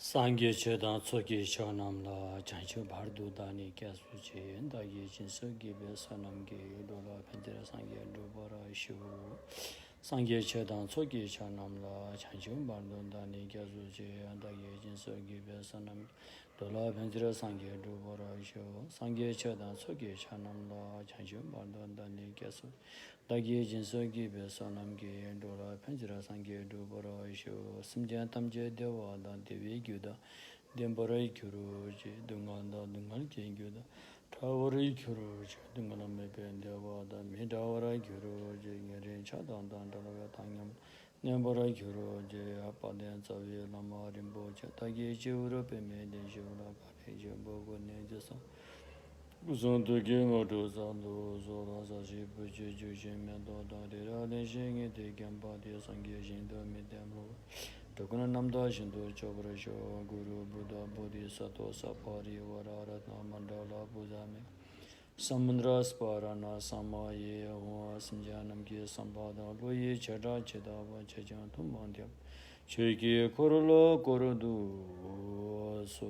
Sangye chedan tsoki chanamla chanchu bhardu dani kyasu che dagi jinsu gibe sanamge dola pendira sangye lubara shu Sangye chedan tsoki chanamla chanchu bhardu dani kyasu che dagi jinsu gibe sanamge dola pendira sangye lubara shu Sangye chedan tsoki chanamla chanchu bhardu dani kyasu dagi jinsu gibe sanamge dola pendira sangye lubara shu Simjan tamje dewa dan devi gyuda Dembarai kyuruji dunganda dungan kyuda Tawarai kyuruji dungana mebe dewa dan Midawarai kyuruji ngere chadan dan dalaga tangyam Nembarai kyuruji apaden zavi lama rimboja Tagi chiwuru peme den shivla kare jimbogo nejasa Uzonto gengo do zando zora zashi puji juji mendo dan rira den shingi de gyamba de sangye shindo me demro Dokuna namda shindu chobra sho guru buddha bodhisattva sapari vararatna mandala bhujame Samundra sparana samaye hoa simjanam ki sampada loye chada chedava chajan tumandyam Cheki korolo korodu so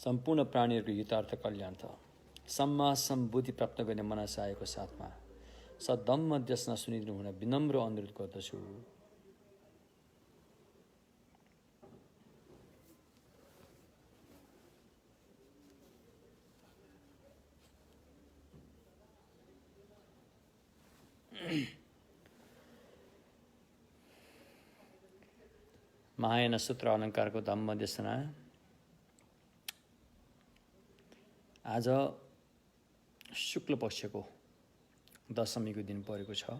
सम्पूर्ण प्राणीहरूको हितार्थ कल्याण था सम्मा सम्बुद्धि प्राप्त गर्ने मनसायको साथमा सद्धम्म देशना सुनिदिनु हुन विनम्र अनुरोध गर्दछु महायान सूत्र अलङ्कारको धम्म देशना आज शुक्ल पक्षको दशमीको दिन परेको छ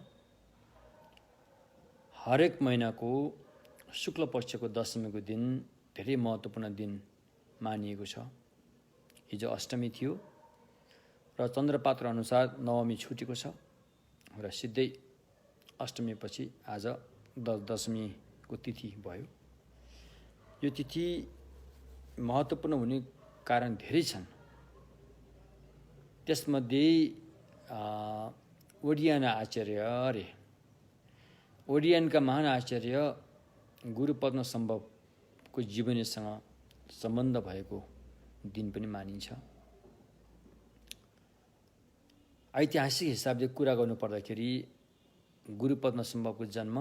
हरेक महिनाको शुक्ल पक्षको दशमीको दिन धेरै महत्त्वपूर्ण दिन मानिएको छ हिजो अष्टमी थियो र चन्द्रपात्र अनुसार नवमी छुटेको छ र सिधै अष्टमीपछि आज दशमीको तिथि भयो यो तिथि महत्त्वपूर्ण हुने कारण धेरै छन् त्यसमध्ये ओडियान आचार्य रे ओडियानका महान आचार्य गुरुपद्म सम्भवको जीवनीसँग सम्बन्ध भएको दिन पनि मानिन्छ ऐतिहासिक हिसाबले कुरा गर्नु पर्दाखेरि गुरुपद्म सम्भवको जन्म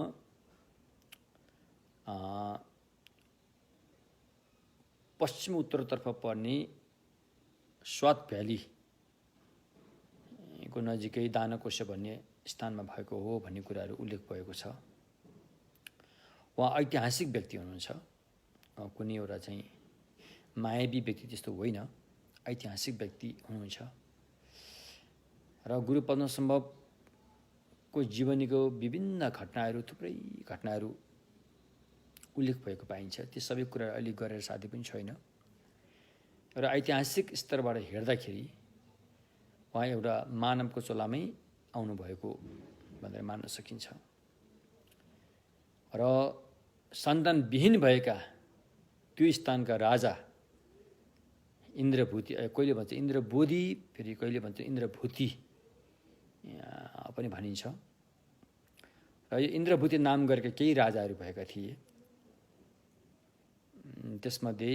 पश्चिम उत्तरतर्फ पर्ने स्वात भ्याली को नजिकै दानकोश भन्ने स्थानमा भएको हो भन्ने कुराहरू उल्लेख भएको छ उहाँ ऐतिहासिक व्यक्ति हुनुहुन्छ कुनै एउटा चाहिँ मायावी व्यक्ति त्यस्तो होइन ऐतिहासिक व्यक्ति हुनुहुन्छ र गुरुपद्म सम्भवको जीवनीको विभिन्न घटनाहरू थुप्रै घटनाहरू उल्लेख भएको पाइन्छ ती सबै कुरा अलि गरेर साध्य पनि छैन र ऐतिहासिक स्तरबाट हेर्दाखेरि उहाँ एउटा मानवको चोलामै आउनुभएको भनेर मान्न सकिन्छ र सन्तानविहीन भएका त्यो स्थानका राजा इन्द्रभूति कहिले भन्छ इन्द्रबोधि फेरि कहिले भन्छ इन्द्रभूति पनि भनिन्छ र यो इन्द्रभूति नाम गरेका केही राजाहरू भएका थिए त्यसमध्ये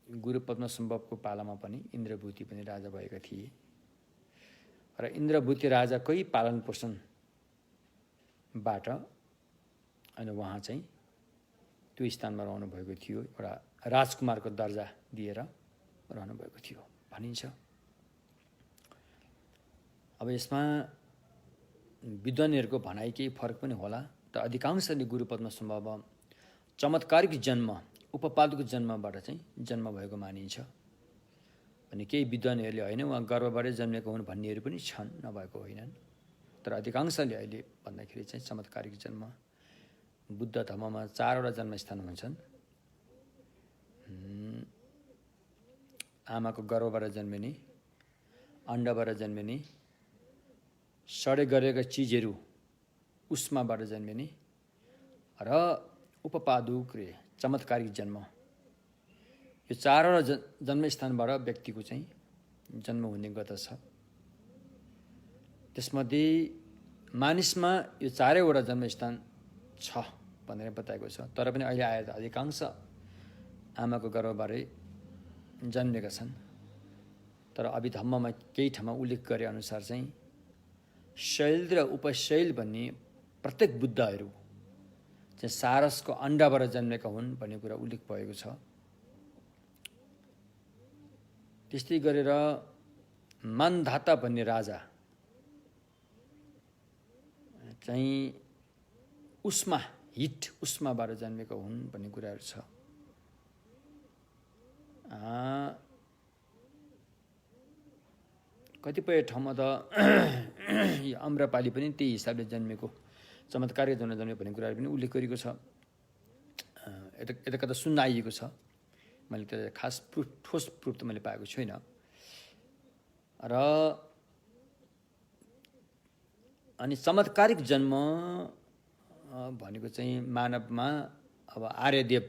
गुरुपद्म सम्भवको पालामा पनि इन्द्रभूति पनि राजा भएका थिए र इन्द्रभूति राजाकै पालन पोषणबाट अनि उहाँ चाहिँ त्यो स्थानमा रहनु भएको थियो एउटा राजकुमारको दर्जा दिएर रहनु भएको थियो भनिन्छ अब यसमा विद्वानहरूको भनाइ केही फरक पनि होला त अधिकांशले गुरुपद्म सम्भव चमत्कारिक जन्म उपपादको जन्मबाट चाहिँ जन्म भएको मानिन्छ अनि केही विद्वानहरूले होइन उहाँ गर्भबाटै जन्मेको हुन् भन्नेहरू पनि छन् नभएको होइनन् तर अधिकांशले अहिले भन्दाखेरि चाहिँ चमत्कारिक जन्म बुद्ध धर्ममा 4वटा जन्मस्थान हुन्छन् आमाको गर्भबाट जन्मिने अण्डबाट जन्मिने सडे गरेका चिजहरू उष्माबाट जन्मिने र उपपादुक रे चमत्कारिक जन्म यो 4वटा जन्मस्थानबाट व्यक्तिको चाहिँ जन्म हुने गर्दछ त्यसमध्ये मानिसमा यो 4वटा जन्मस्थान छ भनेर बताएको छ। तर पनि अहिले आएर अधिकांश आमाको गर्भबाटै जन्मेका छन्। तर अभिधम्ममा केही ठाउँमा उल्लेख गरे अनुसार चाहिँ शैल र उपशैल भन्ने प्रत्येक बुद्धहरू चाहिँ सारसको अण्डाबाट जन्मेका हुन् भन्ने कुरा उल्लेख भएको छ। त्यस्तै गरेर मानधाता भन्ने राजा चाहिँ उष्माबाट जन्मेका हुन् भन्ने कुराहरू छ। कतिपय ठाउँमा त अम्रपाली पनि त्यही हिसाबले जन्मेको, चमत्कारिक जन्मे भन्ने कुराहरू पनि उल्लेख गरेको छ। यता कता सुन्न आइएको छ। मैले त खास ठोस प्रुफ त मैले पाएको छुइनँ। र अनि चमत्कारिक जन्म भनेको चाहिँ मानवमा अब आर्यदेव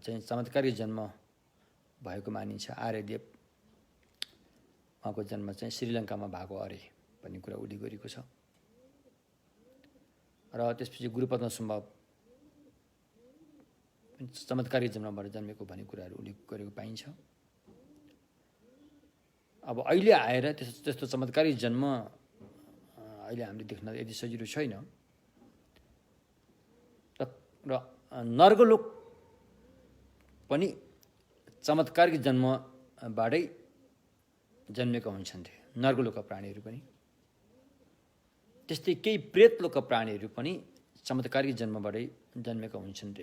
चाहिँ चमत्कारिक जन्म भएको मानिन्छ। आर्यदेव उहाँको जन्म चाहिँ श्रीलङ्कामा भएको अरे भन्ने कुरा उल्लेख गरेको छ। र त्यसपछि गुरुपद्म सम्भव चमत्कारिक जन्मबाट जन्मेको भन्ने कुराहरू उल्लेख गरेको पाइन्छ। अब अहिले आएर त्यस्तो चमत्कारिक जन्म अहिले हामीले देख्न यति सजिलो छैन। र नर्गलोक पनि चमत्कारिक जन्मबाटै जन्मेका हुन्छन्। नर्गलोकका प्राणीहरू पनि त्यस्तै केही प्रेतलोकका प्राणीहरू पनि चमत्कारिक जन्मबाटै जन्मेका हुन्छन्।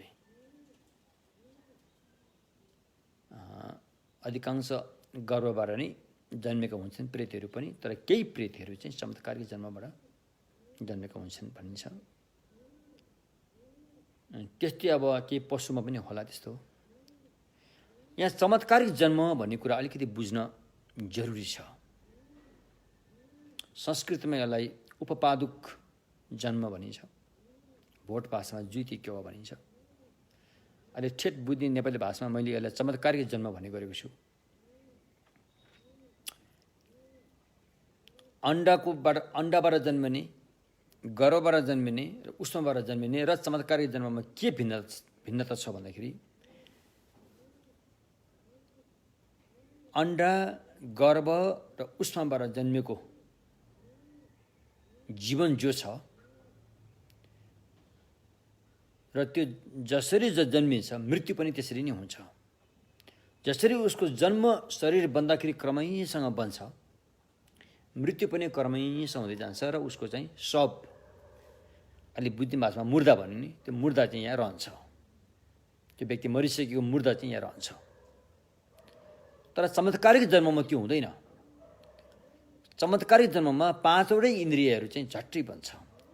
अधिकांश गर्भबाट नै जन्मेका हुन्छन् प्रेतहरू पनि। तर केही प्रेतहरू चाहिँ चमत्कारिक जन्मबाट जन्मेका हुन्छन् भनिन्छ। त्यस्तै अब केही पशुमा पनि होला त्यस्तो। यहाँ चमत्कारिक जन्म भन्ने कुरा अलिकति बुझ्न जरुरी छ। संस्कृतमा यसलाई उपपादुक जन्म भनिन्छ। भोट भाषामा जुइती केवा भनिन्छ। अहिले ठेट बुझ्ने नेपाली भाषामा मैले यसलाई चमत्कारिक जन्म भन्ने गरेको छु। अण्डाबाट जन्मिने, गर्भबाट जन्मिने र उष्माबाट जन्मिने र चमत्कारिक जन्ममा के भिन्नता छ भन्दाखेरि अण्डा, गर्भ र उष्माबाट जन्मेको जीवन जो छ र त्यो जसरी जन्मिन्छ मृत्यु पनि त्यसरी नै हुन्छ। जसरी उसको जन्म शरीर बन्दाखेरि क्रमैसँग बन्छ, मृत्यु पनि क्रमैसँग हुँदै जान्छ र उसको चाहिँ शव, अलि बुद्धि भाषामा मुर्दा भन्ने नि, त्यो मुर्दा चाहिँ यहाँ रहन्छ। त्यो व्यक्ति मरिसकेको मुर्दा चाहिँ यहाँ रहन्छ। तर चमत्कारिक जन्ममा त्यो हुँदैन। चमत्कारिक जन्ममा पाँचवटै इन्द्रियहरू चाहिँ झट्टै बन्छ,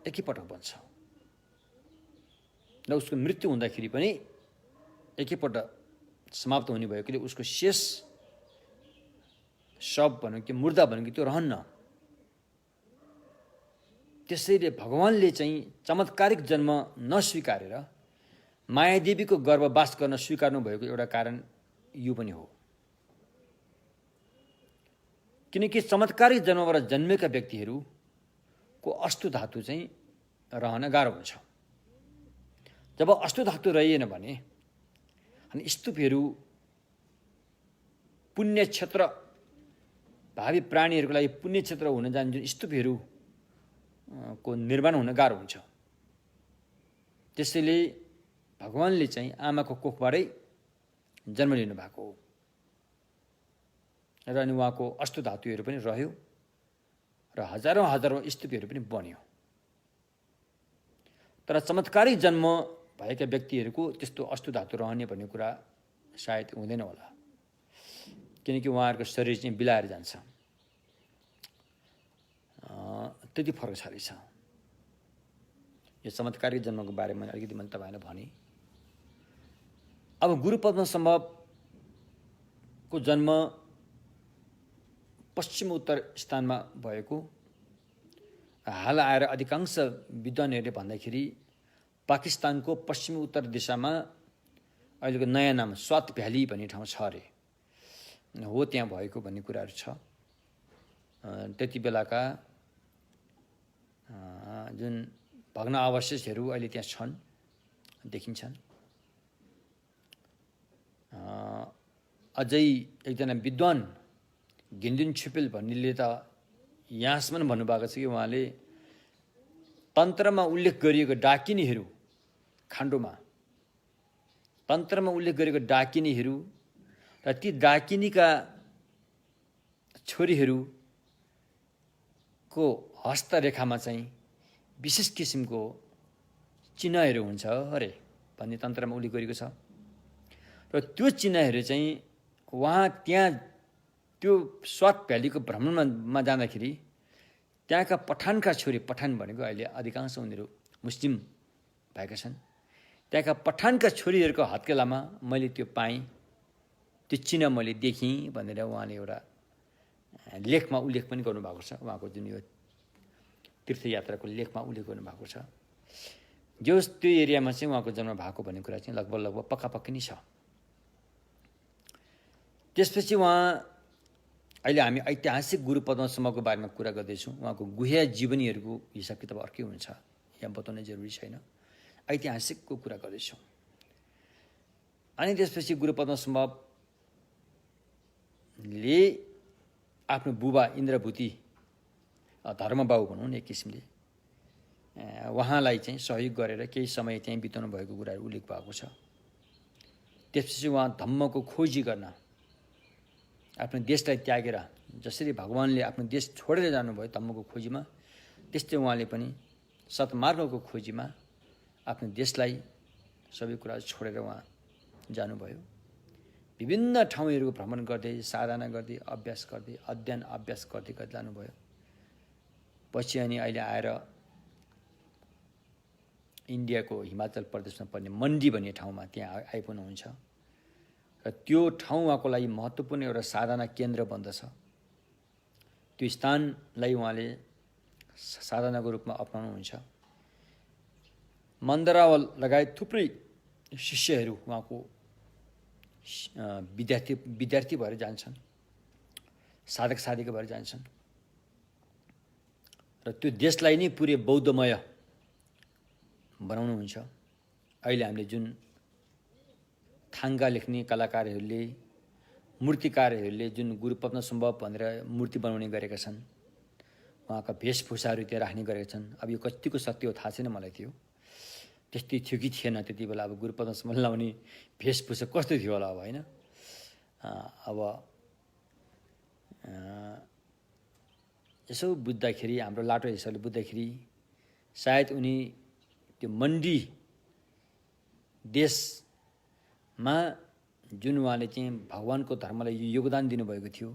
एकैपटक बन्छ। र उसको मृत्यु हुँदाखेरि पनि एकैपटक समाप्त हुने भएकोले उसको शेष शव भनौँ कि मुर्दा भनौँ कि त्यो रहन्न। त्यसैले भगवानले चाहिँ चमत्कारिक जन्म नस्वीकारेर मायादेवीको गर्भवास गर्न स्वीकार्नु भएको एउटा कारण यो पनि हो। किनकि चमत्कारिक जन्मबाट जन्मेका व्यक्तिहरूको अष्टु धातु चाहिँ रहन गाह्रो हुन्छ। जब अष्टु धातु रहिएन भने अनि स्तूपहरू पुण्य क्षेत्र, भावी प्राणीहरूको लागि पुण्य क्षेत्र हुन जाने जुन स्तूपहरू को निर्माण हुन गाह्रो हुन्छ। त्यसैले भगवानले चाहिँ आमाको कोखबाटै जन्म लिनु भएको हो र अनि उहाँको अष्ट धातुहरू पनि रह्यो र हजारौँ स्तूपहरू पनि बन्यो। तर चमत्कारिक जन्म भएका व्यक्तिहरूको त्यस्तो अष्ट धातु रहने भन्ने कुरा सायद हुँदैन होला, किनकि उहाँहरूको शरीर चाहिँ बिलाएर जान्छ। त्यति फरक छ रहेछ। यो चमत्कारिक जन्मको बारेमा अलिकति मैले तपाईँलाई भने। अब गुरुपद्म सम्भवको जन्म पश्चिम उत्तर स्थानमा भएको, हाल आएर अधिकांश विद्वानहरूले भन्दाखेरि पाकिस्तानको पश्चिमी उत्तर दिशामा अहिलेको नयाँ नाम स्वात भ्याली भन्ने ठाउँ छ अरे, हो त्यहाँ भएको भन्ने कुराहरू छ। त्यति बेलाका जुन भग्न अवशेषहरू अहिले त्यहाँ छन्, देखिन्छन्। अझै एकजना विद्वान गिन्जुन छुपेल भन्नेले त यहाँसम्म भन्नुभएको छ कि उहाँले तन्त्रमा उल्लेख गरिएको डाकिनीहरू, खाण्डोमा तन्त्रमा उल्लेख गरेको डाकिनीहरू र ती डाकिनीका छोरीहरूको हस्तरेखामा चाहिँ विशेष किसिमको चिन्हहरू हुन्छ अरे भन्ने तन्त्रमा उल्लेख गरिएको छ। र त्यो चिन्हहरू चाहिँ उहाँ त्यहाँ त्यो स्वात भ्यालीको भ्रमणमा जाँदाखेरि त्यहाँका पठानका छोरी, पठान भनेको अहिले अधिकांश उनीहरू मुस्लिम भएका छन्, त्यहाँका पठानका छोरीहरूको हत्केलामा मैले त्यो पाएँ, त्यो चिन्ह मैले देखेँ भनेर उहाँले एउटा लेखमा उल्लेख पनि गर्नुभएको छ। उहाँको जुन यो तीर्थयात्राको लेखमा उल्लेख गर्नुभएको छ। जो त्यो एरियामा चाहिँ उहाँको जन्म भएको भन्ने कुरा चाहिँ लगभग पक्का नै छ। त्यसपछि उहाँ अहिले हामी ऐतिहासिक गुरु पद्मसम्मको बारेमा कुरा गर्दैछौँ। उहाँको गुह्य जीवनीहरूको हिसाब किताब अर्कै हुन्छ, यहाँ बताउन जरुरी छैन, ऐतिहासिकको कुरा गर्दैछौँ। अनि त्यसपछि गुरु पद्मसम्भवले आफ्नो बुबा इन्द्रभूति, धर्मबाबु भनौँ न एक किसिमले, उहाँलाई चाहिँ सहयोग गरेर केही समय त्यहीँ बिताउनु भएको कुराहरू उल्लेख भएको छ। त्यसपछि उहाँ धम्मको खोजी गर्न आफ्नो देशलाई त्यागेर, जसरी भगवानले आफ्नो देश छोडेर जानुभयो धम्मको खोजीमा, त्यस्तै उहाँले पनि सत्मार्गको खोजीमा आफ्नो देशलाई सबै कुरा छोडेर उहाँ जानुभयो। विभिन्न ठाउँहरूको भ्रमण गर्दै, साधना गर्दै, अभ्यास गर्दै, अध्ययन अभ्यास गर्दै जानुभयो। पछि अनि अहिले आएर इन्डियाको हिमाचल प्रदेशमा पर्ने मन्डी भन्ने ठाउँमा त्यहाँ आइपुग्नुहुन्छ र त्यो ठाउँ उहाँको लागि महत्त्वपूर्ण एउटा साधना केन्द्र बन्दछ। त्यो स्थानलाई उहाँले साधनाको रूपमा अपनाउनुहुन्छ। मन्दरावल लगायत थुप्रै शिष्यहरू उहाँको विद्यार्थी भएर जान्छन्, साधक साधिका भएर जान्छन् र त्यो देशलाई नै पुरै बौद्धमय बनाउनुहुन्छ। अहिले हामीले जुन थाङ्गा लेख्ने कलाकारहरूले, मूर्तिकारहरूले जुन गुरु पद्मसम्भव भनेर मूर्ति बनाउने गरेका छन्, उहाँका वेशभूषाहरू त्यहाँ राख्ने गरेका छन्। अब यो कतिको सत्य हो थाहा छैन मलाई, त्यो त्यस्तै थियो कि थिएन त्यति बेला। अब गुरु पद्मसम्भव लाउने वेशभूषा कस्तो थियो होला अब, होइन? अब यसो बुझ्दाखेरि, हाम्रो लाटो हिसाबले बुझ्दाखेरि सायद उनी त्यो मन्डी देशमा जुन उहाँले चाहिँ भगवानको धर्मलाई योगदान दिनुभएको थियो,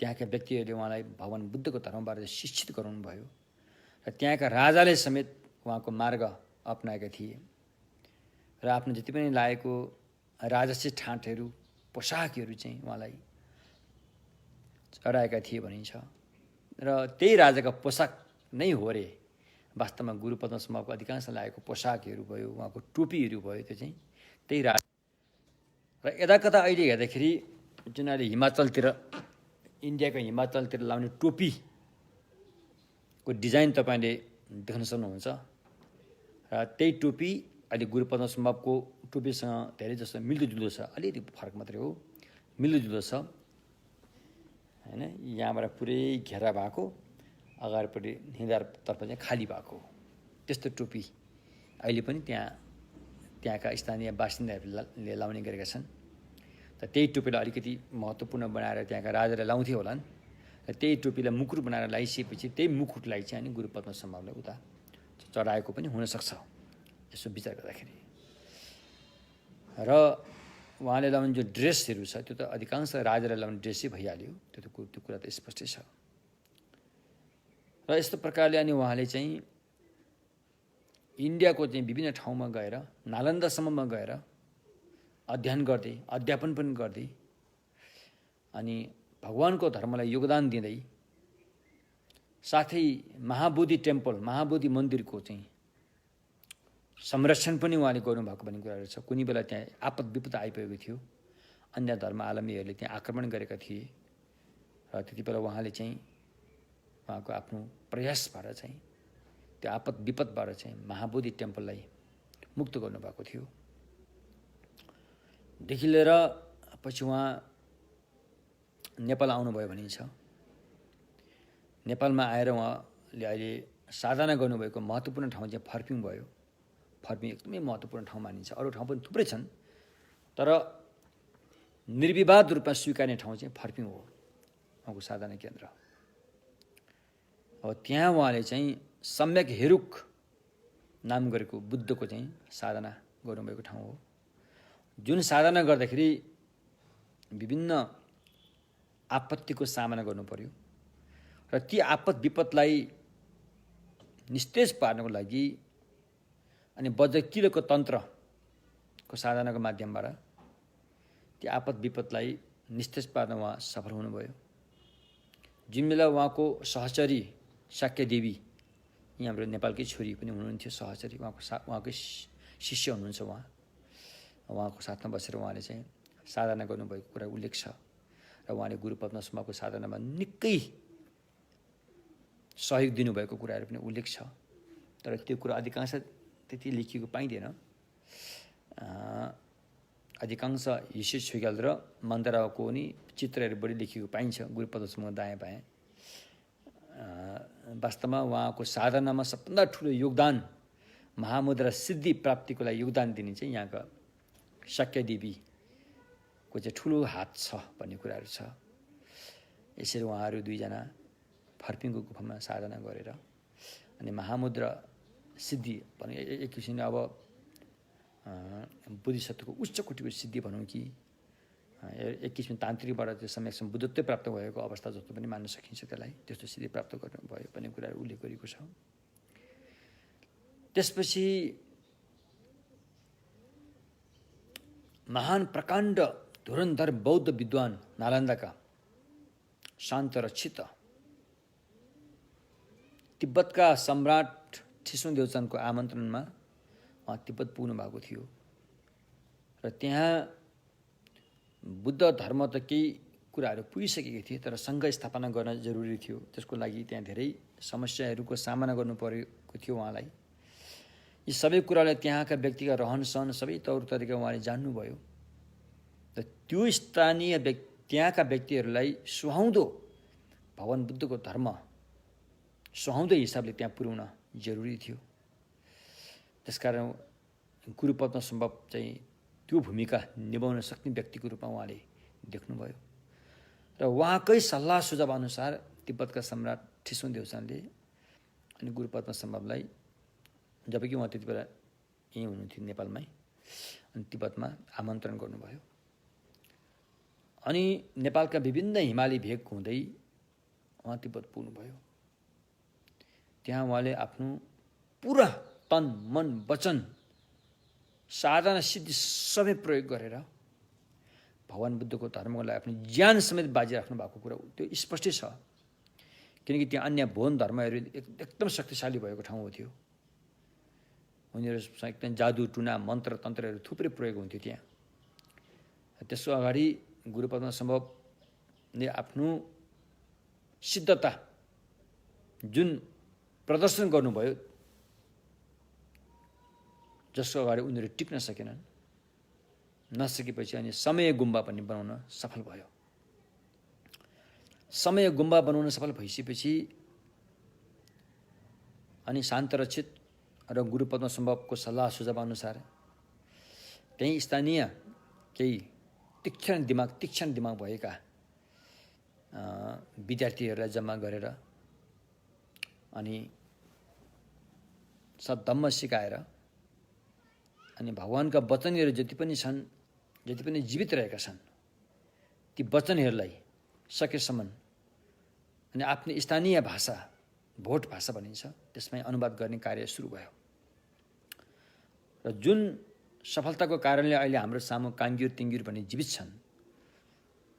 त्यहाँका व्यक्तिहरूले उहाँलाई भगवान बुद्धको धर्मबाट शिक्षित गराउनु भयो र त्यहाँका राजाले समेत उहाँको मार्ग अपनाएका थिए र आफ्नो जति पनि लागेको राजसी ठाँटहरू, पोसाकहरू चाहिँ उहाँलाई चढाएका थिए भनिन्छ। र त्यही राजाका पोसाक नै हो रे वास्तवमा गुरु पद्मसम्भवको अधिकांश लागेको पोसाकहरू भयो, उहाँको टोपीहरू भयो, त्यो चाहिँ त्यही राजा। र यदाकदा अहिले हेर्दाखेरि जुन अहिले हिमाचलतिर, इन्डियाको हिमाचलतिर लाउने टोपीको डिजाइन तपाईँले देख्न सक्नुहुन्छ र त्यही टोपी अहिले गुरु पद्मसम्भवको टोपीसँग धेरै जस्तो मिल्दोजुल्दो छ, अलिकति फरक मात्रै हो, मिल्दोजुल्दो छ, होइन? यहाँबाट पुरै घेरा भएको, अगाडिपट्टि हिँडातर्फ चाहिँ खाली भएको, त्यस्तो टोपी अहिले पनि त्यहाँका स्थानीय बासिन्दाहरूले लाउने गरेका छन्। र त्यही टोपीलाई अलिकति महत्त्वपूर्ण बनाएर त्यहाँका राजाले लाउँथे होलान् र त्यही टोपीलाई मुकुट बनाएर लगाइसकेपछि त्यही मुकुटलाई चाहिँ अनि गुरु पद्मसम्भवले उता चढाएको पनि हुनसक्छ, यसो विचार गर्दाखेरि। र उहाँले लाउने जो ड्रेसहरू छ त्यो त अधिकांश राजाले लाउने ड्रेसै भइहाल्यो, त्यो कुरा त स्पष्टै छ। र यस्तो प्रकारले अनि उहाँले चाहिँ इन्डियाको चाहिँ विभिन्न ठाउँमा गएर, नालन्दासम्ममा गएर अध्ययन गर्दै, अध्यापन पनि गर्दै, अनि भगवानको धर्मलाई योगदान दिँदै, साथै महाबोधि टेम्पल, महाबोधि मन्दिरको चाहिँ संरक्षण पनि उहाँले गर्नुभएको भन्ने कुराहरू छ। कुनै बेला त्यहाँ आपद विपद आइपुगेको थियो, अन्य धर्मावलम्बीहरूले त्यहाँ आक्रमण गरेका थिए र त्यति बेला उहाँले चाहिँ उहाँको आफ्नो प्रयासबाट चाहिँ त्यो आपद विपदबाट चाहिँ महाबोधि टेम्पललाई मुक्त गर्नुभएको थियो। देखि लिएर पछि उहाँ नेपाल आउनुभयो भनिन्छ। नेपालमा आएर उहाँले अहिले साधना गर्नुभएको महत्त्वपूर्ण ठाउँ चाहिँ फर्पिङ भयो। फर्पिङ एकदमै महत्त्वपूर्ण ठाउँ मानिन्छ। अरू ठाउँ पनि थुप्रै छन्, तर निर्विवाद रूपमा स्वीकार्ने ठाउँ चाहिँ फर्पिङ हो, उहाँको साधना केन्द्र। अब त्यहाँ उहाँले चाहिँ सम्यक हेरुक नाम गरेको बुद्धको चाहिँ साधना गर्नुभएको ठाउँ हो, जुन साधना गर्दाखेरि विभिन्न आपत्तिको सामना गर्नु पर्यो र ती आपद विपदलाई निस्तेज पार्नको लागि अनि वज्रकिलोको तन्त्रको साधनाको माध्यमबाट ती आपद विपदलाई निस्तेज पार्न उहाँ सफल हुनुभयो। जुन बेला उहाँको सहचरी शाक्य देवी, यहाँ हाम्रो नेपालकै छोरी पनि हुनुहुन्थ्यो सहचरी, उहाँकै शिष्य हुनुहुन्छ। उहाँको साथमा बसेर उहाँले चाहिँ साधना गर्नुभएको कुरा उल्लेख छ र उहाँले गुरु पद्मनाभको साधनामा निकै सहयोग दिनुभएको कुराहरू पनि उल्लेख छ। तर त्यो कुरा अधिकांश त्यति लेखिएको पाइँदैन। अधिकांश हिस्से छुइगाल र मन्तरावको नि चित्रहरू बढी लेखिएको पाइन्छ गुरु पद्मनाभसँग दायाँ बायाँ। वास्तवमा उहाँको साधनामा सबभन्दा ठुलो योगदान महामुद्रा सिद्धि प्राप्तिको लागि योगदान दिने चाहिँ यहाँका शाक्य देवीको चाहिँ ठुलो हात छ भन्ने कुराहरू छ। यसरी उहाँहरू दुईजना फर्पिङको गुफामा साधना गरेर अनि महामुद्रा सिद्धि भनौँ, एक किसिमले अब बोधिसत्वको उच्च कोटिको सिद्धि भनौँ कि एक किसिम तान्त्रिकबाट त्यो समयसम्म बुद्धत्व प्राप्त भएको अवस्था जस्तो पनि मान्न सकिन्छ त्यसलाई, त्यस्तो सिद्धि प्राप्त गर्नुभयो भन्ने कुराहरू उल्लेख गरिएको छ। त्यसपछि महान प्रकाण्ड धुरन्धर बौद्ध विद्वान नालन्दाका शान्त र चित्त तिब्बतका सम्राट ठिस्सुङ देउचानको आमन्त्रणमा उहाँ तिब्बत पुग्नु भएको थियो र त्यहाँ बुद्ध धर्म त केही कुराहरू पुगिसकेको थिए, तर सङ्घ स्थापना गर्न जरुरी थियो। त्यसको लागि त्यहाँ धेरै समस्याहरूको सामना गर्नु परेको थियो उहाँलाई। यी सबै कुरालाई त्यहाँका व्यक्तिका रहनसहन सबै तौर तरिका उहाँले जान्नुभयो र त्यो स्थानीय त्यहाँका व्यक्तिहरूलाई सुहाउँदो भगवान बुद्धको धर्म सुहाउँदो हिसाबले त्यहाँ पुर्याउन जरुरी थियो। त्यसकारण गुरु पद्मसम्भव चाहिँ त्यो भूमिका निभाउन सक्ने व्यक्तिको रूपमा उहाँले देख्नुभयो र उहाँकै सल्लाह सुझाव अनुसार तिब्बतका सम्राट ठिस्सुङ देउचानले अनि गुरु पद्मसम्भवलाई, जबकि उहाँ त्यति बेला यहीँ हुनुहुन्थ्यो नेपालमै, अनि तिब्बतमा आमन्त्रण गर्नुभयो। अनि नेपालका विभिन्न हिमाली भेग हुँदै उहाँ तिब्बत पुग्नुभयो। त्यहाँ उहाँले आफ्नो पुरा तन मन वचन साधना सिद्धि सबै प्रयोग गरेर भगवान बुद्धको धर्मको लागि आफ्नो ज्यान समेत बाजी राख्नु भएको कुरा त्यो स्पष्टै छ। किनकि त्यहाँ अन्य बौद्ध धर्महरू एकदम शक्तिशाली भएको ठाउँ हो त्यो। उनीहरूसँग एकदम जादु टुना मन्त्र तन्त्रहरू थुप्रै प्रयोग हुन्थ्यो त्यहाँ। त्यसको अगाडि गुरु पद्मसम्भवले आफ्नो सिद्धता जुन प्रदर्शन गर्नुभयो, जसको अगाडि उनीहरू टिक्न सकेनन्, नसकेपछि अनि समय गुम्बा पनि बनाउन सफल भयो। समय गुम्बा बनाउन सफल भइसकेपछि अनि शान्त रचित र गुरु पद्मसम्भवको सल्लाह सुझाव अनुसार त्यही स्थानीय केही तीक्ष्ण दिमाग भएका विद्यार्थीहरूलाई जम्मा गरेर अनि सद्धम्म सिकाएर अनि भगवानका वचनहरू जति पनि छन्, जति पनि जीवित रहेका छन्, ती वचनहरूलाई सकेसम्म अनि आफ्नो स्थानीय भाषा, भोट भाषा भनिन्छ, त्यसमै अनुवाद गर्ने कार्य सुरु भयो। र जुन सफलताको कारणले अहिले हाम्रो सामु काङ्ग्युर तिङ्ग्युर भन्ने जीवित छन्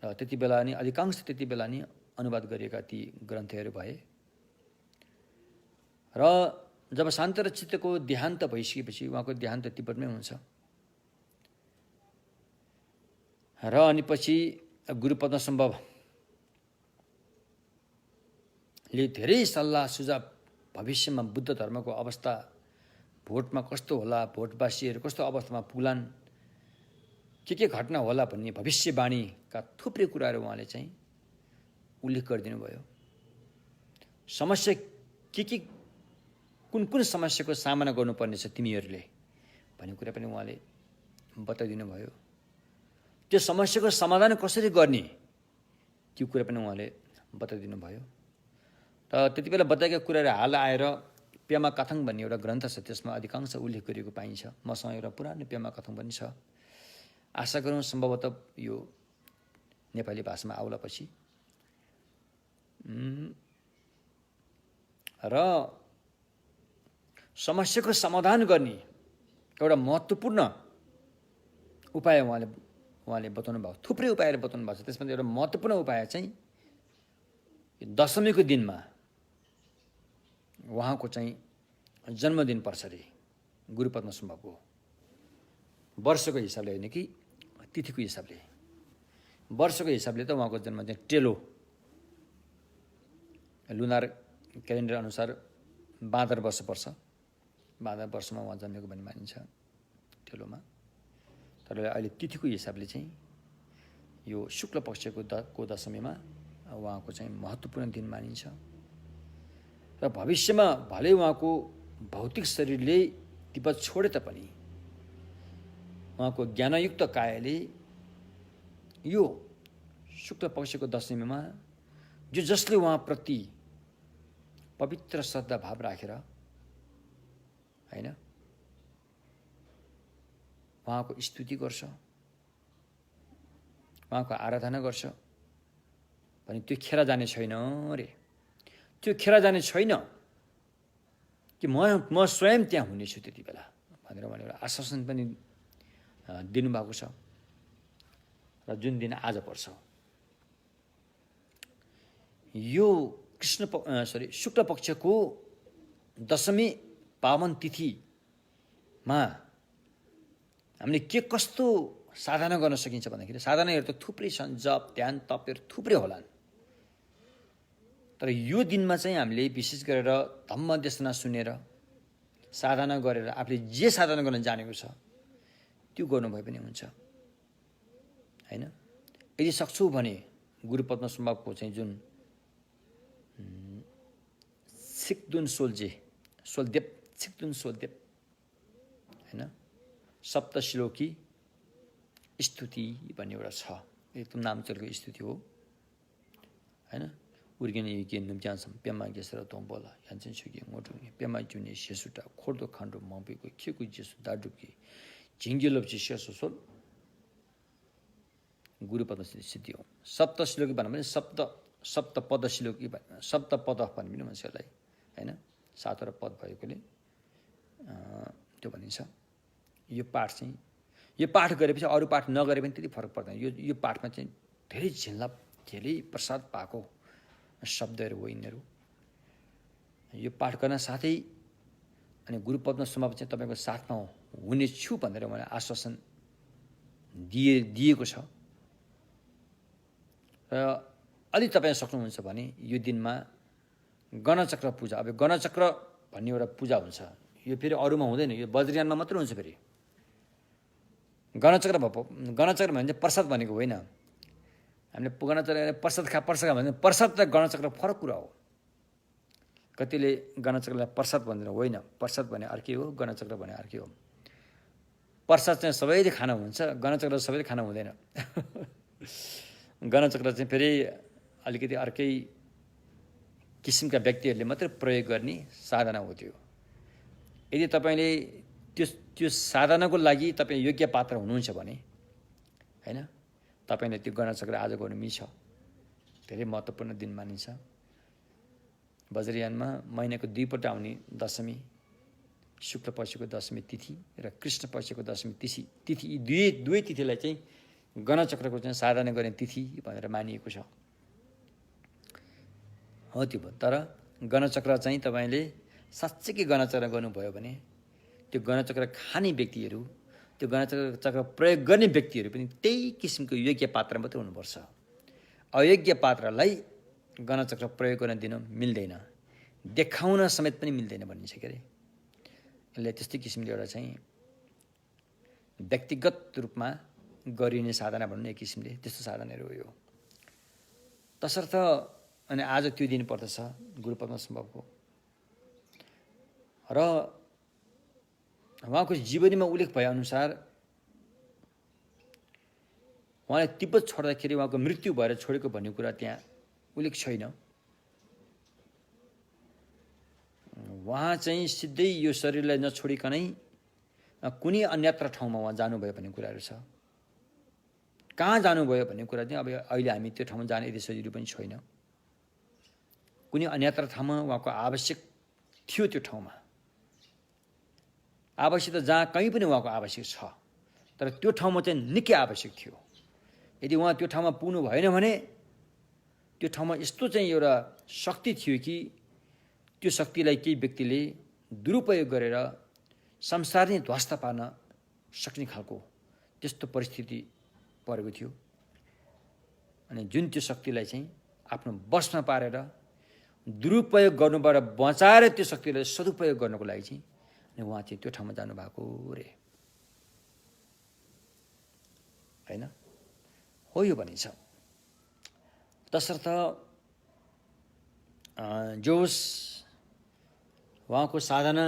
र त्यति बेला नि अधिकांश त्यति बेला नि अनुवाद गरिएका ती ग्रन्थहरू भए। र जब शान्त र चित्तको देहान्त भइसकेपछि, उहाँको देहान्त तिब्बतमै हुन्छ र अनि पछि गुरु पद्मसम्भवले धेरै सल्लाह सुझाव भविष्यमा बुद्ध धर्मको अवस्था भोटमा कस्तो होला, भोटवासीहरू कस्तो अवस्थामा पुग्लान्, के घटना होला भन्ने भविष्यवाणीका थुप्रै कुराहरू उहाँले चाहिँ उल्लेख गरिदिनु भयो। समस्या के कुन समस्याको सामना गर्नुपर्ने छ तिमीहरूले भन्ने कुरा पनि उहाँले बताइदिनु भयो। त्यो समस्याको समाधान कसरी गर्ने त्यो कुरा पनि उहाँले बताइदिनु भयो। त त्यति बेला बताएका कुराहरू हाल आएर पेमा कथाङ भन्ने एउटा ग्रन्थ छ, त्यसमा अधिकांश उल्लेख गरिएको पाइन्छ। मसँग एउटा पुरानो पेमा कथाङ पनि छ। आशा गरौँ सम्भवतः यो नेपाली भाषामा आउला पछि। र समस्याको समाधान गर्ने एउटा महत्त्वपूर्ण उपाय उहाँले बताउनु भएको, थुप्रै उपायहरू बताउनु भएको छ। त्यसमा एउटा महत्त्वपूर्ण उपाय चाहिँ दशमीको दिनमा उहाँको चाहिँ जन्मदिन पर्छ अरे, गुरु पद्मसम्भवको। वर्षको हिसाबले होइन कि तिथिको हिसाबले। वर्षको हिसाबले त उहाँको जन्मदिन टेलो लुनार क्यालेन्डर अनुसार भादर वर्ष पर्छ। भादर वर्षमा उहाँ जन्मेको भन्ने मानिन्छ टेलोमा। तर अहिले तिथिको हिसाबले चाहिँ यो शुक्ल पक्षको दशमीमा उहाँको चाहिँ महत्त्वपूर्ण दिन मानिन्छ। र भविष्यमा भले उहाँको भौतिक शरीरले तिब्बत छोडे तापनि उहाँको ज्ञानयुक्त कायाले यो शुक्ल पक्षको दशमीमा जो जसले उहाँप्रति पवित्र श्रद्धा भाव राखेर हैन उहाँको स्तुति गर्छ, उहाँको आराधना गर्छ भने त्यो खेर जाने छैन रे। त्यो खेर जाने छैन कि म स्वयं त्यहाँ हुनेछु त्यति बेला भनेर उहाँले एउटा आश्वासन पनि दिनुभएको छ। र जुन दिन आज पर्छ यो शुक्ल पक्षको दशमी पावन तिथिमा हामीले के कस्तो साधना गर्न सकिन्छ भन्दाखेरि साधनाहरू त थुप्रै छन्, जप ध्यान तपहरू थुप्रै होलान्। तर यो दिनमा चाहिँ हामीले विशेष गरेर धम्म देशना सुनेर साधना गरेर आफूले जे साधना गर्न जानेको छ त्यो गर्नुभयो पनि हुन्छ हैन। यदि सक्छौ भने गुरु पद्मसम्भवको चाहिँ जुन सिक्दुन सोलदेव हैन सप्तश्लोकी स्तुति भन्ने एउटा छ, एकदम नाम चलेको स्तुति हो हैन। उर्गेन युके नुम्च्यासम पेमा गेसर तोम्बोला यान्छन् सुके मोटुने पेमा जुने सेसुटा खोर्दो खान्डो मपेको खेकु जेसु दाडुके झिङ्गेलप्ची सेसोसोल गुरु पद सिद्धि हो। सप्तश्लोकी भन्नु भने सप्तपद श्लोकी भन्नु, सप्तपद भन्नु पनि भन्छ यसलाई हैन। सातवटा पद भएकोले त्यो भनिन्छ। यो पाठ चाहिँ यो पाठ गरेपछि अरू पाठ नगरे पनि त्यति फरक पर्दैन। यो पाठमा चाहिँ धेरै झिल्लाप धेरै प्रसाद पाएको शब्दहरू हो यिनीहरू। यो पाठ गर्न साथै अनि गुरु पद्मसम्भव चाहिँ तपाईँको साथमा हुने छु भनेर मलाई आश्वासन दिएको छ। र अलि तपाईँ सक्नुहुन्छ भने यो दिनमा गणचक्र पूजा, अब गणचक्र भन्ने एउटा पूजा हुन्छ, यो फेरि अरूमा हुँदैन, यो बज्रयानमा मात्र हुन्छ। फेरि गणचक्र भने प्रसाद भनेको होइन। हामीले गणचक्र प्रसाद खा भने प्रसाद र गणचक्र फरक कुरा हो। कतिले गणचक्रलाई प्रसाद भन्दैन, होइन, प्रसाद भने अर्कै हो, गणचक्र भने अर्कै हो। प्रसाद चाहिँ सबैले खाना हुन्छ, गणचक्र सबैले खाना हुँदैन। गणचक्र चाहिँ फेरि अलिकति अर्कै किसिमका व्यक्तिहरूले मात्रै प्रयोग गर्ने साधना हो त्यो। यदि तपाईँले त्यो साधनाको लागि तपाईँ योग्य पात्र हुनुहुन्छ भने हैन तपाईँले त्यो गणचक्र आज गर्नु मिल्छ। धेरै महत्त्वपूर्ण दिन मानिन्छ। वज्रयानमा महिनाको 2 पल्ट आउने दशमी, शुक्ल पक्षको दशमी तिथि र कृष्ण पक्षको दशमी तिथि यी दुवै तिथिलाई चाहिँ गणचक्रको चाहिँ साधना गर्ने तिथि भनेर मानिएको छ। हो त्यो भयो। तर गणचक्र चाहिँ तपाईँले साँच्चै गणचक्र गर्नुभयो भने त्यो गणचक्र खाने व्यक्तिहरू, त्यो गणचक्र प्रयोग गर्ने व्यक्तिहरू पनि त्यही किसिमको योग्य पात्र मात्रै हुनुपर्छ। अयोग्य पात्रलाई गणचक्र प्रयोग गर्न दिन मिल्दैन। देखाउन समेत पनि मिल्दैन भनिन्छ के अरे। यसले त्यस्तै किसिमले एउटा चाहिँ व्यक्तिगत रूपमा गरिने साधना भन्नु एक किसिमले त्यस्तो साधनाहरू हो यो। तसर्थ अनि आज त्यो दिन पर्दछ गुरु पद्मसम्भवको र उहाँको जीवनीमा उल्लेख भएअनुसार उहाँले तिब्बत छोड्दाखेरि उहाँको मृत्यु भएर छोडेको भन्ने कुरा त्यहाँ उल्लेख छैन। उहाँ चाहिँ सिधै यो शरीरलाई नछोडिकनै कुनै अन्यत्र ठाउँमा उहाँ जानुभयो भन्ने कुराहरू छ। कहाँ जानुभयो भन्ने कुरा चाहिँ अब अहिले हामी त्यो ठाउँमा जाने यति सजिलो पनि छैन। कुनै अन्यत्र ठाउँमा उहाँको आवश्यक थियो, त्यो ठाउँमा आवश्यक त जहाँ कहीँ पनि उहाँको आवश्यक छ, तर त्यो ठाउँमा चाहिँ निकै आवश्यक थियो। यदि उहाँ त्यो ठाउँमा पुग्नु भएन भने त्यो ठाउँमा यस्तो चाहिँ एउटा शक्ति थियो कि त्यो शक्तिलाई केही व्यक्तिले दुरुपयोग गरेर संसार नै ध्वस्त पार्न सक्ने खालको त्यस्तो परिस्थिति परेको थियो। अनि जुन त्यो शक्तिलाई चाहिँ आफ्नो बसमा पारेर दुरुपयोग गर्नुबाट बचाएर त्यो शक्तिलाई सदुपयोग गर्नको लागि चाहिँ अनि उहाँ चाहिँ त्यो ठाउँमा जानुभएको रे होइन, हो यो भनिन्छ। तसर्थ जोस उहाँको साधना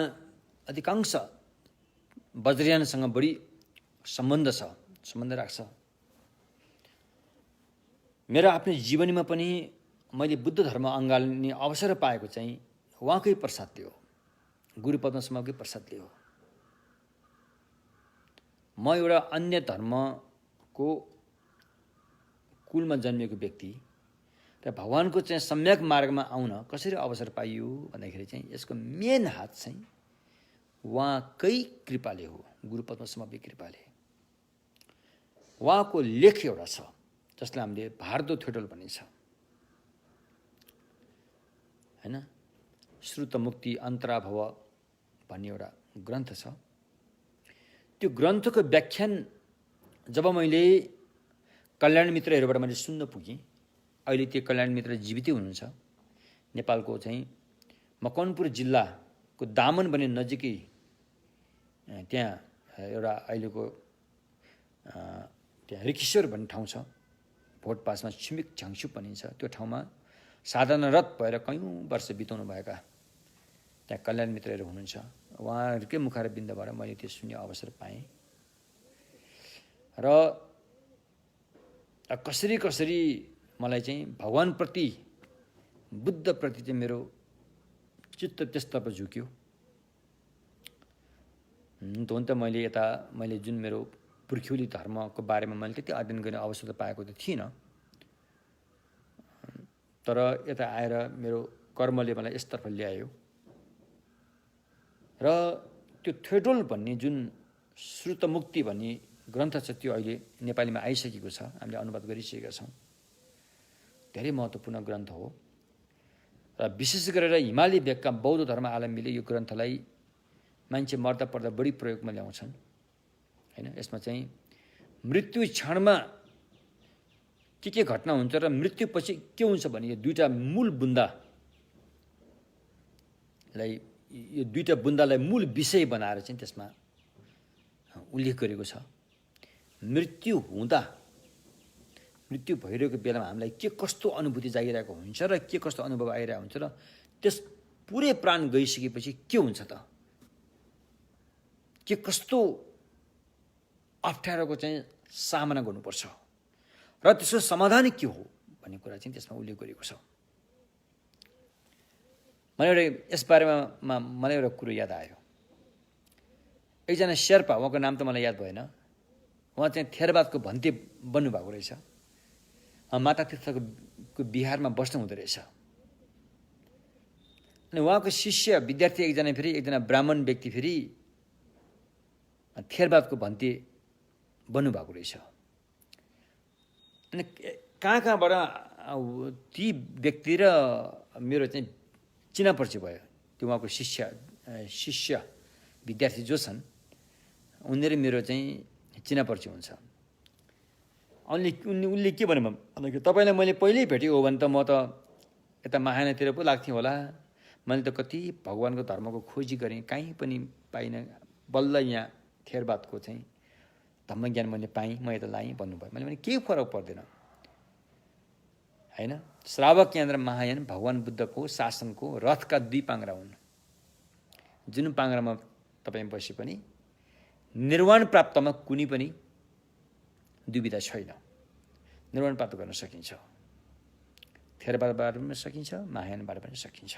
अधिकांश वज्रयानसँग बढी सम्बन्ध राख्छ। मेरो आफ्नो जीवनीमा पनि मैले बुद्ध धर्म अँगाल्ने अवसर पाएको चाहिँ उहाँकै प्रसादले हो, गुरु पद्मसम्भवकै प्रसादले हो। म एउटा अन्य धर्मको कुलमा जन्मिएको व्यक्ति र भगवानको चाहिँ सम्यक मार्गमा आउन कसरी अवसर पाइयो भन्दाखेरि चाहिँ यसको मेन हात चाहिँ उहाँकै कृपाले हो, गुरु पद्मसम्भवकै कृपाले। उहाँको लेख एउटा छ जसलाई हामीले भारदो थ्योटल भनिन्छ हैन, श्रुत मुक्ति अन्तराभव भन्ने एउटा ग्रन्थ छ। त्यो ग्रन्थको व्याख्यान जब मैले कल्याण मित्रहरूबाट मैले सुन्न पुगेँ, अहिले त्यो कल्याण मित्र जीवितै हुनुहुन्छ, नेपालको चाहिँ मकवानपुर जिल्लाको दामन भन्ने नजिकै त्यहाँ एउटा अहिलेको त्यहाँ रिखेश्वर भन्ने ठाउँ छ, भोट पासमा छिमिक झ्याङसुप भनिन्छ। त्यो ठाउँमा साधनारत भएर कयौँ वर्ष बिताउनु भएका त्यहाँ कल्याण मित्रहरू हुनुहुन्छ। उहाँहरूकै मुखार बिन्दबाट मैले त्यो सुन्ने अवसर पाएँ र कसरी कसरी मलाई चाहिँ भगवानप्रति बुद्धप्रति चाहिँ मेरो चित्त त्यसतर्फ झुक्यो। हुन त मैले जुन मेरो पुर्ख्यौली धर्मको बारेमा मैले त्यति अध्ययन गर्ने अवसर त पाएको त थिइनँ, तर यता आएर मेरो कर्मले मलाई यसतर्फ ल्यायो र त्यो थ्योटल भन्ने जुन श्रुतमुक्ति भन्ने ग्रन्थ छ त्यो अहिले नेपालीमा आइसकेको छ, हामीले अनुवाद गरिसकेका छौँ। धेरै महत्त्वपूर्ण ग्रन्थ हो र विशेष गरेर हिमाली भेगका बौद्ध धर्म आलम्बीले यो ग्रन्थलाई मान्छे मर्दा पर्दा बढी प्रयोगमा ल्याउँछन् हैन। यसमा चाहिँ मृत्यु क्षणमा के घटना हुन्छ र मृत्युपछि के हुन्छ भने यो दुईटा मूल बुन्दालाई मूल विषय बनाएर चाहिँ त्यसमा उल्लेख गरेको छ। मृत्यु भइरहेको बेलामा हामीलाई के कस्तो अनुभूति जागिरहेको हुन्छ र के कस्तो अनुभव आइरहेको हुन्छ र त्यस पुरै प्राण गइसकेपछि के हुन्छ त, के कस्तो अप्ठ्यारोको चाहिँ सामना गर्नुपर्छ र त्यसको समाधान के हो भन्ने कुरा चाहिँ त्यसमा उल्लेख गरेको छ। यस बारेमा मलाई एउटा कुरो याद आयो। एकजना शेर्पा, उहाँको नाम त मलाई याद भएन, उहाँ चाहिँ थेरवादको भन्ते बन्नुभएको रहेछ, माता तीर्थको बिहारमा बस्नु हुँदो रहेछ। अनि उहाँको शिष्य विद्यार्थी एकजना ब्राह्मण व्यक्ति फेरि थेरवादको भन्ते बन्नुभएको रहेछ। अनि कहाँबाट ती व्यक्ति र मेरो चाहिँ चिनापर्ची भयो। त्यो उहाँको शिष्य विद्यार्थी जो छन् उनीहरू मेरो चाहिँ चिनापर्ची हुन्छ। उनले के भन्यो भन्दाखेरि तपाईँलाई मैले पहिल्यै भेटेको हो भने त म त यता महानातिर पो लाग्थेँ होला, मैले त कति भगवानको धर्मको खोजी गरेँ, कहीँ पनि पाइनँ। बल्ल यहाँ थेरवादको चाहिँ धम्मज्ञान मैले पाएँ, म यता लाएँ भन्नुभयो। मैले भने केही फरक पर्दैन होइन। श्रावक केन्द्र महायान भगवान बुद्धको शासनको रथका 2 पाङ्ग्रा हुन्। जुन पाङ्ग्रामा तपाईँ बसे पनि निर्वाण प्राप्तमा कुनै पनि दुविधा छैन। निर्वाण प्राप्त गर्न सकिन्छ। थेरवादबाट पनि सकिन्छ, महायानबाट पनि सकिन्छ।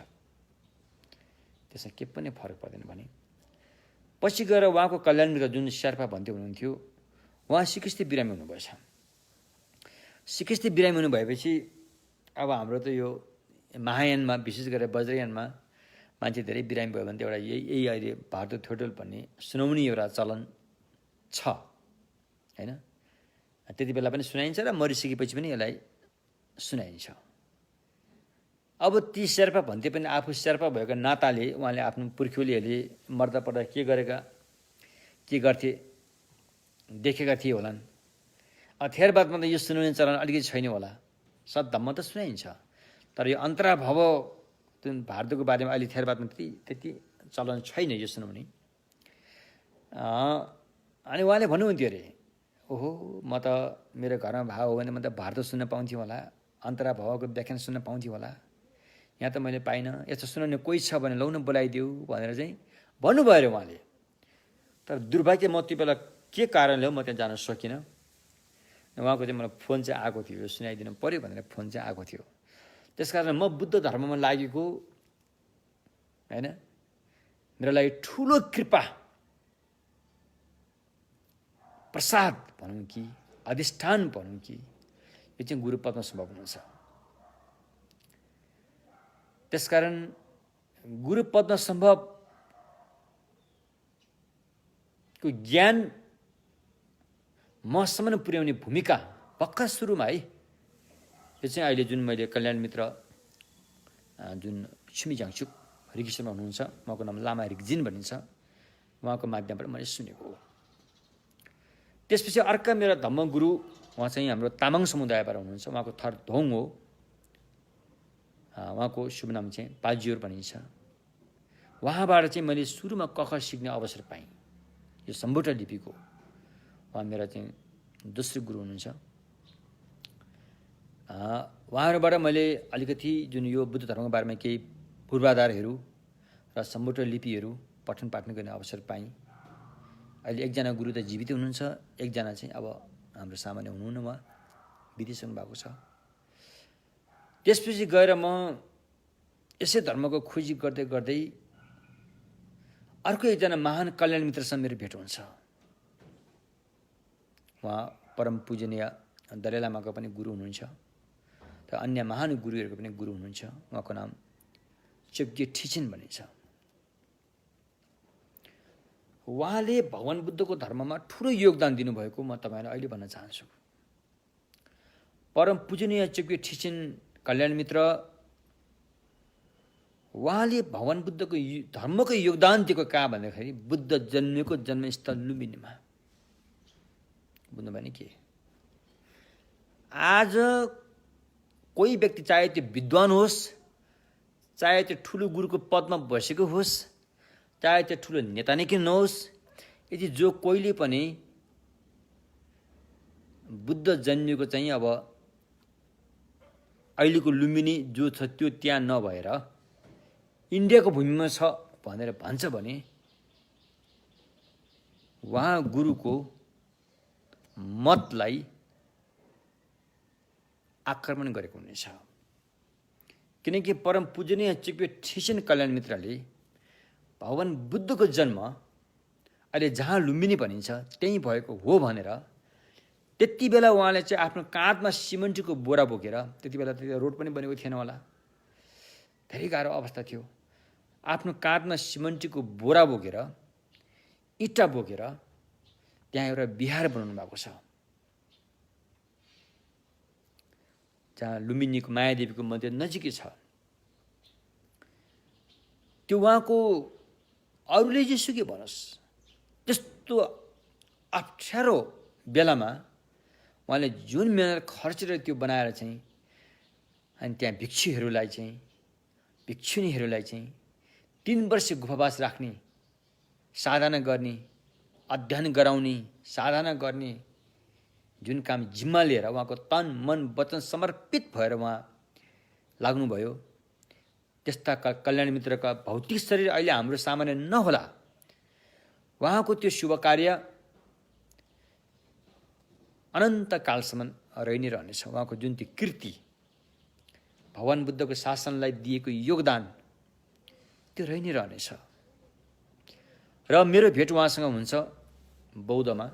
त्यसमा के पनि फरक पर्दैन भने पछि गएर उहाँको कल्याण मित्र जुन शेर्पा भन्दै हुनुहुन्थ्यो, उहाँ सिकिस्ती बिरामी हुनुभएछ। सिकिस्ती बिरामी हुनु भएपछि अब हाम्रो त यो महायानमा विशेष गरेर वज्रयानमा मान्छे धेरै बिरामी भयो भने त एउटा यही अहिले भारत थ्योटल भन्ने सुनाउने एउटा चलन छ होइन। त्यति बेला पनि सुनाइन्छ र मरिसकेपछि पनि यसलाई सुनाइन्छ। अब ती शेर्पा भन्थे पनि आफू शेर्पा भएको नाताले उहाँले आफ्नो पुर्ख्यौलीहरूले मर्दा पर्दा के गरेका के गर्थे देखेका थिए होलान्। थेरवादमा त यो सुनाउने चलन अलिकति छैन होला। सद्धम्म त सुनाइन्छ, तर यो अन्तराभाव जुन भारतको बारेमा अहिले थेरवादमा त्यति चलन छैन यो सुनाउने। अनि उहाँले भन्नुहुन्थ्यो अरे, ओहो म त मेरो घरमा भाव हो भने म त भारत सुन्न पाउँथेँ होला, अन्तराभावको व्याख्यान सुन्न पाउँथेँ होला। यहाँ त मैले पाइनँ। यस्तो सुनाउने कोही छ भने लौ न बोलाइदेऊ भनेर चाहिँ भन्नुभयो अरे उहाँले। तर दुर्भाग्य म त्यो बेला के कारणले हो म त्यहाँ जान सकिनँ। उहाँको चाहिँ मलाई फोन चाहिँ आएको थियो, यो सुनाइदिनु पऱ्यो भनेर फोन चाहिँ आएको थियो। त्यसकारण म बुद्ध धर्ममा लागेको होइन, मेरो लागि ठुलो कृपा प्रसाद भनौँ कि अधिष्ठान भनौँ कि यो चाहिँ गुरु पद्मसम्भव हुनुहुन्छ। त्यसकारण गुरु पद्मसम्भवको ज्ञान मसम्म पुर्याउने भूमिका भर्खर सुरुमा है। यो चाहिँ अहिले जुन मैले कल्याण मित्र जुन छिमी जाङचुक रिगिसमा हुनुहुन्छ, उहाँको नाम लामा रिगजिन भनिन्छ, उहाँको माध्यमबाट मैले सुनेको हो। त्यसपछि अर्का मेरा धम्मगुरु उहाँ चाहिँ हाम्रो तामाङ समुदायबाट हुनुहुन्छ, उहाँको थर धोङ हो। उहाँको शुभ नाम चाहिँ पाजियोर भनिन्छ। उहाँबाट चाहिँ मैले सुरुमा कख सिक्ने अवसर पाएँ, यो सम्बोटा लिपिको। उहाँ मेरा चाहिँ दोस्रो गुरु हुनुहुन्छ। उहाँहरूबाट मैले अलिकति जुन यो बुद्ध धर्मको बारेमा केही पूर्वाधारहरू र सम्बोटा लिपिहरू पठन पाठन गर्ने अवसर पाएँ। अहिले एकजना गुरु त जीवित हुनुहुन्छ, एकजना चाहिँ अब हाम्रो सामान्य हुनुहुन्न, उहाँ विदेश हुनुभएको छ। त्यसपछि गएर म यसै धर्मको खोजी गर्दै गर्दै अर्को एकजना महान कल्याण मित्रसँग मेरो भेट हुन्छ। उहाँ परम पूजनीय दलाई लामाको पनि गुरु हुनुहुन्छ र अन्य महान गुरुहरूको पनि गुरु हुनुहुन्छ। उहाँको नाम चोग्ये ठिचिन भनिन्छ। उहाँले भगवान बुद्धको धर्ममा ठुलो योगदान दिनुभएको म तपाईँलाई अहिले भन्न चाहन्छु। परम पूजनीय चोग्ये ठिचिन कल्याण मित्र, उहाँले भगवान बुद्धको धर्मको योगदान दिएको कहाँ भन्दाखेरि बुद्ध जन्मेको जन्मस्थल लुम्बिनीमा। बुझ्नुभयो नि के? आज कोही व्यक्ति चाहे त्यो विद्वान होस्, चाहे त्यो ठुलो गुरुको पदमा बसेको होस्, चाहे त्यो ठुलो नेता नै किन नहोस्, यदि जो कोहीले पनि बुद्ध जन्मिएको चाहिँ अब अहिलेको लुम्बिनी जो छ त्यो त्यहाँ नभएर इन्डियाको भूमिमा छ भनेर भन्छ भने उहाँ गुरुको मतलाई आक्रमण गरेको हुनेछ। किनकि परम पूजनीय चोग्ये ठिचिन कल्याण मित्रले भगवान बुद्धको जन्म अहिले जहाँ लुम्बिनी भनिन्छ त्यहीँ भएको हो भनेर त्यति बेला उहाँले चाहिँ आफ्नो काँधमा सिमेन्टको बोरा बोकेर, त्यति बेला त रोड पनि बनेको थिएन होला, धेरै गाह्रो अवस्था थियो, आफ्नो काँधमा सिमेन्टको बोरा बोकेर इँटा बोकेर त्यहाँ एउटा बिहार बनाउनु भएको छ, जहाँ लुम्बिनीको मायादेवीको मन्दिर नजिकै छ। त्यो उहाँको अरूले जेसुकै भनोस् त्यस्तो अप्ठ्यारो बेलामा उहाँले जुन मेहनत खर्चेर त्यो बनाएर चाहिँ अनि त्यहाँ भिक्षुहरूलाई चाहिँ भिक्षुणीहरूलाई चाहिँ 3 वर्ष गुफावास राख्ने, साधना गर्ने, अध्ययन गराउने, साधना गर्ने जुन काम जिम्मा लिएर उहाँको तन मन वचन समर्पित भएर उहाँ लाग्नुभयो, त्यस्ता कल्याण मित्रका भौतिक शरीर अहिले हाम्रो सामान्य नहोला, उहाँको त्यो शुभ कार्य अनन्त कालसम्म रहि नै रहनेछ। उहाँको जुन त्यो कृति, भगवान बुद्धको शासनलाई दिएको योगदान, त्यो रहि नै रहनेछ। र मेरो भेट उहाँसँग हुन्छ बौद्धमा।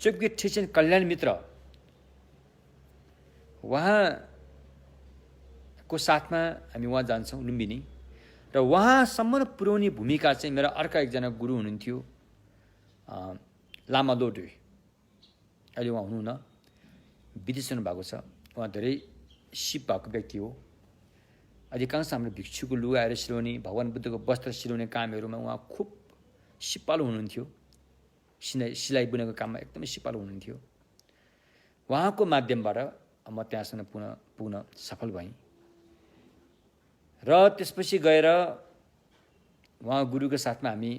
चोग्गे ठिचेन कल्याण मित्र उहाँको साथमा हामी उहाँ जान्छौँ लुम्बिनी, र उहाँसम्म पुर्याउने भूमिका चाहिँ मेरा अर्का एकजना गुरु हुनुहुन्थ्यो लामा लोडे। अहिले उहाँ हुनुहुन्न, विदेश हुनुभएको छ। उहाँ धेरै सिप भएको व्यक्ति हो। अधिकांश हाम्रो भिक्षुको लुगाहरू सिलाउने, भगवान बुद्धको वस्त्र सिलाउने कामहरूमा उहाँ खुब सिपालु हुनुहुन्थ्यो। सिलाइ बुनेको काममा एकदमै सिपालु हुनुहुन्थ्यो। उहाँको माध्यमबाट म त्यहाँसम्म पुग्न सफल भएँ। र त्यसपछि गएर उहाँ गुरुको साथमा हामी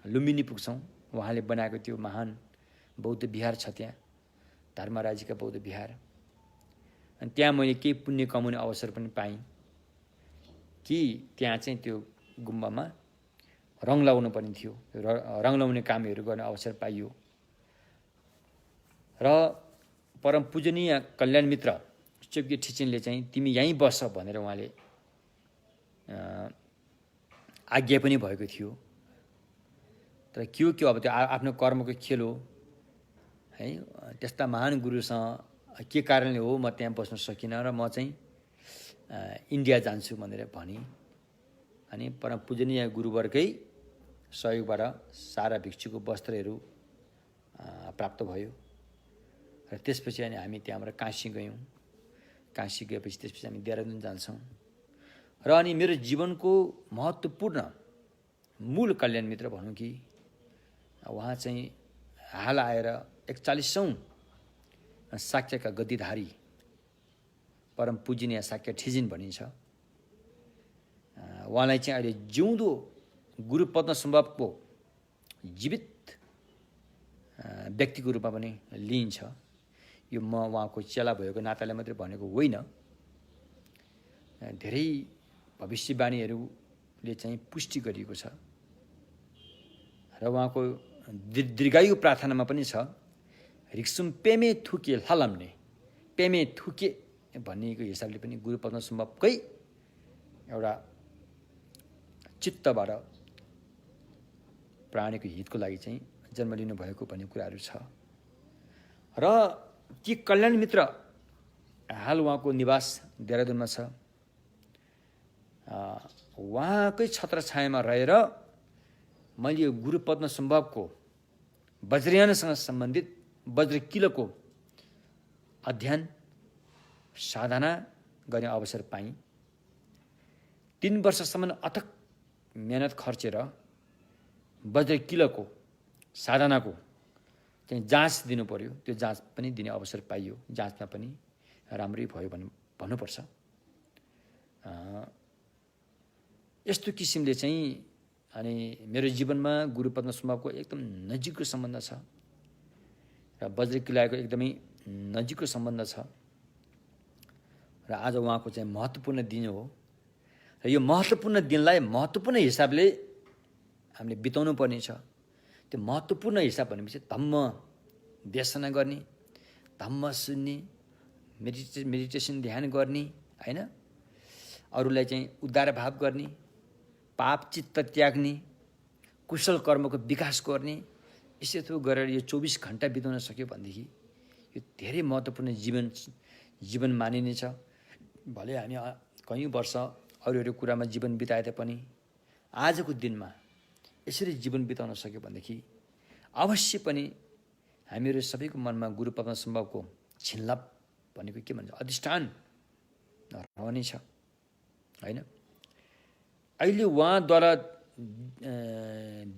लुम्बिनी पुग्छौँ। उहाँले बनाएको त्यो महान बौद्ध विहार छ त्यहाँ, धर्मराजीका बौद्ध विहार। अनि त्यहाँ मैले केही पुण्य कमाउने अवसर पनि पाएँ कि त्यहाँ चाहिँ त्यो गुम्बामा रङ लगाउनु पर्ने थियो। रङ लगाउने कामहरू गर्ने अवसर पाइयो। र परम पूजनीय कल्याण मित्र चोग्गे ठिचेनले चाहिँ तिमी यहीँ बस्छ भनेर उहाँले आज्ञा पनि भएको थियो। तर के हो अब त्यो आफ्नो कर्मको खेल हो है। त्यस्ता महान गुरुसँग के कारणले हो म त्यहाँ बस्न सकिनँ र म चाहिँ इन्डिया जान्छु भनेर भने। अनि परम पूजनीय गुरुवर्गकै सहयोगबाट सारा भिक्षुको वस्त्रहरू प्राप्त भयो। र त्यसपछि अनि हामी त्यहाँबाट काशी गयौँ। काशी गएपछि त्यसपछि हामी देहरादुन जान्छौँ। र अनि मेरो जीवनको महत्त्वपूर्ण मूल कल्याण मित्र भनौँ कि उहाँ चाहिँ हाल आएर 41औं शाक्यका गद्दीधारी परम पूजनीय शाक्य ठिजिन भनिन्छ। उहाँलाई चाहिँ अहिले जिउँदो गुरु पद्मसम्भवको जीवित व्यक्तिको रूपमा पनि लिइन्छ। यो म उहाँको चेला भएको नाताले मात्रै भनेको होइन। धेरै भविष्यवाणीहरूले चाहिँ पुष्टि गरिएको छ। र उहाँको दीर्घायु प्रार्थनामा पनि छ, रिक्सुम पेमे थुके हलम्ने, पेमे थुके भन्नेको हिसाबले पनि गुरु पद्मसम्भवकै एउटा चित्तबाट प्राणीको हितको लागि चाहिँ जन्म लिनु भएको भन्ने कुराहरू छ। र ती कल्याण मित्र हाल उहाँको निवास देहरादुनमा छ। उहाँकै छत्र छायामा रहेर मैले यो गुरु पद्मसम्भवको वज्रयानसँग सम्बन्धित वज्र किलोको अध्ययन साधना गर्ने अवसर पाएँ। 3 वर्षसम्म अथक मेहनत खर्चेर वज्र किलोको साधनाको चाहिँ जाँच दिनु पर्यो। त्यो जाँच पनि दिने अवसर पाइयो। जाँचमा पनि राम्रै भयो भन्नुपर्छ। यस्तो किसिमले चाहिँ अनि मेरो जीवनमा गुरु पद्मसम्भवको एकदम नजिकको सम्बन्ध छ र वज्र किलाको एकदमै नजिकको सम्बन्ध छ। र आज उहाँको चाहिँ महत्त्वपूर्ण दिन हो। र यो महत्त्वपूर्ण दिनलाई महत्त्वपूर्ण हिसाबले हामीले बिताउनु पर्ने छ। त्यो महत्त्वपूर्ण हिसाब भनेपछि धम्म देशना गर्ने, धम्म सुन्ने, मेडिटेसन ध्यान गर्ने हैन, अरूलाई चाहिँ उद्धार भाव गर्ने, पाप चित्त त्याग्ने, कुशल कर्मको विकास गर्ने, यसो गरेर यो 24 घण्टा बिताउन सक्यो भनेदेखि यो धेरै महत्त्वपूर्ण जीवन मानिनेछ। भले हामी कयौँ वर्ष अरू कुरामा जीवन बिताए तापनि आजको दिनमा यसरी जीवन बिताउन सक्यो भनेदेखि अवश्य पनि हामीहरू सबैको मनमा गुरु पद्मसम्भवको छिन्लाप भनेको के भन्छ अधिष्ठान रहनेछ हैन। अहिले उहाँद्वारा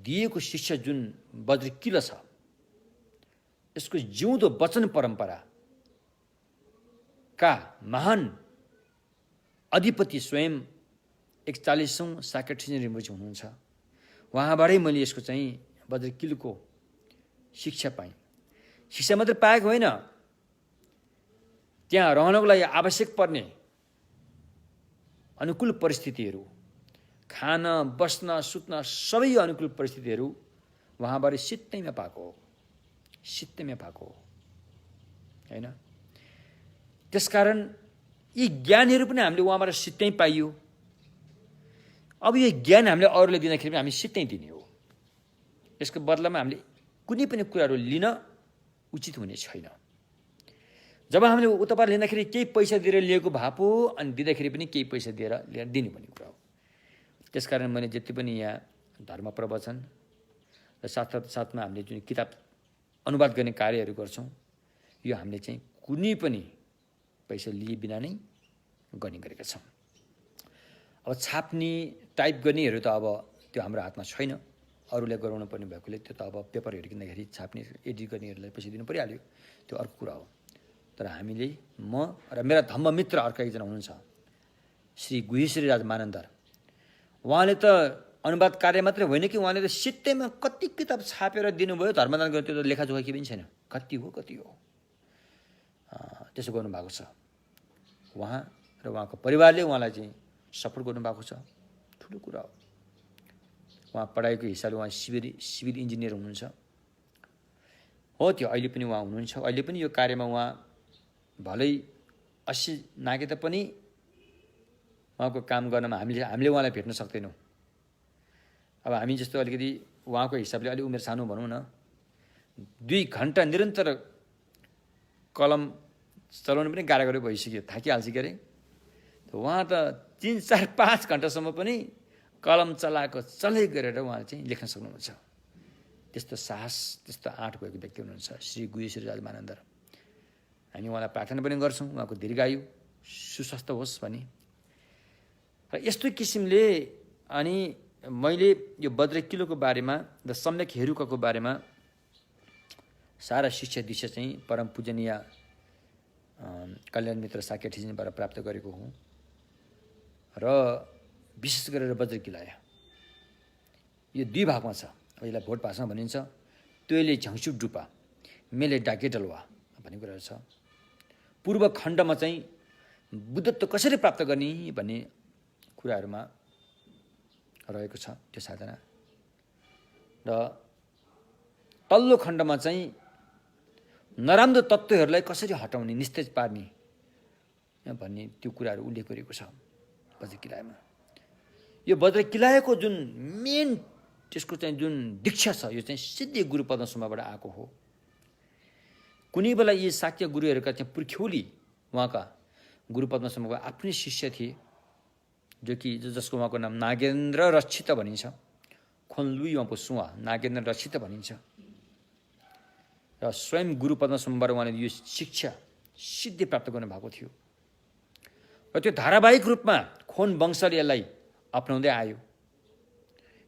दिएको शिक्षा जुन वज्र किला छ, यसको जिउँदो वचन परम्परा का महान अधिपति स्वयं 41औं साक्य ठिचेन रिम्पोछे हुनुहुन्छ। उहाँबाटै मैले यसको चाहिँ बज्रकिलोको शिक्षा पाएँ। शिक्षा मात्र पाएको होइन, त्यहाँ रहनको लागि आवश्यक पर्ने अनुकूल परिस्थितिहरू, खान बस्न सुत्न सबै अनुकूल परिस्थितिहरू उहाँबाट सित्तैमा पाएको हो, सित्तैमा पाएको हो होइन। त्यसकारण यी ज्ञानहरू पनि हामीले उहाँबाट सित्तै पाइयो। अब यो ज्ञान हामीले अरूले दिँदाखेरि पनि हामी सित्तै दिने हो। यसको बदलामा हामीले कुनै पनि कुराहरू लिन उचित हुने छैन। जब हामीले उताबाट लिँदाखेरि केही पैसा दिएर लिएको भए पो अनि दिँदाखेरि पनि केही पैसा दिएर दिनु पर्ने कुरा हो। त्यसकारण मैले जति पनि यहाँ धर्म प्रवचन र साथमा हामीले जुन किताब अनुवाद गर्ने कार्यहरू गर्छौँ, यो हामीले चाहिँ कुनै पनि पैसा लिए बिना नै गर्ने गरेका छौँ। अब छाप्ने टाइप गर्नेहरू त अब त्यो हाम्रो हातमा छैन, अरूले गराउनु पर्ने भएकोले त्यो त अब पेपरहरू किन्दाखेरि छाप्ने एडिट गर्नेहरूलाई पैसा दिनु परिहाल्यो, त्यो अर्को कुरा हो। तर हामीले म र मेरा धम्ममित्र अर्का एकजना हुनुहुन्छ श्री गुहेश्वरी राज मानन्दर, उहाँले त अनुवाद कार्य मात्रै होइन कि उहाँले त सित्तैमा कति किताब छापेर दिनुभयो, धर्मदान गर्नु, त्यो त लेखाजोखा के पनि छैन, कति हो कति हो त्यसो गर्नुभएको छ। उहाँ र उहाँको परिवारले उहाँलाई चाहिँ सपोर्ट गर्नुभएको छ, ठुलो कुरा हो। उहाँ पढाइको हिसाबले उहाँ सिभिल इन्जिनियर हुनुहुन्छ हो, त्यो अहिले पनि उहाँ हुनुहुन्छ। अहिले पनि यो कार्यमा उहाँ भलै 80 नागे तापनि उहाँको काम गर्नमा हामीले उहाँलाई भेट्न सक्दैनौँ। अब हामी जस्तो अलिकति उहाँको हिसाबले अलि उमेर सानो भनौँ न, 2 घन्टा निरन्तर कलम चलाउनु पनि गाह्रो भइसक्यो, थाकिहाल्छ के अरे। उहाँ त 3, 4, 5 घन्टासम्म पनि कलम चलाएको चलै गरेर उहाँले चाहिँ लेख्न सक्नुहुन्छ। त्यस्तो साहस, त्यस्तो आँट भएको व्यक्ति हुनुहुन्छ श्री गुहेश्वरी राज मानन्दर। हामी उहाँलाई प्रार्थना पनि गर्छौँ, उहाँको दीर्घायु सुस्वास्थ्य होस् भनी। र यस्तो किसिमले अनि मैले यो बज्रकिलोको बारेमा र सम्यक हेरुकाको बारेमा सारा शिक्षा दिशा चाहिँ परम पूजनीय कल्याण मित्र साक्य ठिचेनबाट प्राप्त गरेको हुँ। र विशेष गरेर बज्रकिलाय यो 2 भागमा छ। अब यसलाई भोट भाषामा भनिन्छ त्योले झ्याउँसु डुपा मेले डाकेटलवा भन्ने कुरा छ। पूर्व खण्डमा चाहिँ बुद्धत्व कसरी प्राप्त गर्ने भन्ने कुराहरूमा रहेको छ त्यो साधना, र तल्लो खण्डमा चाहिँ नराम्रो तत्त्वहरूलाई कसरी हटाउने, निस्तेज पार्ने भन्ने त्यो कुराहरू उल्लेख गरिएको छ बज्रकिलायमा। यो बज्रकिलायको जुन मेन त्यसको चाहिँ जुन दीक्षा छ, यो चाहिँ सिद्धि गुरु पद्मसम्मबाट आएको हो। कुनै बेला यी शाक्य गुरुहरूका चाहिँ पुर्ख्यौली उहाँका गुरु पद्मसम्मको आफ्नै शिष्य थिए, जसको उहाँको नाम नागेन्द्र रक्षित भनिन्छ। खोन्लुई उहाँको सुवा नागेन्द्र रक्षित भनिन्छ। र स्वयं गुरु पद्मसम्मबाट उहाँले यो शिक्षा सिद्धि प्राप्त गर्नुभएको थियो। र त्यो धारावाहिक रूपमा खोन वंशले यसलाई अपनाउँदै आयो।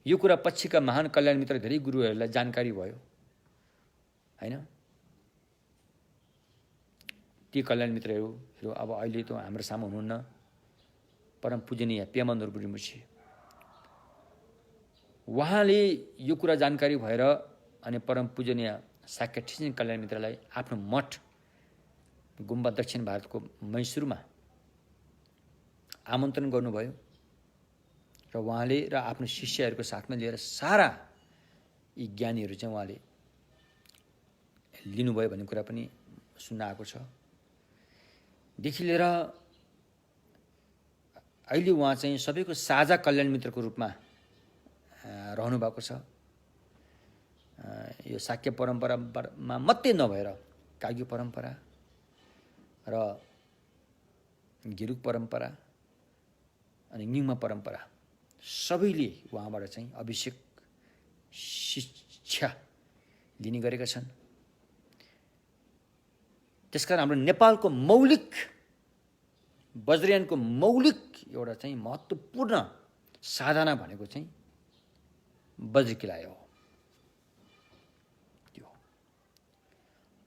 यो कुरा पछिका महान कल्याण मित्र धेरै गुरुहरूलाई जानकारी भयो हैन। ती कल्याण मित्रहरू अब अहिले त हाम्रो सामु हुनुहुन्न, परम पूजनीय पेमन्दर गुरुमुछी। उहाँले यो कुरा जानकारी भएर अनि परम पूजनीय साक्य ठिचेन कल्याण मित्रलाई आफ्नो मठ गुम्बा दक्षिण भारतको मैसूरमा आमन्त्रण गर्नुभयो र उहाँले र आफ्नो शिष्यहरूको साथमा लिएर सारा यी ज्ञानीहरू चाहिँ उहाँले लिनुभयो भन्ने कुरा पनि सुन्न आएको छ। देखि लिएर अहिले उहाँ चाहिँ सबैको साझा कल्याण मित्रको रूपमा रहनु भएको छ। यो शाक्य परम्परामा मात्रै नभएर काग्यू परम्परा र गिरुक परम्परा अनि निङ्मा परम्परा सबैले उहाँबाट चाहिँ अभिषेक शिक्षा लिने गरेका छन्। त्यसकारण हाम्रो नेपालको मौलिक वज्रयानको मौलिक एउटा चाहिँ महत्त्वपूर्ण साधना भनेको चाहिँ बज्रकिलाय हो।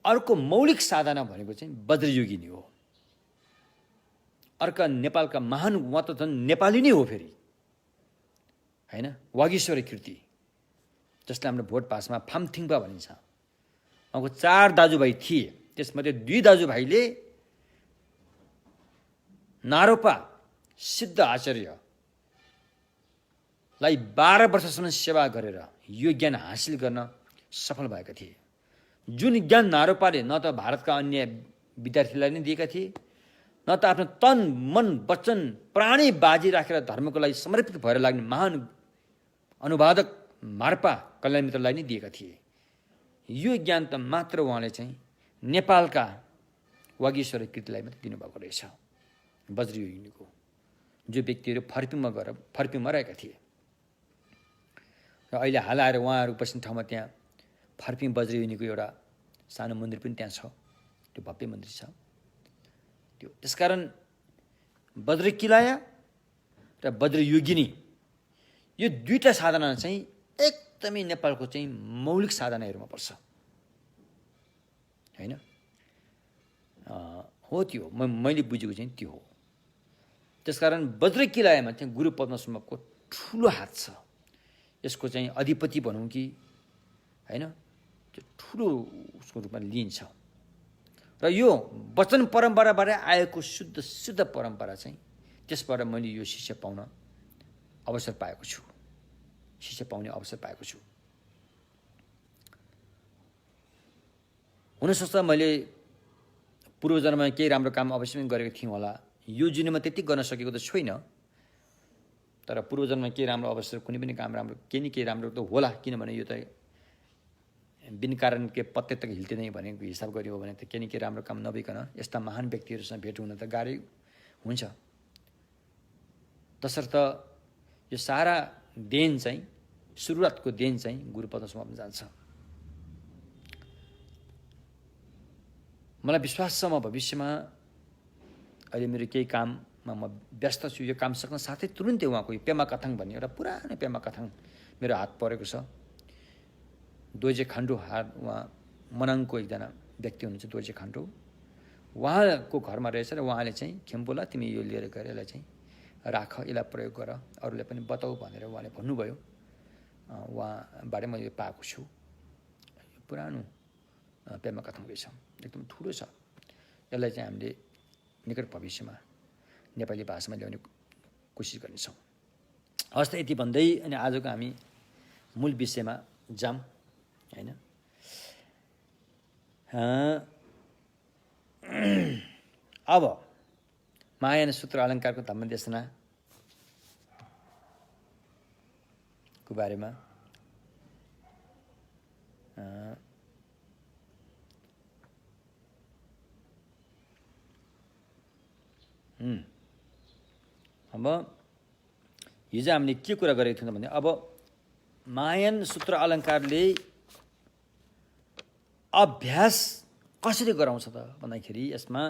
अर्को मौलिक साधना भनेको चाहिँ वज्रयोगिनी हो। अर्का नेपालका महान उहाँ त झन् नेपाली नै हो फेरि, होइन, वागीश्वरी कृति, जसले हाम्रो भोट पासमा फामथिङपा भनिन्छ। उहाँको 4 दाजुभाइ थिए, त्यसमध्ये 2 दाजुभाइले नारोपा सिद्ध आचार्यलाई 12 वर्षसम्म सेवा गरेर यो ज्ञान हासिल गर्न सफल भएका थिए, जुन ज्ञान नारोपाले न त भारतका अन्य विद्यार्थीलाई नै दिएका थिए, न त आफ्नो तन मन वचन प्राणी बाजी राखेर धर्मको लागि समर्पित भएर लाग्ने महान अनुवादक मार्पा कल्याण मित्रलाई नै दिएका थिए। यो ज्ञान त मात्र उहाँले चाहिँ नेपालका वागीश्वर कृतिलाई मात्रै दिनुभएको रहेछ, वज्रयोगिनीको, जो व्यक्तिहरू फर्पिङमा रहेका थिए। र अहिले हाल आएर उहाँहरू बस्ने ठाउँमा त्यहाँ फर्पिङ वज्रयोगिनीको एउटा सानो मन्दिर पनि त्यहाँ छ, त्यो भव्य मन्दिर छ त्यो। त्यसकारण वज्रकिलाया र वज्रयोगिनी यो 2टा साधना चाहिँ एकदमै नेपालको चाहिँ मौलिक साधनाहरूमा पर्छ, होइन, हो त्यो मैले बुझेको चाहिँ त्यो हो। त्यसकारण वज्रकिलायामा चाहिँ गुरु पद्मसम्मको ठुलो हात छ, यसको चाहिँ अधिपति भनौँ कि होइन, त्यो ठुलो उसको रूपमा लिइन्छ। र यो वचन परम्पराबाट आएको शुद्ध परम्परा चाहिँ, त्यसबाट मैले यो शिक्षा पाउने अवसर पाएको छु। हुनसक्छ मैले पूर्वजन्ममा केही राम्रो काम अवश्य पनि गरेको थिएँ होला, यो जीवनमा त्यति गर्न सकेको त छैन, तर पूर्वजन्ममा केही राम्रो अवसर, कुनै पनि काम राम्रो, केही न केही राम्रो त होला, किनभने यो त बिन कारण के पत्ते तक हिल्थे नै भनेको हिसाब गरियो भने त केही न केही राम्रो काम नभइकन यस्ता महान व्यक्तिहरूसँग भेट हुन त गाह्रै हुन्छ। तसर्थ यो सारा देन चाहिँ, सुरुवातको देन चाहिँ गुरु पद्मसम्ममा जान्छ। मलाई विश्वास छ म भविष्यमा, अहिले मेरो केही काममा म व्यस्त छु, यो काम सक्न साथै तुरुन्तै उहाँको यो पेमा कथाङ भन्ने एउटा पुरानो पेमा कथाङ मेरो हात परेको छ। दोर्जे खान्डो उहाँ मनाङको एकजना व्यक्ति हुनुहुन्छ, दोर्जे खान्डो, उहाँको घरमा रहेछ र उहाँले चाहिँ खेम्पोला तिमी यो लिएर गएर यसलाई चाहिँ राख, यसलाई प्रयोग गर, अरूलाई पनि बताऊ भनेर उहाँले भन्नुभयो। उहाँबाट म यो पाएको छु। यो पुरानो पेमा कथाङ रहेछ, एकदम ठुलो छ। यसलाई चाहिँ हामीले निकट भविष्यमा नेपाली भाषामा ल्याउने कोसिस गर्नेछौँ। हस् त यति भन्दै अनि आजको हामी मूल विषयमा जाम, होइन। अब महायान सूत्र अलङ्कारको धम्मदेशनाको बारेमा अब हिजो हामीले के कुरा गरेको थियौँ भने, अब महायान सूत्र अलङ्कारले अभ्यास कसरी गराउँछ त भन्दाखेरि, यसमा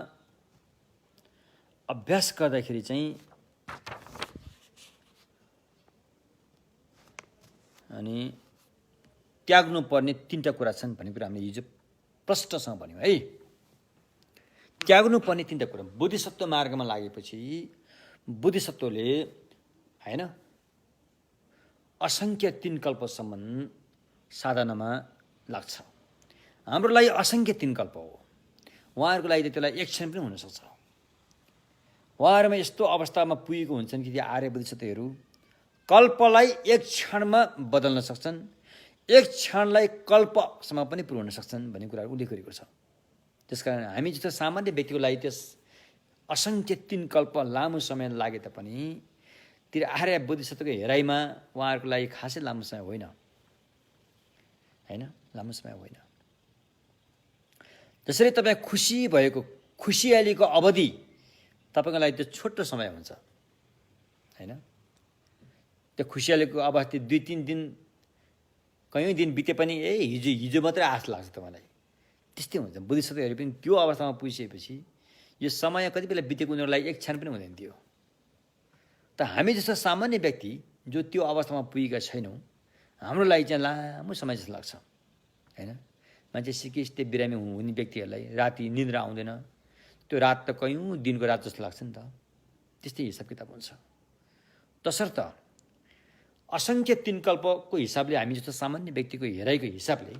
अभ्यास गर्दाखेरि चाहिँ अनि त्याग्नुपर्ने 3टा कुरा छन् भन्ने कुरा हामीले हिजो प्रष्टसँग भन्यौँ है। त्याग्नुपर्ने 3टा कुरा, बोधिसत्व मार्गमा लागेपछि बोधिसत्वले, होइन, असङ्ख्य 3 कल्पसम्म साधनामा लाग्छ। हाम्रो लागि असङ्ख्य 3 कल्प हो, उहाँहरूको लागि त त्यसलाई एक क्षण पनि हुनसक्छ। उहाँहरूमा यस्तो अवस्थामा पुगेको हुन्छन् कि आर्य बोधिसत्वहरू कल्पलाई एक क्षणमा बदल्न सक्छन्, एक क्षणलाई कल्पसम्म पनि पुर्याउन सक्छन् भन्ने कुराहरू उल्लेख गरेको छ। त्यसकारण हामी जस्तो सामान्य व्यक्तिको लागि त्यस असङ्ख्य 3 कल्प लामो समय लागे तापनि ती आर्य बोधिसत्वको हेराइमा उहाँहरूको लागि खासै लामो समय होइन, होइन, लामो समय होइन। जसरी तपाईँ खुसी भएको खुसियालीको अवधि तपाईँको लागि त्यो छोटो समय हुन्छ, होइन। त्यो खुसियालीको अवस्था 2-3 दिन, कयौँ दिन बिते पनि हिजो मात्रै आश लाग्छ तपाईँलाई, त्यस्तै हुन्छ। बोधिसत्वहरू पनि त्यो अवस्थामा पुगिसकेपछि यो समय कति बेला बितेको उनीहरूलाई एक क्षण पनि हुँदैन थियो। त हामी जस्तो सामान्य व्यक्ति जो त्यो अवस्थामा पुगेका छैनौँ, हाम्रो लागि चाहिँ लामो समय जस्तो लाग्छ, होइन। मान्छे सिकिस्ते बिरामी हुने व्यक्तिहरूलाई राति निद्रा आउँदैन, त्यो रात त कयौँ दिनको रात जस्तो लाग्छ नि त, त्यस्तै हिसाब किताब हुन्छ। तसर्थ असङ्ख्य 3 कल्पको हिसाबले हामी जस्तो सामान्य व्यक्तिको हेराइको हिसाबले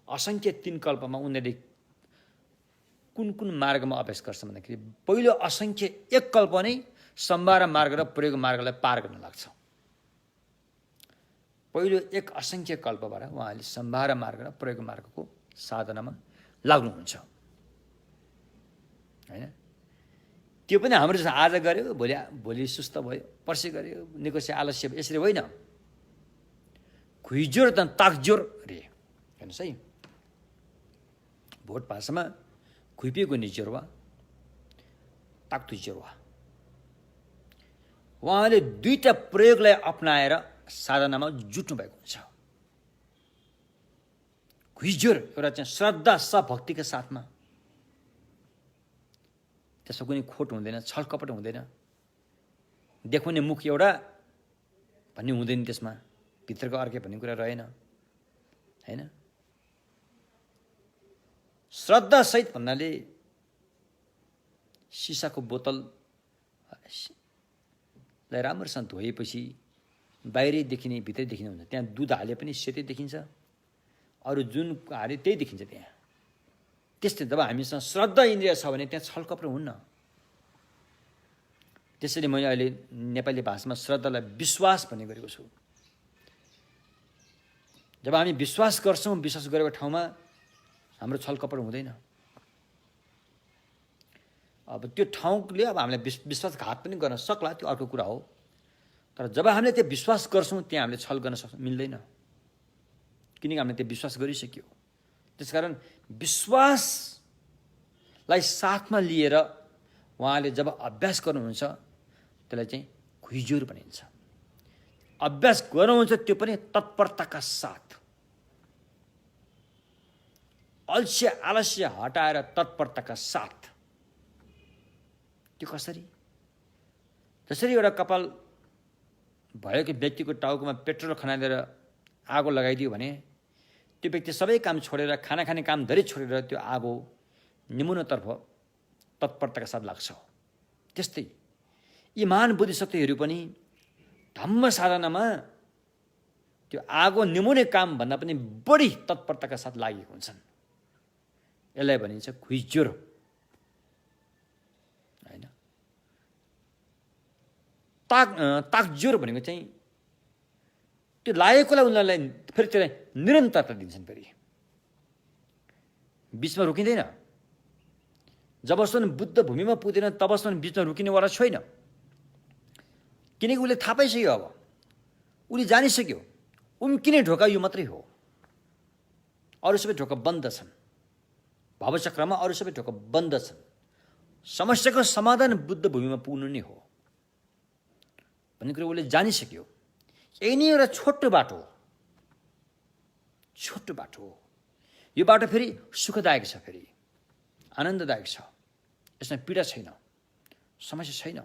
असङ्ख्य 3 कल्पमा उनीहरूले कुन कुन मार्गमा अभ्यास गर्छ भन्दाखेरि पहिलो असङ्ख्य 1 कल्प नै सम्भार मार्ग र प्रयोग मार्गलाई पार गर्न लाग्छ। पहिलो 1 असङ्ख्य कल्पबाट उहाँले सम्भार मार्ग र प्रयोग मार्गको साधनामा लाग्नुहुन्छ हैन। त्यो पनि हाम्रो जस्तो आज गर्यो भोलि सुस्त भयो, पर्सि गर्यो निकोसी आलस्य यसरी होइन। खुइजोर त ताकजोर रे हेर्नुहोस् है। भोट भाषामा खुइपिएको निजोरवा ताक्तुजोरवा। उहाँले दुईटा प्रयोगलाई अपनाएर साधनामा जुट्नु भएको हुन्छ। खुइजोर एउटा चाहिँ श्रद्धा भक्तिका साथमा, त्यसमा कुनै खोट हुँदैन, छलकपट हुँदैन, देखाउने मुख एउटा भन्ने हुँदैन, त्यसमा भित्रको अर्कै भन्ने कुरा रहेन हैन। श्रद्धा सहित भन्नाले सिसाको बोतललाई राम्रोसँग धोएपछि बाहिरै देखिने भित्रै देखिने हुन्छ। त्यहाँ दुध हाले पनि सेतै देखिन्छ, अरू जुन हाले त्यही देखिन्छ त्यहाँ। त्यस्तै जब हामीसँग श्रद्धा इन्द्रिय छ भने त्यहाँ छलकपट हुन्न। त्यसैले मैले अहिले नेपाली भाषामा श्रद्धालाई विश्वास भन्ने गरेको छु। जब हामी विश्वास गर्छौँ, विश्वास गरेको ठाउँमा हाम्रो छलकपट हुँदैन। अब त्यो ठाउँले अब हामीलाई विश्वासघात पनि गर्न सक्ला, त्यो अर्को कुरा हो। तर जब हामीले त्यो विश्वास गर्छौँ त्यहाँ हामीले छल गर्न मिल्दैन, किनकि हामीले त्यो विश्वास गरिसक्यो। त्यसकारण विश्वासलाई साथमा लिएर उहाँले जब अभ्यास गर्नुहुन्छ त्यसलाई चाहिँ खुइजोर भनिन्छ। अभ्यास गर्नुहुन्छ त्यो पनि तत्परताका साथ, आलस्य हटाएर तत्परताका साथ। त्यो कसरी? जसरी एउटा कपाल भएको व्यक्तिको टाउकोमा पेट्रोल खनालेर आगो लगाइदियो भने त्यो व्यक्ति सबै काम छोडेर, खाना खाने काम धेरै छोडेर त्यो आगो निमुनतर्फ तत्परताका साथ लाग्छ। त्यस्तै यी महान बुद्धिशक्तिहरू पनि धम्म साधनामा त्यो आगो निमुने काम भन्दा पनि बढी तत्परताका साथ लागेको हुन्छन्। यसलाई भनिन्छ खुइजोर हैन। ताकजोर भनेको चाहिँ त्यो लागेकोलाई उनीहरूलाई फेरि त्यसलाई निरन्तरता दिन्छन्। फेरि बिचमा रोकिँदैन। जबसम्म बुद्ध भूमिमा पुग्दैन तबसम्म बिचमा रोकिनेवाला छैन, किनकि उसले थाहा पाइसक्यो। अब उसले जानिसक्यो उम्किने ढोका यो मात्रै हो, अरू सबै ढोका बन्द छन्। भावचक्रमा अरू सबै ढोका बन्द छन्। समस्याको समाधान बुद्ध भूमिमा पुग्नु नै हो भन्ने कुरा उसले जानिसक्यो। यही नै एउटा छोटो बाटो हो, छोटो बाटो हो। यो बाटो फेरि सुखदायक छ, फेरि आनन्ददायक छ। यसमा पीडा छैन, समस्या छैन।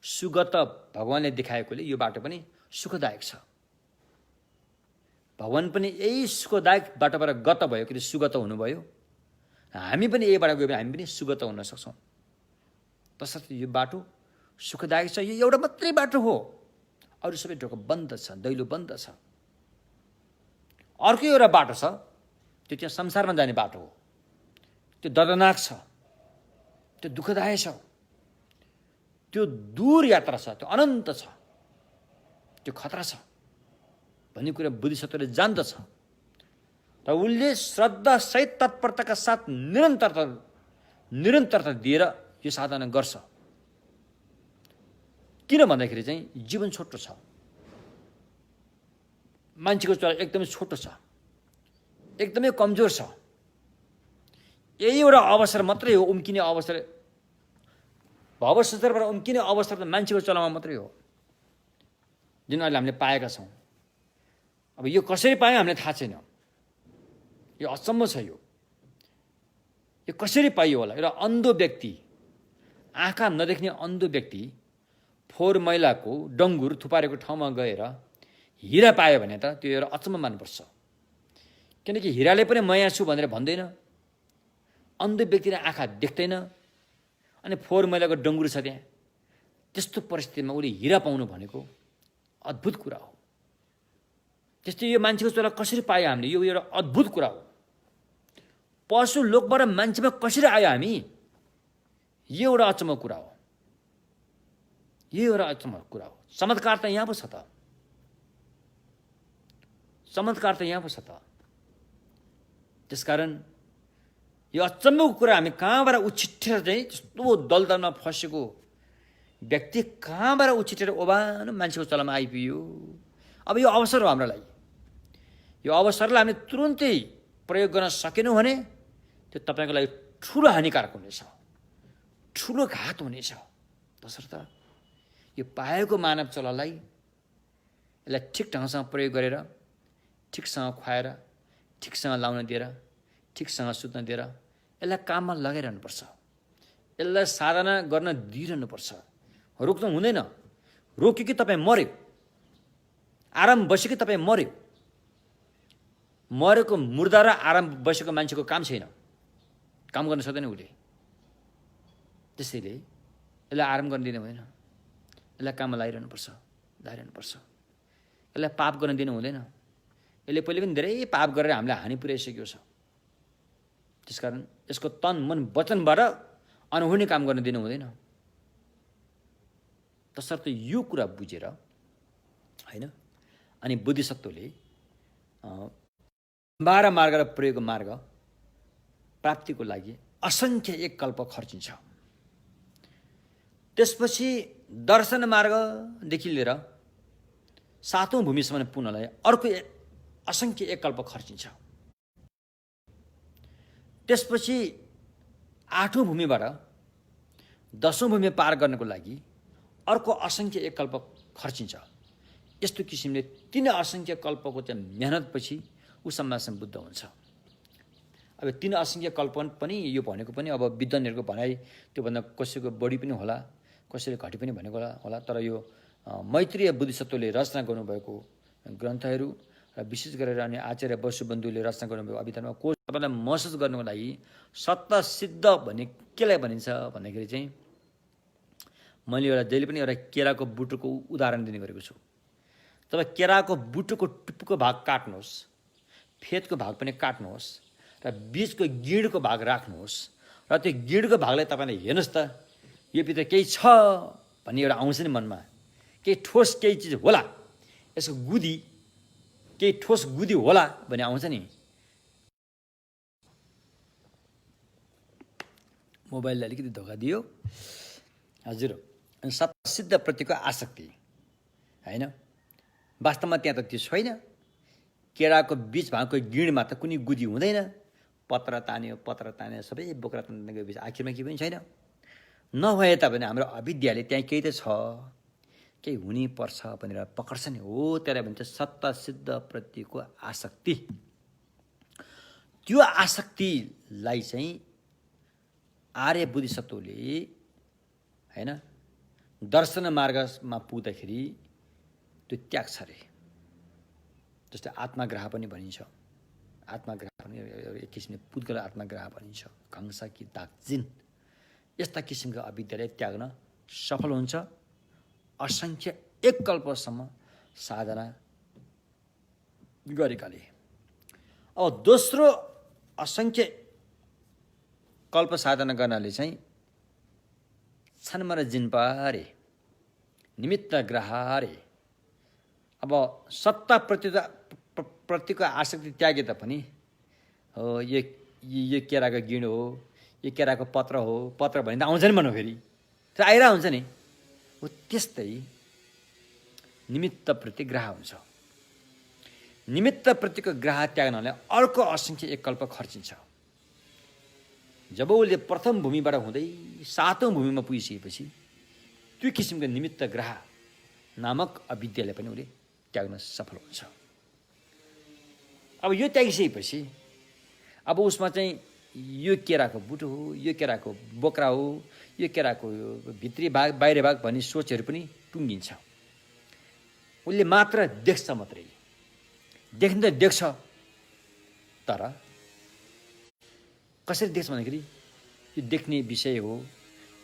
सुगत भगवानले देखाएकोले यो बाटो पनि सुखदायक छ। भगवान पनि यही सुखदायक बाटोबाट गत भयो कि सुगत हुनुभयो। हामी पनि यही बाटो गयो भने हामी पनि सुगत हुन सक्छौँ। तसर्थ यो बाटो सुखदायक छ। यो एउटा मात्रै बाटो हो, अरू सबै ढोका बन्द छ, दैलो बन्द छ। अर्को एउटा बाटो छ, त्यो त्यहाँ संसारमा जाने बाटो हो। त्यो दर्दनाक छ, त्यो दुःखदायक छ, त्यो दूर यात्रा छ, त्यो अनन्त छ, त्यो खतरा छ भन्ने कुरा बुद्धिशक्तिले जान्दछ। र उसले श्रद्धा सहित तत्परताका साथ निरन्तरता दिएर यो साधना गर्छ। किन भन्दाखेरि चाहिँ जीवन छोटो छ, मान्छेको चला एकदमै छोटो छ, एकदमै कमजोर छ। यही एउटा अवसर मात्रै हो, उम्किने अवसर, भवसञ्चारबाट उम्किने अवसर त मान्छेको चलामा मात्रै हो, जुन अहिले हामीले पाएका छौँ। अब यो कसरी पायौँ हामीलाई थाहा छैन, यो अचम्म छ। यो कसरी पाइयो होला? एउटा अन्धो व्यक्ति, आँखा नदेख्ने अन्धो व्यक्ति फोहोर मैलाको डङ्गुर थुपारेको ठाउँमा गएर हिरा पायो भने त त्यो एउटा अचम्म मान्नुपर्छ। किनकि हिराले पनि म यहाँ छु भनेर भन्दैन, अन्धो व्यक्तिले आँखा देख्दैन, अनि फोहोर मैलाको डङ्गुर छ त्यहाँ, त्यस्तो परिस्थितिमा उसले हिरा पाउनु भनेको अद्भुत कुरा हो। त्यस्तै यो मान्छेको चोला कसरी पायो हामीले, यो एउटा अद्भुत कुरा हो। पशु लोकबाट मान्छेमा कसरी आयो हामी, यो एउटा अचम्मको कुरा हो। यो एउटा अचम्मको कुरा हो। चमत्कार त यहाँ पो छ त, चमत्कार त यहाँ पो छ त। त्यसकारण यो अचम्मको कुरा हामी कहाँबाट उछिट्टेर चाहिँ त्यस्तो दलदलमा फसेको व्यक्ति कहाँबाट उछिटेर ओभानो मान्छेको चलामा आइपुग्यो। अब यो अवसर हो हाम्रो लागि। यो अवसरलाई हामीले तुरुन्तै प्रयोग गर्न सकेनौँ भने त्यो तपाईँको लागि ठुलो हानिकारक हुनेछ, ठुलो घात हुनेछ। तसर्थ यो पाएको मानव चलालाई यसलाई ठिक ढङ्गसँग प्रयोग गरेर, ठिकसँग खुवाएर, ठिकसँग लाउन दिएर, ठिकसँग सुत्न दिएर यसलाई काममा लगाइरहनुपर्छ। यसलाई साधना गर्न दिइरहनुपर्छ। रोक्नु हुँदैन। रोक्यो कि तपाईँ मर्यो, आराम बस्यो कि तपाईँ मर्यो। मरेको मुर्दा र आराम बसेको मान्छेको काम छैन, काम गर्न सक्दैन उसले। त्यसैले यसलाई आराम गर्न दिनु हुँदैन, यसलाई काममा लगाइरहनुपर्छ, लगाइरहनुपर्छ। यसलाई पाप गर्न दिनु हुँदैन। यसले पहिले पनि धेरै पाप गरेर हामीलाई हानि पुर्याइसकेको छ। त्यसकारण यसको तन मन वचनबाट अनहुने काम गर्न दिनु हुँदैन। तसर्थ यो कुरा बुझेर होइन, अनि बुद्धिसत्वले 12 मार्ग र प्रयोग मार्ग प्राप्तिको लागि असङ्ख्य एक कल्प खर्चिन्छ। त्यसपछि दर्शन मार्गदेखि लिएर 7औं भूमिसम्म पुग्नलाई अर्को असङ्ख्य एक कल्प खर्चिन्छ। त्यसपछि 8औं भूमिबाट 10औं भूमि पार गर्नको लागि अर्को असङ्ख्य एक कल्प खर्चिन्छ। यस्तो किसिमले 3 असङ्ख्य कल्पको चाहिँ मेहनतपछि ऊ सम्मासम्म बुद्ध हुन्छ। अब 3 असङ्ख्य कल्प पनि यो भनेको पनि अब विद्वानहरूको भनाइ त्योभन्दा कसैको बढी पनि होला, कसैले घटी पनि भनेको होला। तर यो मैत्रीय बुद्धिसत्वले रचना गर्नुभएको ग्रन्थहरू र विशेष गरेर अनि आचार्य वसुबन्धुले रचना गर्नुभएको अभिधानमा कोष तपाईँलाई महसुस गर्नुको लागि सत्ता सिद्ध भन्ने केलाई भनिन्छ भन्दाखेरि चाहिँ मैले एउटा जहिले पनि एउटा केराको बुटोको उदाहरण दिने गरेको छु। तपाईँ केराको बुटोको टुप्पोको भाग काट्नुहोस्, फेदको भाग पनि काट्नुहोस् र बीचको गिडको भाग राख्नुहोस् र त्यो गिडको भागलाई तपाईँले हेर्नुहोस् त, यो भित्र केही छ भन्ने एउटा आउँछ नि मनमा, केही ठोस केही चिज होला, यसको गुदी केही ठोस गुदी होला भन्ने आउँछ नि। मोबाइलले अलिकति धोका दियो। हजुर, अनि सत्सिद्ध प्रतिको आसक्ति होइन, वास्तवमा त्यहाँ त त्यो छैन। केराको बीच भागको गिडमा त कुनै गुदी हुँदैन। पत्र तान्यो सबै बोक्रा तान्ने गएपछि आखिरमा केही पनि छैन। नभए तापनि हाम्रो अविद्याले त्यहाँ केही त छ, केही हुनै पर्छ भनेर पकड्छ नि। हो त्यसलाई भन्छ सत्ता सिद्ध प्रतिको आसक्ति। त्यो आसक्तिलाई चाहिँ आर्य बुद्धिसत्वले होइन दर्शन मार्गमा पुग्दाखेरि त्यो त्याग छ अरे। जस्तै आत्माग्रह पनि भनिन्छ। आत्माग्रह पनि एक किसिमले पुद्गल आत्माग्रह भनिन्छ। घङ्सा कि दागजिन यस्ता किसिमका अविद्यालाई त्याग्न सफल हुन्छ असङ्ख्य एक कल्पसम्म साधना गरेकाले। अब दोस्रो असङ्ख्य कल्प साधना गर्नाले चाहिँ छन्मर जिन्पारे निमित्त ग्रहारे। अब सत्ता प्रतिको आसक्ति त्यागे तापनि हो यो केराको गिड हो, यो केराको पत्र हो, पत्र भने त आउँछ नि भनौँ फेरि त्यो आइरहेको हुन्छ नि। हो त्यस्तै निमित्त प्रति ग्रह हुन्छ। निमित्त प्रतिको ग्रह त्याग्नलाई अर्को असङ्ख्य एक कल्प खर्चिन्छ। जब उसले प्रथम भूमिबाट हुँदै 7औं भूमिमा पुगिसकेपछि त्यो किसिमको निमित्त ग्रह नामक अविद्यालाई पनि उसले त्याग्न सफल हुन्छ। अब यो त्यागिसकेपछि अब उसमा चाहिँ यो केराको बुटो हो, यो केराको बोक्रा हो, यो केराको भित्री भाग बाहिर भाग भन्ने सोचहरू पनि टुङ्गिन्छ। उसले मात्र देख्छ, मात्रै देख्न त देख्छ, तर कसरी देख्छ भन्दाखेरि यो देख्ने विषय हो,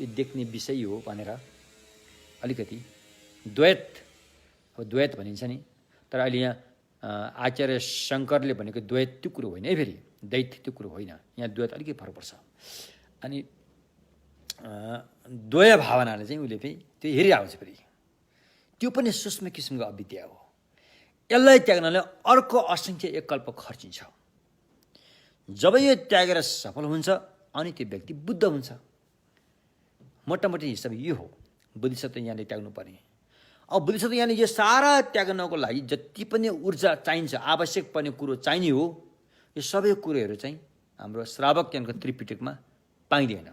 यो देख्ने विषय हो भनेर अलिकति द्वैत, अब द्वैत भनिन्छ नि, तर अहिले यहाँ आचार्य शङ्करले भनेको द्वैत त्यो कुरो होइन है, फेरि द्वैत त्यो कुरो होइन, यहाँ द्वैत अलिकति फरक पर्छ। अनि द्वय भावनाले चाहिँ उसले फेरि त्यो हेरिरहेको छ, फेरि त्यो पनि सूक्ष्म किसिमको अविद्या हो। यसलाई त्याग्नले अर्को असङ्ख्य एक कल्प खर्चिन्छ। जब यो त्यागेर सफल हुन्छ अनि त्यो व्यक्ति बुद्ध हुन्छ। मोटामोटी हिसाब यो हो बुद्धिसत्व यहाँले त्याग्नुपर्ने। अब बुद्धिसत्व यहाँले यो सारा त्याग्नको लागि जति पनि ऊर्जा चाहिन्छ, आवश्यक पर्ने कुरो चाहिने हो, यो सबै कुरोहरू चाहिँ हाम्रो श्रावक ज्ञानको त्रिपिटकमा पाइँदैन,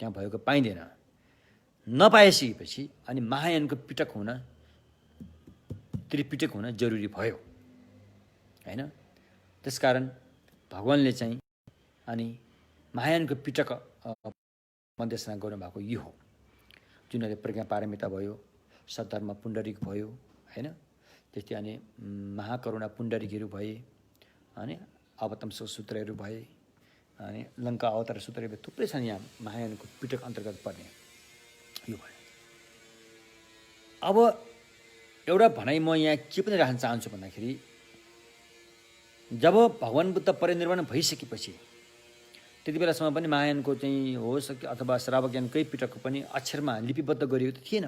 त्यहाँ भएको पाइँदैन। नपाइसकेपछि अनि महायानको पिटक हुन, त्रिपिटक हुन जरुरी भयो हैन। त्यसकारण भगवानले चाहिँ अनि महायानको पिटक मध्यस्थना गर्नुभएको यो हो, जुनले प्रज्ञा पारमिता भयो, सद्धर्म पुण्डरिक भयो हैन। त्यस्तै अनि महाकरुणा पुण्डरिकहरू भए, अनि अवतंस सूत्रहरू भए, अनि लङ्का अवतार सूत्रहरू थुप्रै छन् यहाँ महायानको पिटक अन्तर्गत पर्ने यो भयो। अब एउटा भनाइ म यहाँ के पनि राख्न चाहन्छु भन्दाखेरि, जब भगवान बुद्ध परिनिर्वाण भइसकेपछि त्यति बेलासम्म पनि महायानको चाहिँ होस् अथवा श्रावक ज्ञानकै पिटकको पनि अक्षरमा लिपिबद्ध गरिएको त थिएन,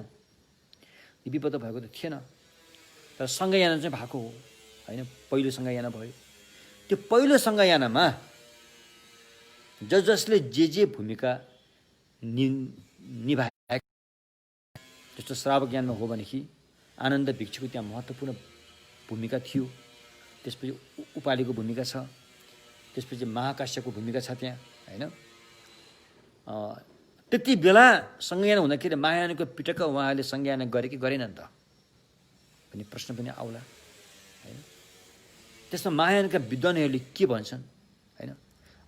लिपिबद्ध भएको त थिएन। तर सङ्घयाना चाहिँ भएको हो होइन, पहिलो सङ्घयाना भयो। त्यो पहिलो सङ्घयानामा जसले जे भूमिका निभाए, जस्तो श्रावक ज्ञानमा हो भनेदेखि आनन्द भिक्षुको त्यहाँ महत्त्वपूर्ण भूमिका थियो। त्यसपछि उपालिको भूमिका छ, त्यसपछि महाकाश्यपको भूमिका छ त्यहाँ हैन। त्यति बेला सङ्ज्ञान हुँदाखेरि महायानको पिटक उहाँले सङ्ज्ञान गरे कि गरेनन् त भन्ने प्रश्न पनि आउला हैन। त्यसमा महायानका विद्वानहरूले के भन्छन् हैन।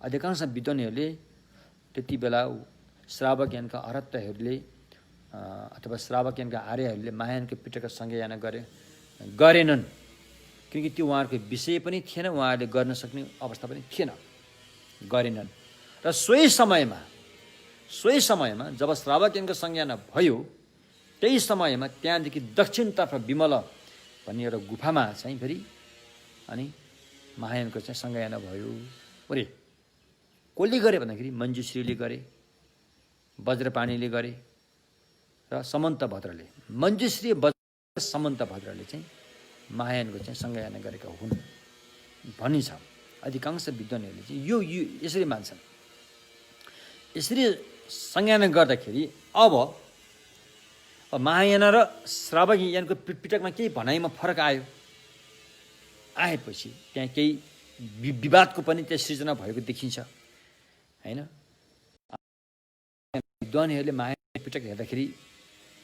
अधिकांश विद्वानहरूले त्यति बेला श्रावक ज्ञानका अरहतहरूले अथवा श्रावक ज्ञानका आर्यहरूले महायानको पिटक सङ्ज्ञान गरेनन्, किनकि त्यो उहाँहरूको विषय पनि थिएन, उहाँहरूले गर्न सक्ने अवस्था पनि थिएन, गरेनन्। र सोही समयमा जब श्रावक ज्ञानको संज्ञान भयो, त्यही समयमा त्यहाँदेखि दक्षिणतर्फ विमल भन्ने एउटा गुफामा चाहिँ फेरि अनि महायानको चाहिँ संज्ञान भयो। अरे कसले गरे भन्दाखेरि मञ्जुश्रीले गरे, वज्रपाणीले गरे र समन्त भद्रले। मञ्जुश्री वज्र समन्त भद्रले चाहिँ महायानको चाहिँ सङ्ज्ञान गरेका हुन् भनिन्छ। अधिकांश विद्वानहरूले चाहिँ यो यसरी मान्छन्। यसरी सङ्ज्ञान गर्दाखेरि अब महायान र श्रावक ज्ञानको पिटकमा केही भनाइमा फरक आएपछि त्यहाँ केही विवादको पनि त्यहाँ सृजना भएको देखिन्छ हैन। विद्वानहरूले महायान पिटक हेर्दाखेरि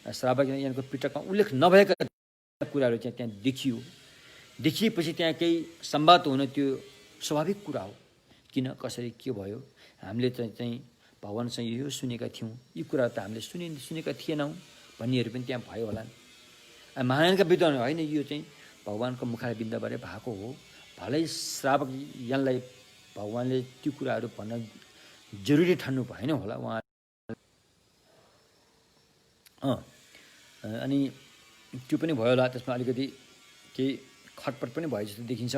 श्रावक ज्ञानको पिटकमा उल्लेख नभएका कुराहरू चाहिँ त्यहाँ देखिएपछि त्यहाँ केही सम्वाद हुन त्यो स्वाभाविक कुरा हो। किन कसरी के भयो, हामीले चाहिँ भगवानसँग यो सुनेका थियौँ, यी कुरा त हामीले सुनेका थिएनौँ भन्नेहरू पनि त्यहाँ भयो होला। महायानका विद्वान होइन, यो चाहिँ भगवानको मुखार बिन्दबाट भएको हो। भलै श्रावक ज्ञानलाई भगवानले त्यो कुराहरू भन्न जरुरी ठान्नु भएन होला उहाँ। अनि त्यो पनि भयो होला। त्यसमा अलिकति केही खटपट पनि भयो जस्तो देखिन्छ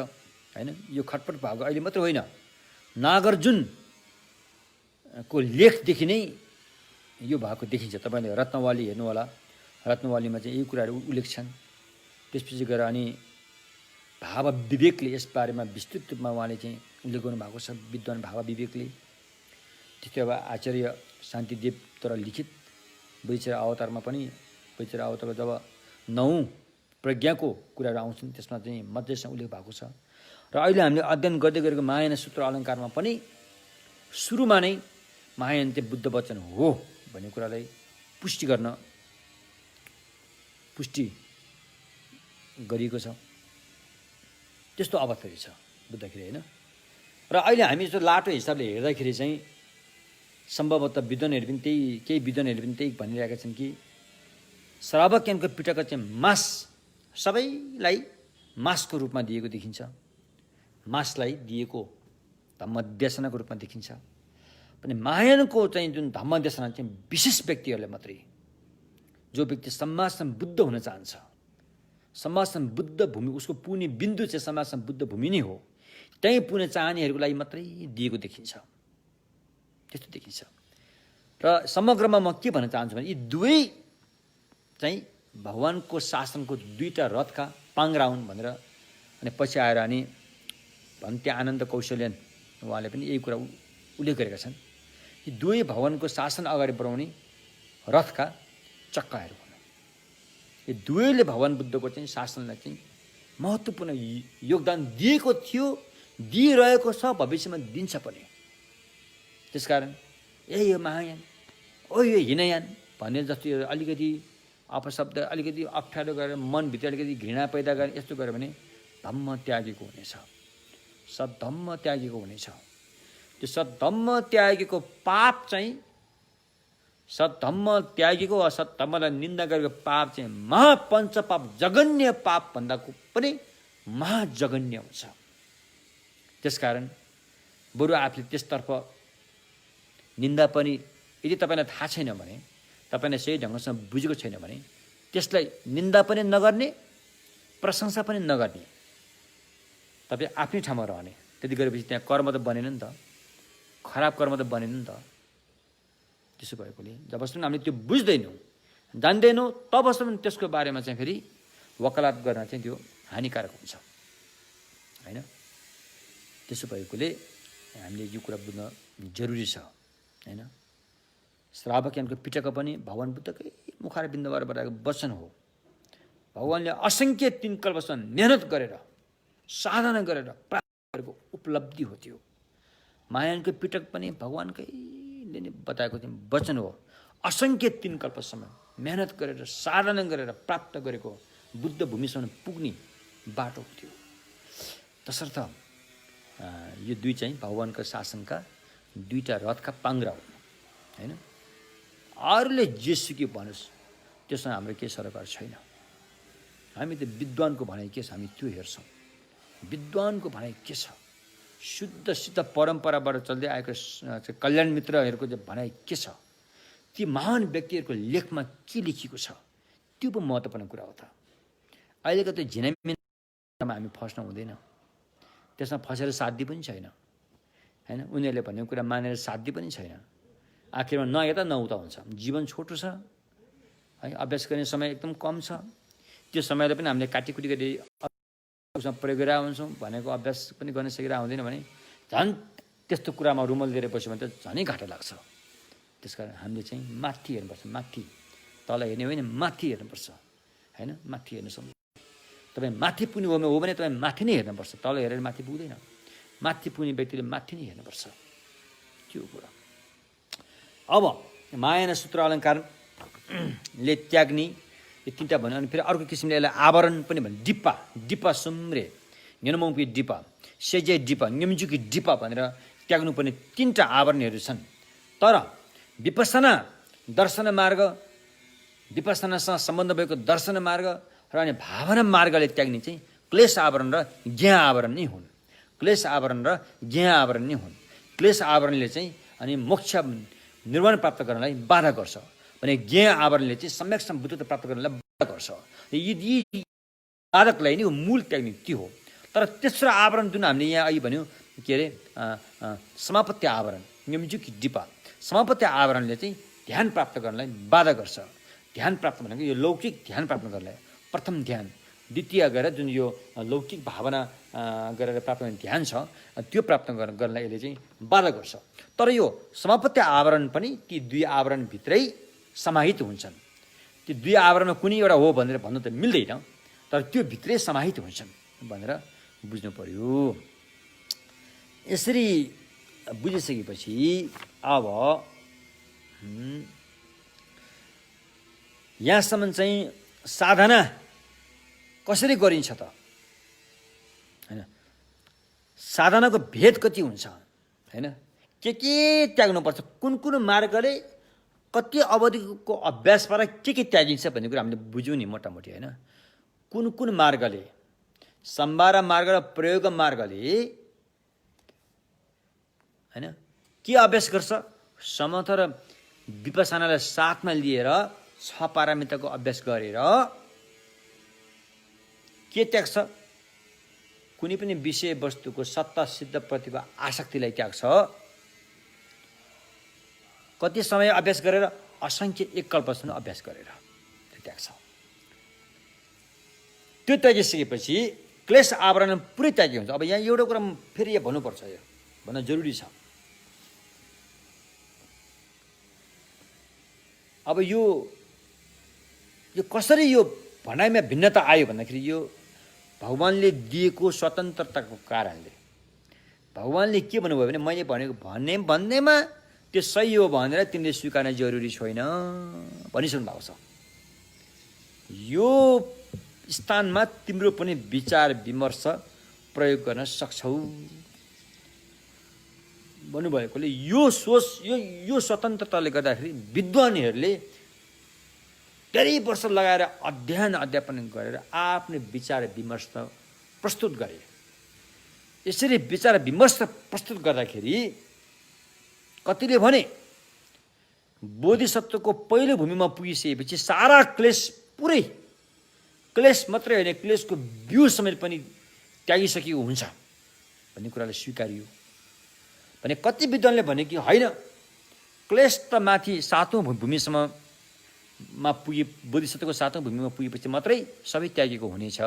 हैन। यो खटपट भएको अहिले मात्र होइन, नागार्जुनको लेखदेखि नै यो भएको देखिन्छ। तपाईँले रत्नवाली हेर्नु होला, रत्नवालीमा चाहिँ यही कुराहरू उल्लेख छन्। त्यसपछि गएर अनि भाव विवेकले यस बारेमा विस्तृत रूपमा उहाँले चाहिँ उल्लेख गर्नुभएको छ, विद्वान भाव विवेकले। त्यस्तै अब आचार्य शान्तिदेवद्वारा लिखित वैचर अवतारमा पनि, वैचर अवतारमा जब 9 प्रज्ञाको कुराहरू आउँछन् त्यसमा चाहिँ मध्यसँग उल्लेख भएको छ। र अहिले हामीले अध्ययन गर्दै गरेको महायान सूत्र अलङ्कारमा पनि सुरुमा नै महायान चाहिँ बुद्ध वचन हो भन्ने कुरालाई पुष्टि गरिएको छ। त्यस्तो अवस्था छ बुझ्दाखेरि होइन। र अहिले हामी यस्तो लाटो हिसाबले हेर्दाखेरि चाहिँ सम्भवतः विद्वानहरू पनि केही विद्वानहरूले पनि त्यही भनिरहेका छन् कि श्रावक ज्ञानको पिटक चाहिँ मास, सबैलाई मासको रूपमा दिएको देखिन्छ, मासलाई दिएको धम्मदेशनाको रूपमा देखिन्छ। पनि महायानको चाहिँ जुन धम्मदेशना चाहिँ विशेष व्यक्तिहरूले मात्रै, जो व्यक्ति समाजसँग बुद्ध हुन चाहन्छ, समाजसँग बुद्ध भूमि, उसको पुग्ने बिन्दु चाहिँ समाजसँग बुद्ध भूमि नै हो, त्यहीँ पुग्न चाहनेहरूको लागि मात्रै दिएको देखिन्छ, त्यस्तो देखिन्छ। र समग्रमा म के भन्न चाहन्छु भने यी दुवै चाहिँ भगवानको शासनको दुईटा रथका पाङ्ग्रा हुन् भनेर अनि पछि आएर अनि भन्ते आनन्द कौशल्यन उहाँले पनि यही कुरा उल्लेख गरेका छन्। यी दुवै भगवानको शासन अगाडि बढाउने रथका चक्काहरू हुन्। यो दुवैले भगवान बुद्धको चाहिँ शासनलाई चाहिँ महत्त्वपूर्ण योगदान दिएको थियो, दिइरहेको छ, भविष्यमा दिन्छ पनि। त्यसकारण यो महायान, ओ यो हिनयान भन्ने जस्तो अलिकति अपशब्द अलिकति अप्ठ्यारो गरेर मनभित्र अलिकति घृणा पैदा गरेर यस्तो गर्यो भने धम्म त्यागेको हुनेछ, सद्धम्म त्यागेको हुनेछ। त्यो सद्धम्म त्यागेको पाप चाहिँ, सद्धम्म त्यागेको असद्धम्मलाई निन्दा गरेको पाप चाहिँ महापञ्चपाप, जघन्य पाप भन्दाको पनि महाजघन्य हुन्छ। त्यसकारण बरु आफूले त्यसतर्फ निन्दा पनि, यदि तपाईँलाई थाहा छैन भने, तपाईँले सही ढङ्गसँग बुझेको छैन भने त्यसलाई निन्दा पनि नगर्ने, प्रशंसा पनि नगर्ने, तपाईँ आफ्नै ठाउँमा रहने। त्यति गरेपछि त्यहाँ कर्म त बनेन नि त, खराब कर्म त बनेन नि त। त्यसो भएकोले जबसम्म हामीले त्यो बुझ्दैनौँ, जान्दैनौँ, तबसम्म त्यसको बारेमा चाहिँ फेरि वकालत गर्न चाहिँ त्यो हानिकारक हुन्छ, होइन? त्यसो भएकोले हामीले यो कुरा बुझ्न जरुरी छ, होइन? श्रावक यानको पिटक पनि भगवान बुद्धकै मुखार बिन्दुबाट बताएको वचन हो। भगवानले असङ्ख्य 3 कल्पसम्म मेहनत गरेर, साधना गरेर प्राप्त गरेको उपलब्धि हो त्यो। मायानको पिटक पनि भगवानकैले नै बताएको चाहिँ वचन हो। असङ्ख्य 3 कल्पसम्म मेहनत गरेर, साधना गरेर प्राप्त गरेको बुद्ध भूमिसम्म पुग्ने बाटो हो त्यो। तसर्थ यो दुई चाहिँ भगवानको शासनका दुईटा रथका पाङ्ग्रा हुन्, होइन? अरूले जेसुकै भनोस् त्यसमा हाम्रो केही सरोकार छैन। हामी त विद्वानको भनाइ के छ हामी त्यो हेर्छौँ। विद्वानको भनाइ के छ, शुद्ध सिद्ध परम्पराबाट चल्दै आएको कल्याण मित्रहरूको चाहिँ भनाइ के छ, ती महान व्यक्तिहरूको लेखमा के लेखिएको छ, त्यो पो महत्त्वपूर्ण कुरा हो त। अहिलेको त्यो झिनामिनामा हामी फस्न हुँदैन, त्यसमा फसेर साध्य पनि छैन, होइन? उनीहरूले भनेको कुरा मानेर साध्य पनि छैन। आखिरमा न यता न उता हुन्छ। जीवन छोटो छ, है? अभ्यास गर्ने समय एकदम कम छ। त्यो समयलाई पनि हामीले काटीकुटी गरी प्रयोग गरेर हुन्छौँ, भनेको अभ्यास पनि गर्न सकिरहेको हुँदैन भने झन् त्यस्तो कुरामा रुमल दिएर बस्यो भने त झनै घाटा लाग्छ। त्यसकारण हामीले चाहिँ माथि हेर्नुपर्छ, माथि। तल हेर्ने होइन, माथि हेर्नुपर्छ, होइन? माथि हेर्नु। तपाईँ माथि पुग्नु हो भने तपाईँ माथि नै हेर्नुपर्छ, तल हेरेर माथि पुग्दैन। माथि पुग्ने व्यक्तिले माथि नै हेर्नुपर्छ, त्यो कुरा। अब मायाना सूत्र अलङ्कारले त्याग्ने यो 3टा भन्यो। अनि फेरि अर्को किसिमले यसलाई आवरण पनि भन्यो। डिप्पा, डिप्पा सुम्रे, न्यनमौपी डिप्पा, सेजे डिप्पा, न्यम्जुकी डिप्पा भनेर त्याग्नुपर्ने 3टा आवरणहरू छन्। तर विपස්සना दर्शन मार्ग, विपස්සनासँग सम्बन्ध भएको दर्शन मार्ग र अनि भावना मार्गले त्याग्ने चाहिँ क्लेश आवरण र ज्ञा आवरण नै हुन्। क्लेश आवरण र ज्ञा आवरण नै हुन्। क्लेश आवरणले चाहिँ अनि मोक्ष निर्वाण प्राप्त गर्नलाई बाधा गर्छ भने ज्ञा आवरणले चाहिँ सम्यक बुद्धत्व प्राप्त गर्नलाई बाधा गर्छ। यी बाधकलाई नै मूल त्याग्ने त्यो हो। तर तेस्रो आवरण जुन हामीले यहाँ अघि भन्यो के अरे समापत्ति आवरण, न्यम्जुकी डिपा, समापत्ति आवरणले चाहिँ ध्यान प्राप्त गर्नलाई बाधा गर्छ। ध्यान प्राप्त भनेको यो लौकिक ध्यान प्राप्त गर्नलाई, प्रथम ध्यान, द्वितीय गरेर जुन यो लौकिक भावना गरेर प्राप्त गर्ने ध्यान छ त्यो प्राप्त गर्नलाई यसले चाहिँ बाधा गर्छ। तर यो समापत्ति आवरण पनि ती 2 आवरणभित्रै समाहित हुन्छन्। ती 2 आवरणमा कुनै एउटा हो भनेर भन्नु त मिल्दैन, तर त्यो भित्रै समाहित हुन्छन् भनेर बुझ्नु पर्यो। यसरी बुझिसकेपछि अब यहाँसम्म चाहिँ साधना कसरी गरिन्छ त, होइन? साधनाको भेद कति हुन्छ, होइन? के त्याग्नुपर्छ, कुन मार्गले कति अवधिको अभ्यासबाट के त्यागिन्छ भन्ने कुरा हामीले बुझ्यौँ नि मोटामोटी, होइन? कुन मार्गले, सम्भार मार्ग र प्रयोग मार्गले, होइन, के अभ्यास गर्छ, समथ र विपसनालाई साथमा लिएर 6 पारमिताको अभ्यास गरेर के त्याग्छ? कुनै पनि विषय वस्तुको सत्ता सिद्ध प्रतिको आसक्तिलाई त्याग्छ। कति समय अभ्यास गरेर? असंख्य एक कल्पसम्म अभ्यास गरेर त्यो त्याग्छ। त्यो त्यागिसकेपछि क्लेश आवरण पुरै त्यागे हुन्छ। अब यहाँ एउटा कुरा फेरि यहाँ भन्नुपर्छ, यो भन्न जरुरी छ। अब यो कसरी यो भनाइमा भिन्नता आयो भन्दाखेरि यो भगवानले दिएको स्वतन्त्रताको कारणले। भगवानले के भन्नुभयो भने मैले भनेको भन्नेमा त्यो सही हो भनेर तिमीले स्वीकार्न जरुरी छैन भनिसक्नु भएको छ। यो स्थानमा तिम्रो पनि विचार विमर्श प्रयोग गर्न सक्छौ भन्नुभएकोले यो सोच यो स्वतन्त्रताले गर्दाखेरि विद्वानहरूले धेरै वर्ष लगाएर अध्यापन गरेर आफ्नो विचार विमर्श प्रस्तुत गरे। यसरी विचार विमर्श प्रस्तुत गर्दाखेरि कतिले भने बोधिसत्वको पहिलो भूमिमा पुगिसकेपछि सारा क्लेश, पुरै क्लेश मात्रै होइन क्लेशको बिउ समेत पनि त्यागिसकेको हुन्छ भन्ने कुरालाई स्वीकारियो भने कति विद्वानले भने कि होइन, क्लेश त माथि 7औं भूमिसम्ममा पुगे, बोधिसत्वको 7औं भूमिमा पुगेपछि मात्रै सबै त्यागेको हुनेछ,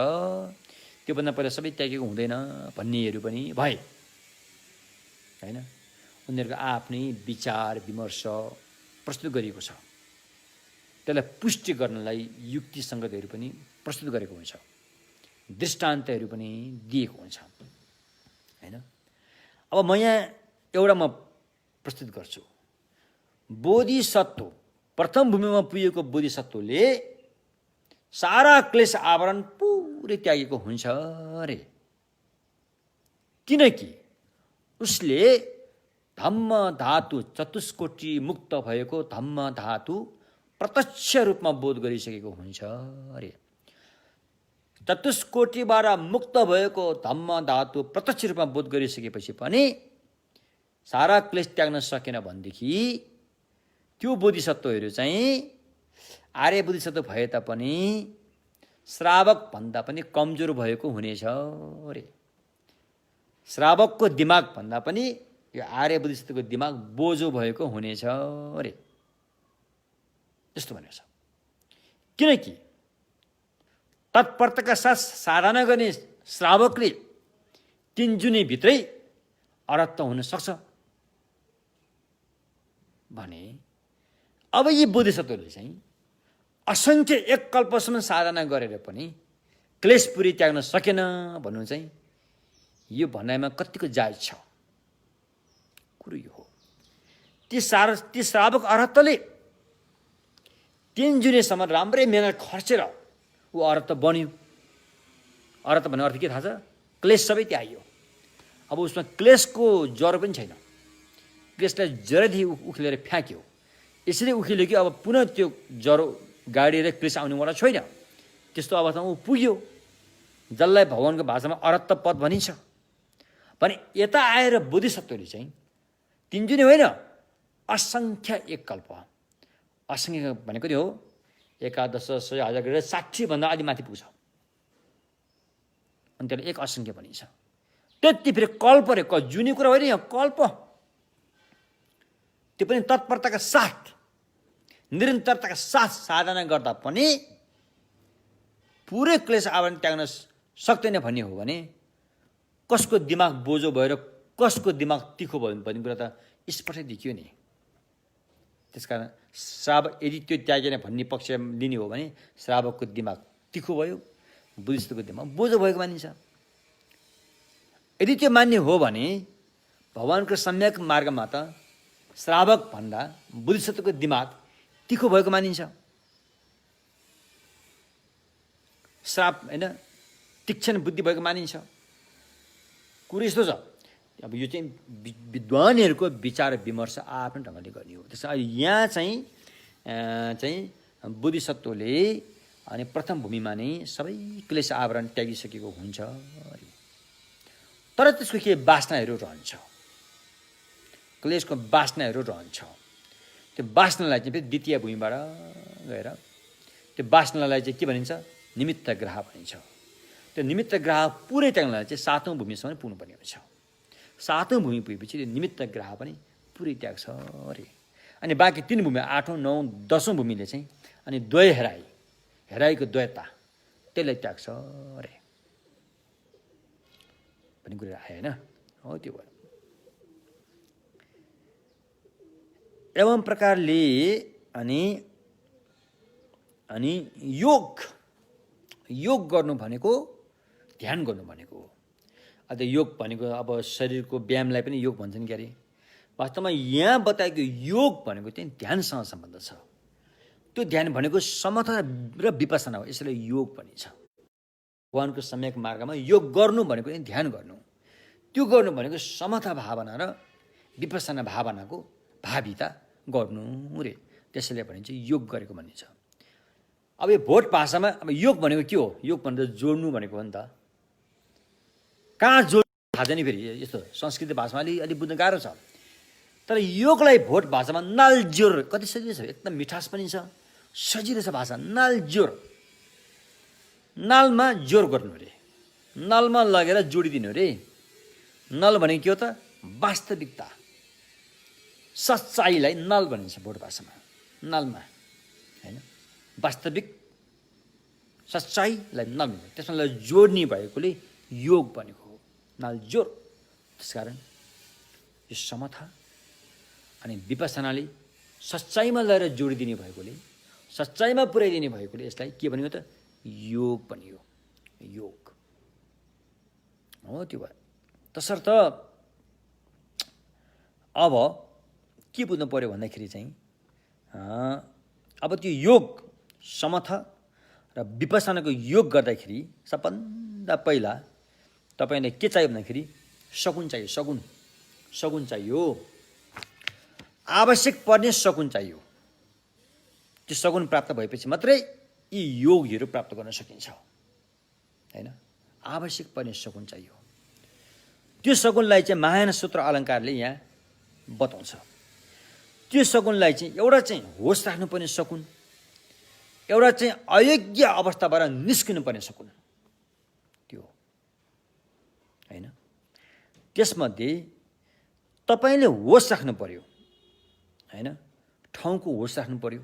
त्योभन्दा पहिला सबै त्यागेको हुँदैन भन्नेहरू पनि भए होइन। उनीहरूको आफ्नै विचार विमर्श प्रस्तुत गरिएको छ। त्यसलाई पुष्टि गर्नलाई युक्ति सङ्गतहरू पनि प्रस्तुत गरेको हुन्छ, दृष्टान्तहरू पनि दिएको हुन्छ होइन। अब म यहाँ एउटा प्रस्तुत गर्छु। बोधिसत्व प्रथम भूमिमा पुगेको बोधिसत्वले सारा क्लेश आवरण पुरै त्यागेको हुन्छ रे, किनकि उसले धम्म धातु चतुष्कोटि मुक्त भएको धम्म धातु प्रत्यक्ष रूपमा बोध गरिसकेको हुन्छ अरे। चतुष्कोटिबाट मुक्त भएको धम्म धातु प्रत्यक्ष रूपमा बोध गरिसकेपछि पनि सारा क्लेश त्याग्न सकेन भनेदेखि त्यो बोधिसत्वहरू चाहिँ आर्य बोधिसत्व भए तापनि श्रावक भन्दा पनि कमजोर भएको हुनेछ अरे। श्रावकको दिमाग भन्दा पनि यो आर्य बोधिसत्वको दिमाग बोझो भएको हुनेछ अरे, यस्तो भनेको छ। किनकि तत्परताका साथ साधना गर्ने श्रावकले 3 जुनीभित्रै अरहत हुन सक्छ भने अब यी बोधिसत्वले चाहिँ असंख्य एक कल्पसम्म साधना गरेर पनि क्लेश पुरै त्याग्न सकेन भन्नु चाहिँ यो भनाइमा कतिको जायज छ कुरो यो हो। ती श्रावक अरहतले 3 जुनेसम्म राम्रै मेहनत खर्चेर ऊ अरहत बन्यो। अरहत भन्ने अर्थ के थाहा छ? क्लेश सबै त्याग्यो। अब उसमा क्लेशको ज्वरो पनि छैन, क्लेशलाई जरैदेखि उखेलेर फ्याँक्यो। यसरी उखेल्यो कि अब पुनः त्यो ज्वरो गाडिएर क्लेश आउनेवाला छैन। त्यस्तो अवस्थामा ऊ पुग्यो, जसलाई भगवानको भाषामा अरहत पद भनिन्छ। भने यता आएर बोधिसत्वले चाहिँ 3 जुने होइन, असङ्ख्य एक कल्प, असङ्ख्य भनेको नि हो 11, 100, 1000 गरेर 60 भन्दा अलि माथि पुग्छ। अनि त्यसलाई एक असङ्ख्य भनिन्छ। त्यति फेरि कल्प रे, जुनी कुरा होइन, यहाँ कल्प। त्यो पनि तत्परताका साथ निरन्तरताका साथ साधना गर्दा पनि पुरै क्लेश आवरण त्याग्न सक्दैन भन्ने हो भने कसको दिमाग बोझो भएर कसको दिमाग तिखो भयो भन्ने कुरा त स्पष्टै देखियो नि। त्यसकारण श्रावक यदि त्यो त्यागेन भन्ने पक्ष लिने हो भने श्रावकको दिमाग तिखो भयो, बुद्धिस्टको दिमाग बोझो भएको मानिन्छ। यदि त्यो मान्ने हो भने भगवानको सम्यक मार्गमा त श्रावक भन्दा बुद्धिस्टको दिमाग तिखो भएको मानिन्छ। श्राप होइन, तीक्ष्ण बुद्धि भएको मानिन्छ। कुरो यस्तो छ। अब यो चाहिँ विद्वानहरूको विचार विमर्श आफ्नो ढङ्गले गर्ने हो। त्यसो यहाँ चाहिँ बोधिसत्वले अनि प्रथम भूमिमा नै सबै क्लेश आवरण त्यागिसकेको हुन्छ। तर त्यसको के वासनाहरू रहन्छ, क्लेशको वासनाहरू रहन्छ। त्यो वासनालाई चाहिँ फेरि द्वितीय भूमिबाट गएर त्यो वासनालाई चाहिँ के भनिन्छ निमित्त ग्राह भनिन्छ। त्यो निमित्त ग्राह पुरै त्याग्नलाई चाहिँ 7औं भूमिसम्म पुग्नुपर्ने हुन्छ। 7औं भूमि पुगेपछि त्यो निमित्त ग्राह पनि पुरै त्याग्छ अरे। अनि बाँकी 3 भूमि 8औं 9औं 10औं भूमिले चाहिँ अनि द्वय हेराइको द्वयता त्यसलाई त्याग्छ अरे भन्ने कुरा आयो होइन। हो त्यो भयो। एवं प्रकारले अनि योग गर्नु भनेको ध्यान गर्नु भनेको। अब योग भनेको अब शरीरको व्यायामलाई पनि योग भन्छन् के अरे। वास्तवमा यहाँ बताएको योग भनेको चाहिँ ध्यानसँग सम्बन्ध छ। त्यो ध्यान भनेको समता र विपसना हो, यसैले योग भनिन्छ। भगवानको सम्यक मार्गमा योग गर्नु भनेको चाहिँ ध्यान गर्नु, त्यो गर्नु भनेको समता भावना र विपसना भावनाको भाविता गर्नु रे, त्यसैले भनिन्छ योग गरेको भनिन्छ। अब यो भोट भाषामा अब योग भनेको के हो? योग भनेर जोड्नु भनेको हो नि त। कहाँ जोड्नु थाहा छैन फेरि, यस्तो संस्कृत भाषामा अलि बुझ्न गाह्रो छ। तर योगलाई भोट भाषामा नालजोर, कति सजिलो छ, एकदम मिठास पनि छ, सजिलो छ भाषा। नालजोर, नालमा जोर गर्नु रे, नलमा लगेर जोडिदिनु रे। नल भनेको के हो त? वास्तविकता, सच्चाइलाई नल भनिन्छ भोट भाषामा। नलमा होइन, वास्तविक सच्चाइलाई नल भनिन्छ, त्यसमा जोड्ने भएकोले योग भनेको हो, नालजोर। त्यसकारण यो समता अनि विपसनाले सच्चाइमा लगेर जोडिदिने भएकोले, सच्चाइमा पुर्याइदिने भएकोले यसलाई के भनियो त? योग भनियो। योग हो त्यो भयो। तसर्थ अब के बुझ्नु पर्यो भन्दाखेरि चाहिँ अब त्यो योग समता र विपसनाको योग गर्दाखेरि सबभन्दा पहिला तपाईँले के चाहियो भन्दाखेरि सगुन चाहियो। सगुन चाहियो, आवश्यक पर्ने सगुन चाहियो। त्यो सगुन प्राप्त भएपछि मात्रै यी योगहरू प्राप्त गर्न सकिन्छ होइन। आवश्यक पर्ने सगुन चाहियो। त्यो सगुनलाई चाहिँ महायान सूत्र अलङ्कारले यहाँ बताउँछ। त्यो सगुनलाई चाहिँ एउटा चाहिँ होस राख्नुपर्ने सगुन, एउटा चाहिँ अयोग्य अवस्थाबाट निस्किनुपर्ने सगुन, त्यो होइन। त्यसमध्ये तपाईँले होस राख्नु पर्यो होइन, ठाउँको होस राख्नु पर्यो।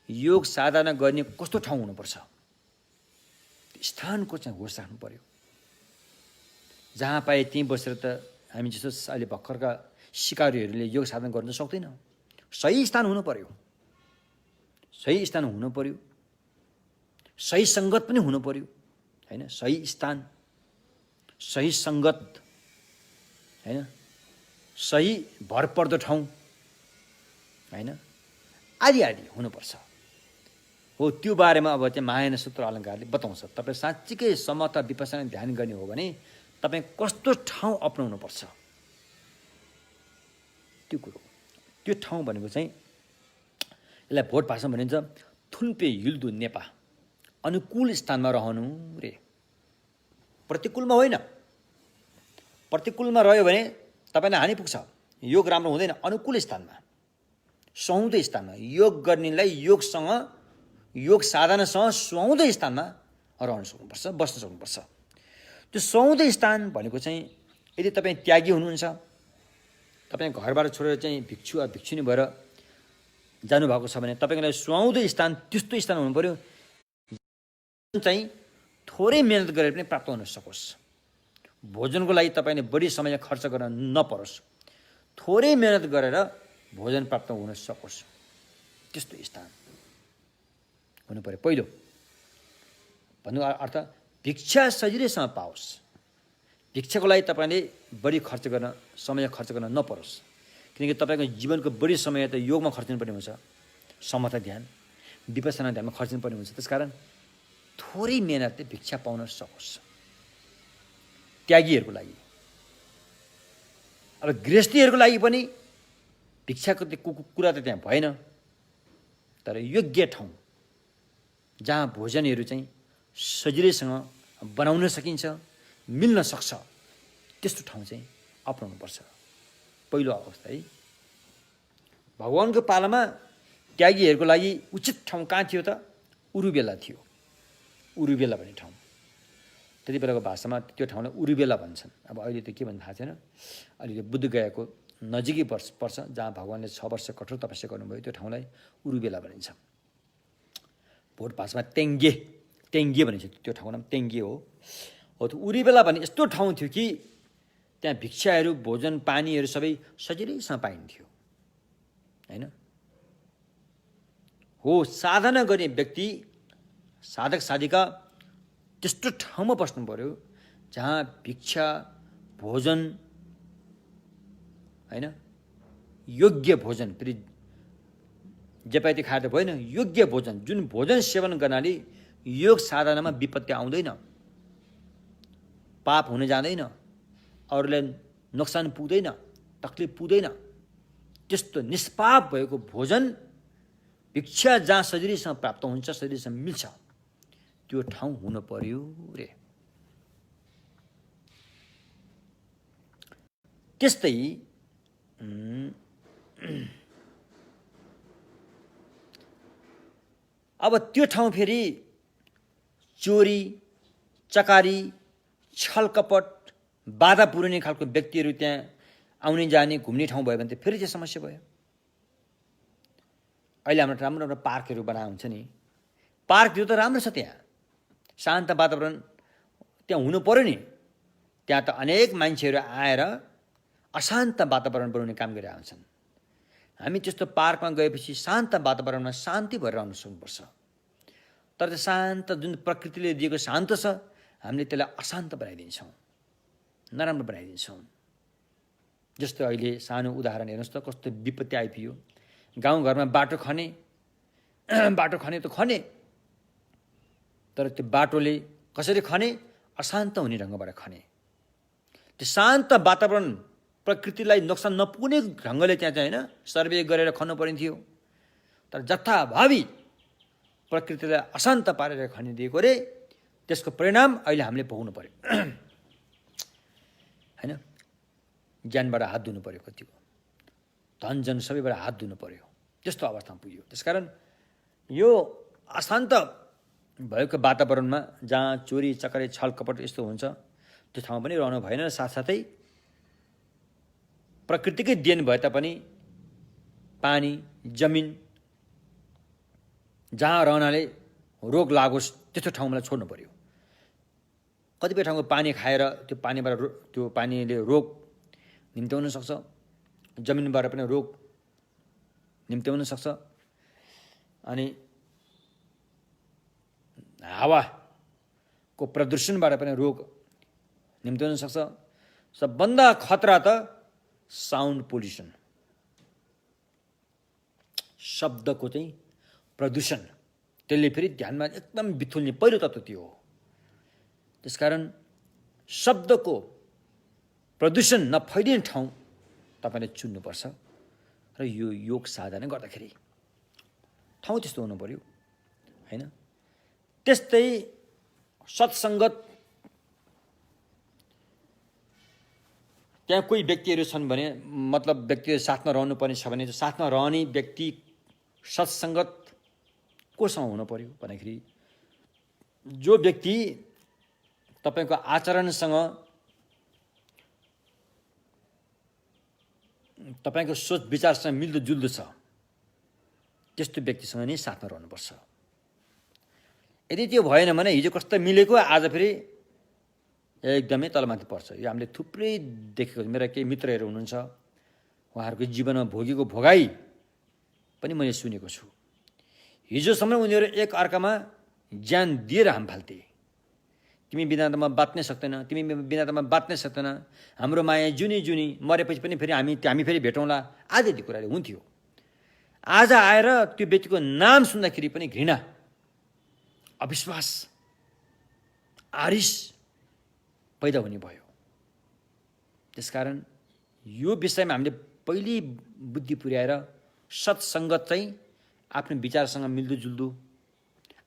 योग साधना गर्ने कस्तो ठाउँ हुनुपर्छ, स्थानको चाहिँ होस राख्नु पर्यो। जहाँ पाए त्यहीँ बसेर त हामी जस्तो अहिले भर्खरका सिकारीहरूले योग साधना गर्न सक्दैन। सही स्थान हुनु पर्यो, सही स्थान हुनु पर्यो, सही सङ्गत पनि हुनु पर्यो होइन। सही स्थान, सही सङ्गत होइन, सही भरपर्दो ठाउँ होइन, आदि आदि हुनुपर्छ। हो त्यो बारेमा अब चाहिँ महायान सूत्र अलङ्कारले बताउँछ। तपाईँ साँच्चीकै समता विपसना ध्यान गर्ने हो भने तपाईँ कस्तो ठाउँ अपनाउनुपर्छ त्यो कुरो। त्यो ठाउँ भनेको चाहिँ यसलाई भोट भाषामा भनिन्छ थुन्पे हिल्दु नेपा, अनुकूल स्थानमा रहनु रे, प्रतिकूलमा होइन। प्रतिकूलमा रह्यो भने तपाईँलाई हानि पुग्छ, योग राम्रो हुँदैन। अनुकूल स्थानमा, सुहाउँदो स्थानमा, योग गर्नेलाई योगसँग, योग साधनासँग सुहाउँदो स्थानमा रहन सक्नुपर्छ, बस्न सक्नुपर्छ। त्यो सुहाउँदो स्थान भनेको चाहिँ यदि तपाईँ त्यागी हुनुहुन्छ, तपाईँ घरबाट छोडेर चाहिँ भिक्षु वा भिक्षुनी भएर जानुभएको छ भने तपाईँको लागि सुहाउँदो स्थान त्यस्तो स्थान हुनु पऱ्यो चाहिँ थोरै मेहनत गरेर पनि प्राप्त हुन सकोस्। भोजनको लागि तपाईँले बढी समय खर्च गर्न नपरोस्, थोरै मेहनत गरेर भोजन प्राप्त हुन सकोस्, त्यस्तो स्थान हुनु पऱ्यो पहिलो। भन्नु अर्थ भिक्षा सजिलैसँग पाओस्, भिक्षाको लागि तपाईँले बढी खर्च गर्न, समय खर्च गर्न नपरोस्। किनकि तपाईँको जीवनको बढी समय त योगमा खर्चिनुपर्ने हुन्छ, समता ध्यान विपसना ध्यानमा खर्चिनुपर्ने हुन्छ। त्यसकारण थोरै मेहनतले भिक्षा पाउन सकोस् त्यागीहरूको लागि। अब गृहस्थीहरूको लागि पनि भिक्षाको कुरा त त्यहाँ भएन, तर योग्य ठाउँ जहाँ भोजनहरू चाहिँ सजिलैसँग बनाउन सकिन्छ, मिल्न सक्छ, त्यस्तो ठाउँ चाहिँ अपनाउनुपर्छ पहिलो अवस्था है। भगवानको पालामा त्यागीहरूको लागि उचित ठाउँ कहाँ थियो त? उरुबेला थियो। उरुबेला भन्ने ठाउँ। त्यति बेलाको भाषामा त्यो ठाउँलाई उरुबेला भन्छन्। अब अहिले त के भन्ने थाहा छैन। अहिले बुद्धगयाको नजिकै पर्छ, जहाँ भगवान्ले 6 वर्ष कठोर तपस्या गर्नुभयो, त्यो ठाउँलाई उरुबेला भनिन्छ। भोट भाषामा तेङ्गे भनिन्छ। त्यो ठाउँको नाम तेङ्गे हो। त्यो उरुबेला भन्ने यस्तो ठाउँ थियो कि त्यहाँ भिक्षाहरू, भोजन, पानीहरू सबै सजिलैसँग पाइन्थ्यो, होइन? हो, साधना गर्ने व्यक्ति, साधक साधिका त्यस्तो ठाउँमा बस्नु पर्यो जहाँ भिक्षा, भोजन, होइन, योग्य भोजन, फेरि जेपाइती खाएर त भएन, योग्य भोजन, जुन भोजन सेवन गर्नाले योग साधनामा विपत्ति आउँदैन, पाप हुन जाँदैन, अरूलाई नोक्सान पुग्दैन, तकलिफ पुग्दैन, त्यस्तो निष्पाप भएको भोजन, भिक्षा जहाँ सजिलैसँग प्राप्त हुन्छ, सजिलैसँग मिल्छ, त्यो ठाउँ हुन पर्यो रे। त्यस्तै अब त्यो ठाउँ फेरि चोरी, चकारी, छलकपट, बाधा पुर्याउने खालको व्यक्तिहरू त्यहाँ आउने जाने घुम्ने ठाउँ भयो भने त फेरि त्यो समस्या भयो। अहिले हाम्रो राम्रो राम्रो पार्कहरू बनाएको हुन्छ नि, पार्कहरू त राम्रो छ, त्यहाँ शान्त वातावरण त्यहाँ हुनु पर्यो नि। त्यहाँ त अनेक मान्छेहरू आएर अशान्त वातावरण बनाउने काम गरिरहेका हुन्छन्। हामी त्यस्तो पार्कमा गएपछि शान्त वातावरणमा शान्ति भएर रहन सक्नुपर्छ। तर त्यो शान्त जुन प्रकृतिले दिएको शान्त छ, हामीले त्यसलाई अशान्त बनाइदिन्छौँ, नराम्रो बनाइदिन्छौँ। जस्तो अहिले सानो उदाहरण हेर्नुहोस् त, कस्तो विपत्ति आइपुग्यो। गाउँघरमा बाटो खने त खने, तर त्यो बाटोले कसरी खने? अशान्त हुने ढङ्गबाट खने। त्यो शान्त वातावरण, प्रकृतिलाई नोक्सान नपुग्ने ढङ्गले त्यहाँ चाहिँ, होइन, सर्वे गरेर खन्नु परिन्थ्यो। तर जथाभावी प्रकृतिलाई अशान्त पारेर खनिदिएको रे, त्यसको परिणाम अहिले हामीले भोग्नु पर्यो, होइन? ज्यानबाट हात धुनु पर्यो, कतिको धन जन सबैबाट हात धुनु पर्यो, त्यस्तो अवस्थामा पुग्यो। त्यसकारण यो अशान्त भएको वातावरणमा जहाँ चोरी चकारी छल कपट यस्तो हुन्छ, त्यो ठाउँमा पनि रहनु भएन। साथसाथै प्रकृतिकै देन भए तापनि पानी, जमिन जहाँ रहनाले रोग लागोस् त्यस्तो ठाउँलाई छोड्नु पर्यो। कतिपय ठाउँको पानी खाएर त्यो पानीबाट त्यो पानीले रोग निम्त्याउन सक्छ, जमिनबाट पनि रोग निम्त्याउन सक्छ, अनि हावाको प्रदूषणबाट पनि रोग निम्त्याउन सक्छ। सबभन्दा खतरा त साउन्ड पोल्युसन, शब्दको चाहिँ प्रदूषण, त्यसले फेरि ध्यानमा एकदम बिथुल्ने पहिलो तत्त्व त्यो हो। त्यसकारण शब्दको प्रदूषण नफैलिने ठाउँ तपाईँले चुन्नुपर्छ। र यो योग साधना गर्दाखेरि ठाउँ त्यस्तो हुनु पर्यो, होइन? त्यस्तै सत्सङ्गत, त्यहाँ कोही व्यक्तिहरू छन् भने, मतलब व्यक्तिहरू साथमा रहनुपर्ने छ भने, साथमा रहने व्यक्ति सत्सङ्गत कोसँग हुनु पर्यो भन्दाखेरि, जो व्यक्ति तपाईँको आचरणसँग, तपाईँको सोच विचारसँग मिल्दोजुल्दो छ, त्यस्तो व्यक्तिसँग नै साथमा रहनुपर्छ। यदि त्यो भएन भने हिजो कस्तो मिलेको आज फेरि एकदमै तलमाथि पर्छ। यो हामीले थुप्रै देखेको, मेरा केही मित्रहरू हुनुहुन्छ, उहाँहरूको जीवनमा भोगेको भोगाई पनि मैले सुनेको छु। हिजोसम्म उनीहरू एक अर्कामा ज्यान दिएर हाम फाल्थे। तिमी बिना त म बाँच्नै सक्दैन, तिमी बिना त म बाँच्नै सक्दैन, हाम्रो माया जुनी मरेपछि पनि फेरि हामी फेरि भेटौँला, आदि कुराले हुन्थ्यो। आज आएर त्यो व्यक्तिको नाम सुन्दाखेरि पनि घृणा, अविश्वास, आरिस पैदा हुने भयो। त्यसकारण यो विषयमा हामीले पहिले बुद्धि पुर्याएर सत्सङ्गत चाहिँ आफ्नो विचारसँग मिल्दोजुल्दो,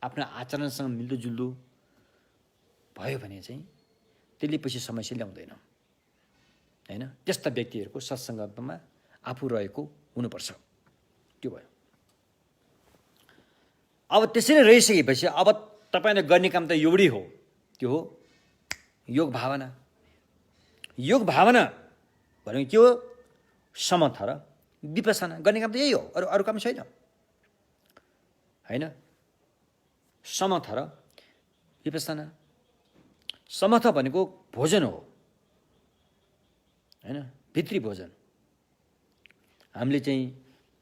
आफ्नो आचरणसँग मिल्दोजुल्दो भयो भने चाहिँ त्यसले पछि समस्या ल्याउँदैन, होइन? त्यस्ता व्यक्तिहरूको सत्सङ्गतमा आफू रहेको हुनुपर्छ। त्यो भयो। अब त्यसरी रहिसकेपछि अब तपाईँले गर्ने काम त एउटै हो, त्यो हो योग भावना। योग भावना भनेको के हो? समथा र विपसना गर्ने काम त यही हो, अरू अरू काम छैन होइन। समथा र विपसना। समथा भनेको भोजन हो होइन, भित्री भोजन। हामीले चाहिँ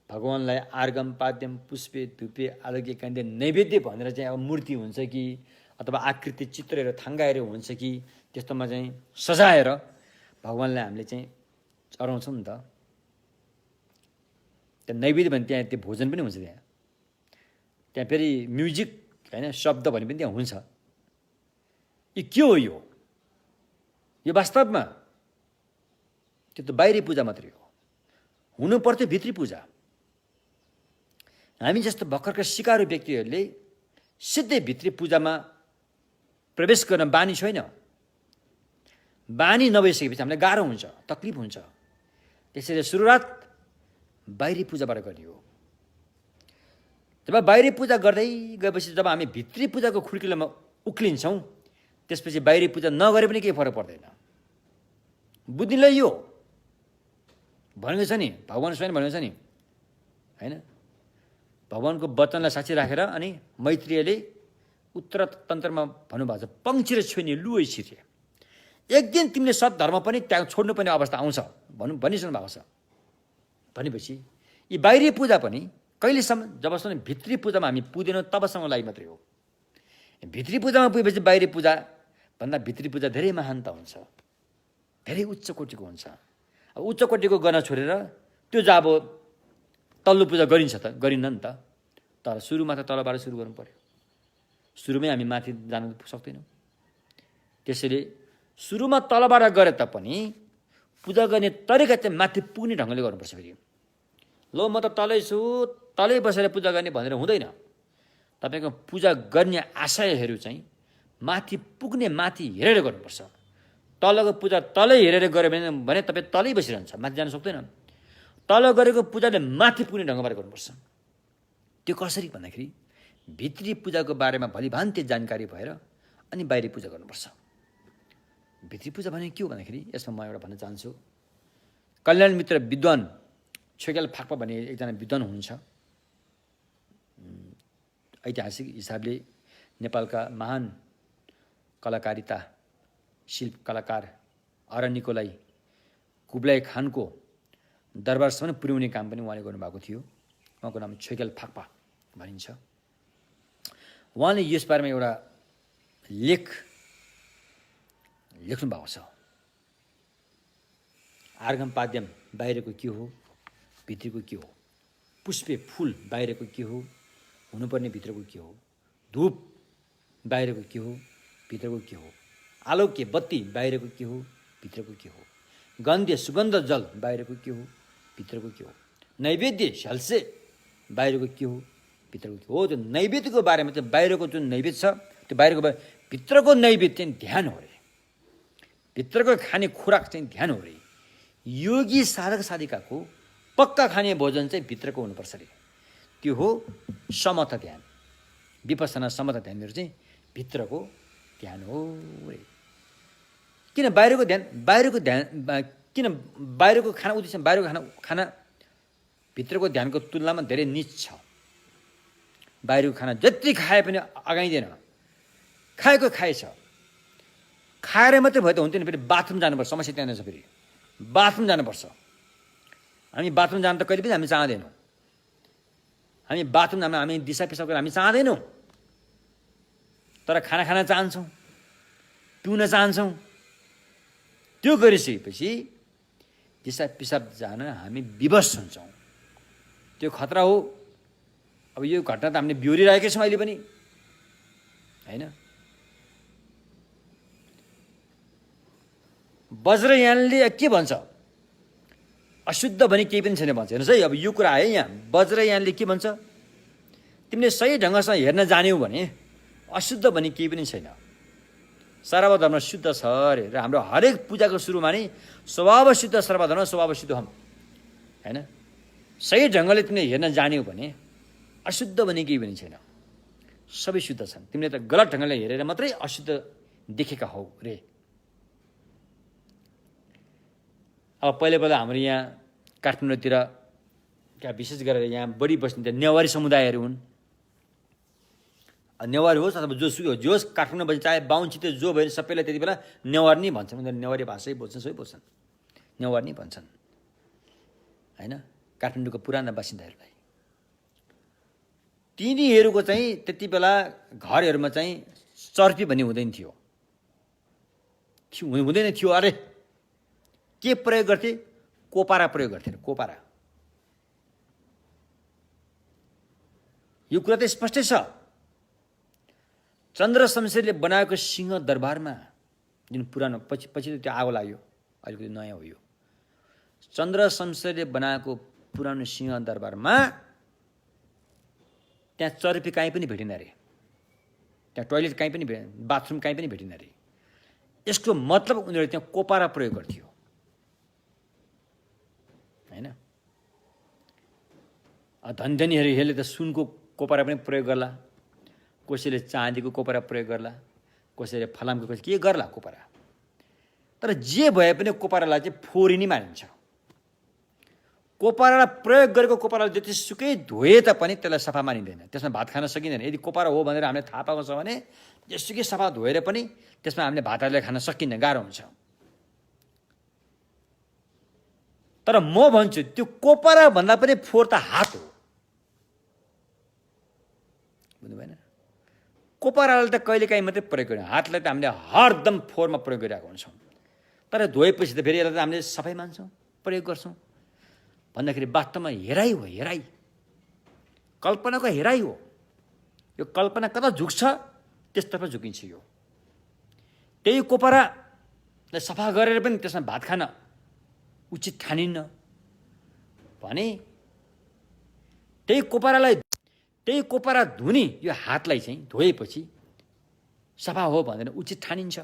भगवान्लाई आर्गम पाद्यम पुष्पे धुपे आलोग्य कान्द्य नैवेद्य भनेर चाहिँ अब मूर्ति हुन्छ कि अथवा आकृति चित्रेर थाङ्गाएर हुन्छ कि त्यस्तोमा चाहिँ सजाएर भगवान्लाई हामीले चाहिँ चढाउँछौँ नि त। त्यहाँ नैवेद्य भने त्यहाँ त्यो भोजन पनि हुन्छ, त्यहाँ फेरि म्युजिक होइन, शब्द भने पनि त्यहाँ हुन्छ। यो के हो? यो वास्तवमा त्यो त बाहिरी पूजा मात्रै हो, हुनु पर्थ्यो भित्री पूजा। हामी जस्तो भर्खरका सिकारु व्यक्तिहरूले सिधै भित्री पूजामा प्रवेश गर्न बानी छैन। बानी नभइसकेपछि हामीलाई गाह्रो हुन्छ, तकलिफ हुन्छ। त्यसैले सुरुवात बाहिरी पूजाबाट गर्ने हो। जब बाहिरी पूजा गर्दै गएपछि जब हामी भित्री पूजाको खुड्किलोमा उक्लिन्छौँ, त्यसपछि बाहिरी पूजा नगरे पनि केही फरक पर्दैन। बुद्धिलाई यो भनेको छ नि, भगवान् स्वयं भनेको छ नि होइन। भगवानको वचनलाई साक्षी राखेर अनि मैत्रेयले उत्तर तन्त्रमा भन्नुभएको छ, पङ्क्षी र छोइनी लुवै छिरे, एक दिन तिमीले सद्धर्म पनि त्याग छोड्नुपर्ने अवस्था आउँछ भनिसक्नु भएको छ। भनेपछि यी बाहिरी पूजा पनि कहिलेसम्म, जबसम्म भित्री पूजामा हामी पुग्दैनौँ तबसम्म लागि मात्रै हो। भित्री पूजामा पुगेपछि बाहिरी पूजा भन्दा भित्री पूजा धेरै महानता हुन्छ, धेरै उच्च कोटिको हुन्छ। अब उच्च कोटिको गर्न छोडेर त्यो जब अब तल्लो पूजा गरिन्छ त गरिन्न नि त। तर सुरुमा त तलबाट सुरु गर्नु पर्यो, सुरुमै हामी माथि जान सक्दैनौँ। त्यसैले सुरुमा तलबाट गरे तापनि पूजा गर्ने तरिका चाहिँ माथि पुग्ने ढङ्गले गर्नुपर्छ। फेरि लो म त तलै छु, तलै बसेर पूजा गर्ने भनेर हुँदैन। तपाईँको पूजा गर्ने आशयहरू चाहिँ माथि पुग्ने माथि हेरेर गर्नुपर्छ। तलको पूजा तलै हेरेर गऱ्यो भने तपाईँ तलै बसिरहन्छ, माथि जान सक्दैन। तल गरेको पूजाले माथि पुग्ने ढङ्गबाट गर्नुपर्छ। त्यो कसरी भन्दाखेरि भित्री पूजाको बारेमा भलिभान्ति जानकारी भएर अनि बाहिरी पूजा गर्नुपर्छ। भित्री पूजा भनेको के हो भन्दाखेरि यसमा म एउटा भन्न चाहन्छु। कल्याण मित्र विद्वान छेकेल फाक्पा भन्ने एकजना विद्वान हुनुहुन्छ। ऐतिहासिक हिसाबले नेपालका महान कलाकारिता शिल्प कलाकार अरण्यकोलाई कुब्लाई खानको दरबारसम्म पुर्याउने काम पनि उहाँले गर्नुभएको थियो। उहाँको नाम छेकेल फाक्पा भनिन्छ। उहाँले यस बारेमा एउटा लेख लेख्नु भएको छ। आर्गम पाद्यम बाहिरको के हो, भित्रको के हो। पुष्पे फुल बाहिरको के हो, हुनुपर्ने भित्रको के हो। धूप बाहिरको के हो, भित्रको के हो। आलोक्य बत्ती बाहिरको के हो, भित्रको के हो। गन्ध्य सुगन्ध जल बाहिरको के हो, भित्रको के हो। नैवेद्य झ्याल्से बाहिरको के हो, भित्रको के हो। त्यो नैवेद्यको बारेमा चाहिँ बाहिरको जुन नैवेद्य छ त्यो बाहिरको भित्रको नैवेद्य चाहिँ ध्यान हो रे। भित्रको खाने खुराक चाहिँ ध्यान हो रे। योगी साधक साधिकाको पक्का खाने भोजन चाहिँ भित्रको हुनुपर्छ रे। त्यो हो समथ ध्यान, विपसना समथ ध्यानहरू चाहिँ भित्रको ध्यान हो रे। किन बाहिरको खाना उद्देश्य बाहिरको खाना भित्रको ध्यानको तुलनामा धेरै नीच छ। बाहिरको खाना जति खाए पनि अगाइँदैन, खाएको खाएछ। खाएर मात्रै भयो त हुन्थेन, फेरि बाथरुम जानुपर्छ। समस्या त्यहाँ छ, फेरि बाथरुम जानुपर्छ। हामी बाथरुम जान त कहिले पनि हामी चाहँदैनौँ। हामी बाथरुम जान हामी दिशा पिसाब गरेर हामी चाहँदैनौँ, तर खाना खान चाहन्छौँ, पिउन चाहन्छौँ। त्यो गरिसकेपछि दिशा पिसाब जान हामी विवश हुन्छौँ। त्यो खतरा हो। अब यो घटना त हामीले बिहोरिरहेकै छौँ अहिले पनि होइन। वज्रयानले के भन्छ, अशुद्ध भने केही पनि छैन भन्छ। हेर्नुहोस् है, अब यो कुरा आयो यहाँ। वज्रयानले के भन्छ, तिमीले सही ढङ्गसँग हेर्न जान्यौ भने अशुद्ध भने केही पनि छैन। सर्वधर्म शुद्ध छ अरे। र हाम्रो हरेक पूजाको सुरुमा नै स्वभाव शुद्ध सर्वधर्म स्वभाव शुद्ध हम होइन। सही ढङ्गले तिमीले हेर्न जान्यौ भने अशुद्ध भने केही पनि छैन। सबै शुद्ध छन्, तिमीले त गलत ढङ्गले हेरेर मात्रै अशुद्ध देखेका हौ रे। अब पहिला हाम्रो यहाँ काठमाडौँतिर विशेष गरेर यहाँ बढी बस्ने नेवारी समुदायहरू हुन्। नेवारी होस् अथवा जोसुकै होस्, जोस् काठमाडौँ बस्ने चाहे बाहुनचिते जो भएर सबैलाई त्यति बेला नेवार नै भन्छन्। उनीहरू नेवारी भाषै बोल्छन्, सबै बोल्छन्, नेवार नै भन्छन् होइन, काठमाडौँको पुराना बासिन्दाहरूलाई। तिनीहरूको चाहिँ त्यति बेला घरहरूमा चाहिँ चर्पी भन्ने हुँदैन थियो, हुँदैन थियो। अरे के प्रयोग गर्थे? कोपारा प्रयोग गर्थे, कोपारा। यो कुरा त स्पष्टै छ। चन्द्र शमशेरले बनाएको सिंह दरबारमा, जुन पुरानो पछि त त्यो आगो लाग्यो, अलिकति नयाँ हो यो। चन्द्र शमशेरले बनाएको पुरानो सिंह दरबारमा त्यहाँ चर्पी कहीँ पनि भेटिन अरे, त्यहाँ टोइलेट कहीँ पनि बाथरुम कहीँ पनि भेटिन अरे। यसको मतलब उनीहरूले त्यहाँ कोपारा प्रयोग गर्थ्यो होइन। धनीहरूले त सुनको कोपारा पनि प्रयोग गर्ला, कसैले चाँदीको कोपारा प्रयोग गर्ला, कसैले फलामको, कसै के गर्ला कोपारा। तर जे भए पनि कोपारालाई चाहिँ फोहोरी नै मानिन्छ। कोपारालाई प्रयोग गरेको कोपारालाई जतिसुकै धोए तापनि त्यसलाई सफा मानिँदैन, त्यसमा भात खान सकिँदैन। यदि कोपारा हो भनेर हामीले थाहा पाएको छ भने जतिसुकै सफा धोएर पनि त्यसमा हामीले भात हालेर खान सकिन्न, गाह्रो हुन्छ। तर म भन्छु त्यो कोपारा भन्दा पनि फोहोर त हात हो, बुझ्नु भएन? कोपारालाई त कहिलेकाहीँ मात्रै प्रयोग गर्छौँ, हातलाई त हामीले हरदम फोहोरमा प्रयोग गरिरहेको हुन्छौँ। तर धोएपछि त फेरि यसलाई त हामीले सफाइ मान्छौँ, प्रयोग गर्छौँ भन्दाखेरि वास्तवमा हेराइ हो, हेराइ, कल्पनाको हेराइ हो। यो कल्पना कता झुक्छ त्यसतर्फ झुकिन्छ। यो त्यही कोपारालाई सफा गरेर पनि त्यसमा भात खान उचित ठानिन्न भने त्यही कोपारा धुने यो हातलाई चाहिँ धोएपछि सफा हो भनेर उचित ठानिन्छ।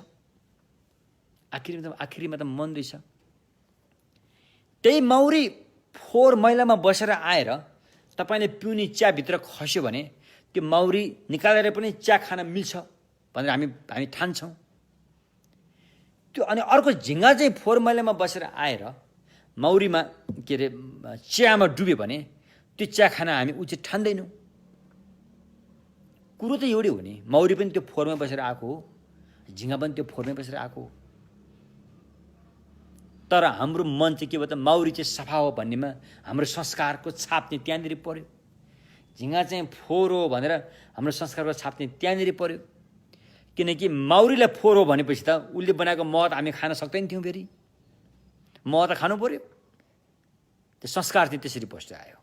आखिरीमा त मन रहेछ। त्यही मौरी फोहोर मैलामा बसेर आएर तपाईँले पिउने चियाभित्र खस्यो भने त्यो मौरी निकालेर पनि चिया खान मिल्छ भनेर हामी ठान्छौँ। त्यो अनि अर्को झिङ्गा चाहिँ फोहोर मैलामा बसेर आएर मौरीमा के अरे चियामा डुब्यो भने त्यो चिया खान हामी उचित ठान्दैनौँ। कुरो त एउटै हो नि, मौरी पनि त्यो फोहोरमा बसेर आएको हो, झिङ्गा पनि त्यो फोहोरमै बसेर आएको हो। तर हाम्रो मन चाहिँ के भयो त, मौरी चाहिँ सफा हो भन्नेमा हाम्रो संस्कारको छाप चाहिँ त्यहाँनिर पर्यो। झिङ्गा चाहिँ फोहोर हो भनेर हाम्रो संस्कारको छाप चाहिँ त्यहाँनिर पर्यो। किनकि मौरीलाई फोहोर हो भनेपछि त उसले बनाएको मद हामी खान सक्दैन थियौँ, फेरि मद त खानु पर्यो। त्यो संस्कार चाहिँ त्यसरी बस्दै आयो,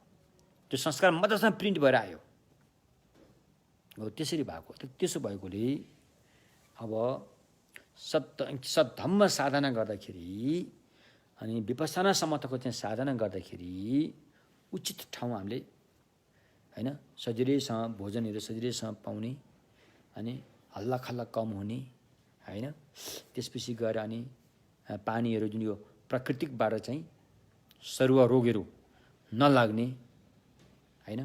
त्यो संस्कार मजासँग प्रिन्ट भएर आयो हो, त्यसरी भएको। त्यसो भएकोले अब सद्धम्म साधना गर्दाखेरि अनि विपස්සना समर्थको चाहिँ साधना गर्दाखेरि उचित ठाउँ हामीले होइन सजिलैसँग भोजनहरू सजिलैसँग पाउने अनि हल्ला खल्ला कम हुने होइन। त्यसपछि गएर अनि पानीहरू जुन यो प्राकृतिकबाट चाहिँ सरुवा रोगहरू नलाग्ने होइन।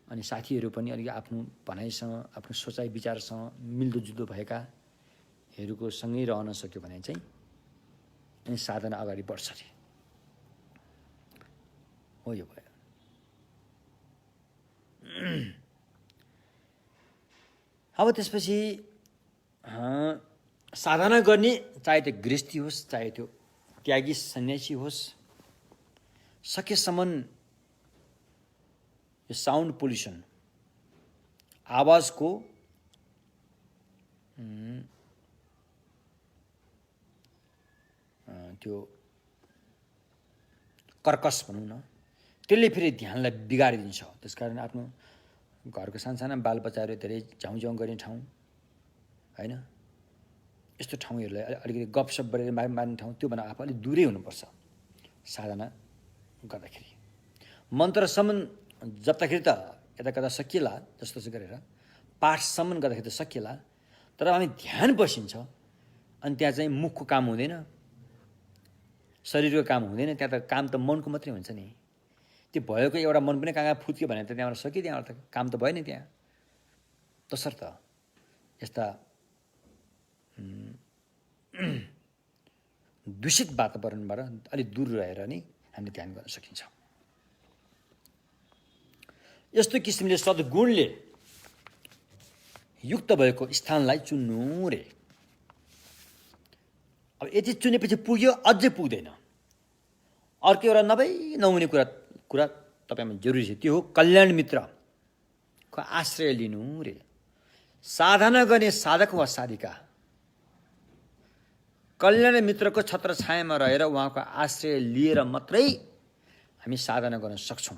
अनि साथीहरू पनि अलिक आफ्नो भनाइसँग आफ्नो सोचाइ विचारसँग मिल्दोजुल्दो भएकाहरूको सँगै रहन सक्यो भने चाहिँ अनि साधना अगाडि बढ्छ अरे हो। यो भयो। अब त्यसपछि साधना गर्ने चाहे त्यो गृहस्थी होस् चाहे त्यो त्यागी सन्यासी होस्, सकेसम्म यो साउन्ड पोल्युसन आवाजको त्यो कर्कस भनौँ न, त्यसले फेरि ध्यानलाई बिगारिदिन्छ। त्यसकारण आफ्नो घरको सानसाना बालबच्चाहरू धेरै झ्याउझ्याउ गर्ने ठाउँ होइन, यस्तो ठाउँहरूलाई अलिकति गफसप गरेर मार्ने ठाउँ त्यो भनेर आफू अलिक दूरै हुनुपर्छ साधना गर्दाखेरि। मन्त्रसम्म जप्दाखेरि त यता कता सकिएला जस्तो चाहिँ गरेर, पाठसम्म गर्दाखेरि त सकिएला, तर हामी ध्यान बसिन्छ अनि त्यहाँ चाहिँ मुखको काम हुँदैन, शरीरको काम हुँदैन, त्यहाँ त काम त मनको मात्रै हुन्छ नि। त्यो भएको एउटा मन पनि कहाँ फुत्क्यो भने त त्यहाँबाट सक्यो, त्यहाँबाट त काम त भएन त्यहाँ तसर्थ यस्ता दूषित वातावरणबाट अलिक दूर रहेर नै हामीले ध्यान गर्न सकिन्छ। यस्तो किसिमले सद्गुणले युक्त भएको स्थानलाई चुन्नु रे। अब यति चुनेपछि पुग्यो, अझै पुग्दैन। अर्को एउटा नहुने कुरा तपाईँमा जरुरी छ, त्यो हो कल्याण मित्रको आश्रय लिनु रे। साधना गर्ने साधक वा साधिका कल्याण मित्रको छत्र छायामा रहेर उहाँको आश्रय लिएर मात्रै हामी साधना गर्न सक्छौँ।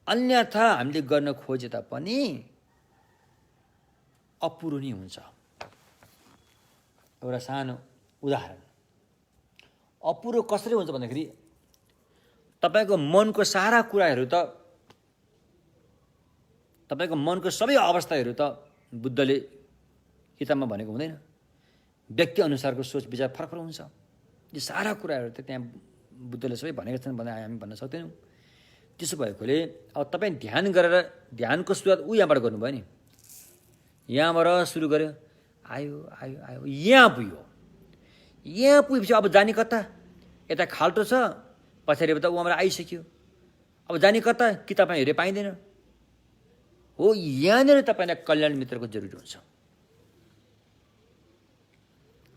अन्यथा हामीले गर्न खोजे तापनि अपुरो नै हुन्छ। एउटा सानो उदाहरण, अपुरो कसरी हुन्छ भन्दाखेरि तपाईँको मनको सारा कुराहरू त, तपाईँको मनको सबै अवस्थाहरू त बुद्धले किताबमा भनेको हुँदैन। व्यक्ति अनुसारको सोच विचार फरक हुन्छ। यो सारा कुराहरू त त्यहाँ बुद्धले सबै भनेका छन् भने हामी भन्न सक्दैनौँ। त्यसो भएकोले अब तपाईँ ध्यान गरेर, ध्यानको सुरुवात यहाँबाट गर्नुभयो नि, यहाँबाट सुरु गर्यो, आयो आयो आयो, यहाँ पुग्यो। यहाँ पुगेपछि अब जाने कता? यता खाल्टो छ, पछाडि त उहाँबाट आइसक्यो। अब जाने कता? कि तपाईँ हेरे पाइँदैन हो। यहाँनिर तपाईँलाई कल्याण मित्रको जरुरी हुन्छ।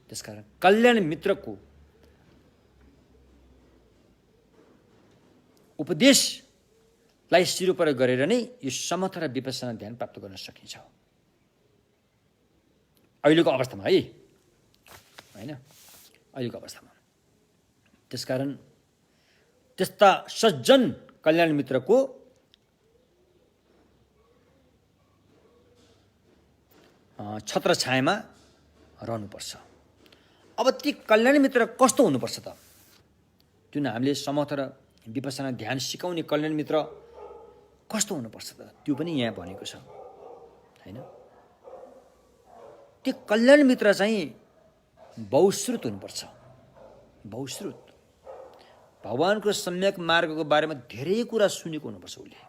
त्यसकारण कल्याण मित्रको उपदेशलाई सिरोपर गरेर नै यो समथा र विपස්සना ध्यान प्राप्त गर्न सकिन्छ अहिलेको अवस्थामा, है होइन, अहिलेको अवस्थामा। त्यसकारण त्यस्ता सज्जन कल्याण मित्रको छत्र छायामा रहनुपर्छ। अब ती कल्याण मित्र कस्तो हुनुपर्छ त? जुन हामीले समथा र विपස්සना ध्यान सिकाउने कल्याण मित्र कस्तो हुनुपर्छ त? त्यो पनि यहाँ भनेको छ, होइन। त्यो कल्याण मित्र चाहिँ बहुश्रुत हुनुपर्छ। बहुश्रुत, भगवानको सम्यक मार्गको बारेमा धेरै कुरा सुनेको हुनुपर्छ। उसले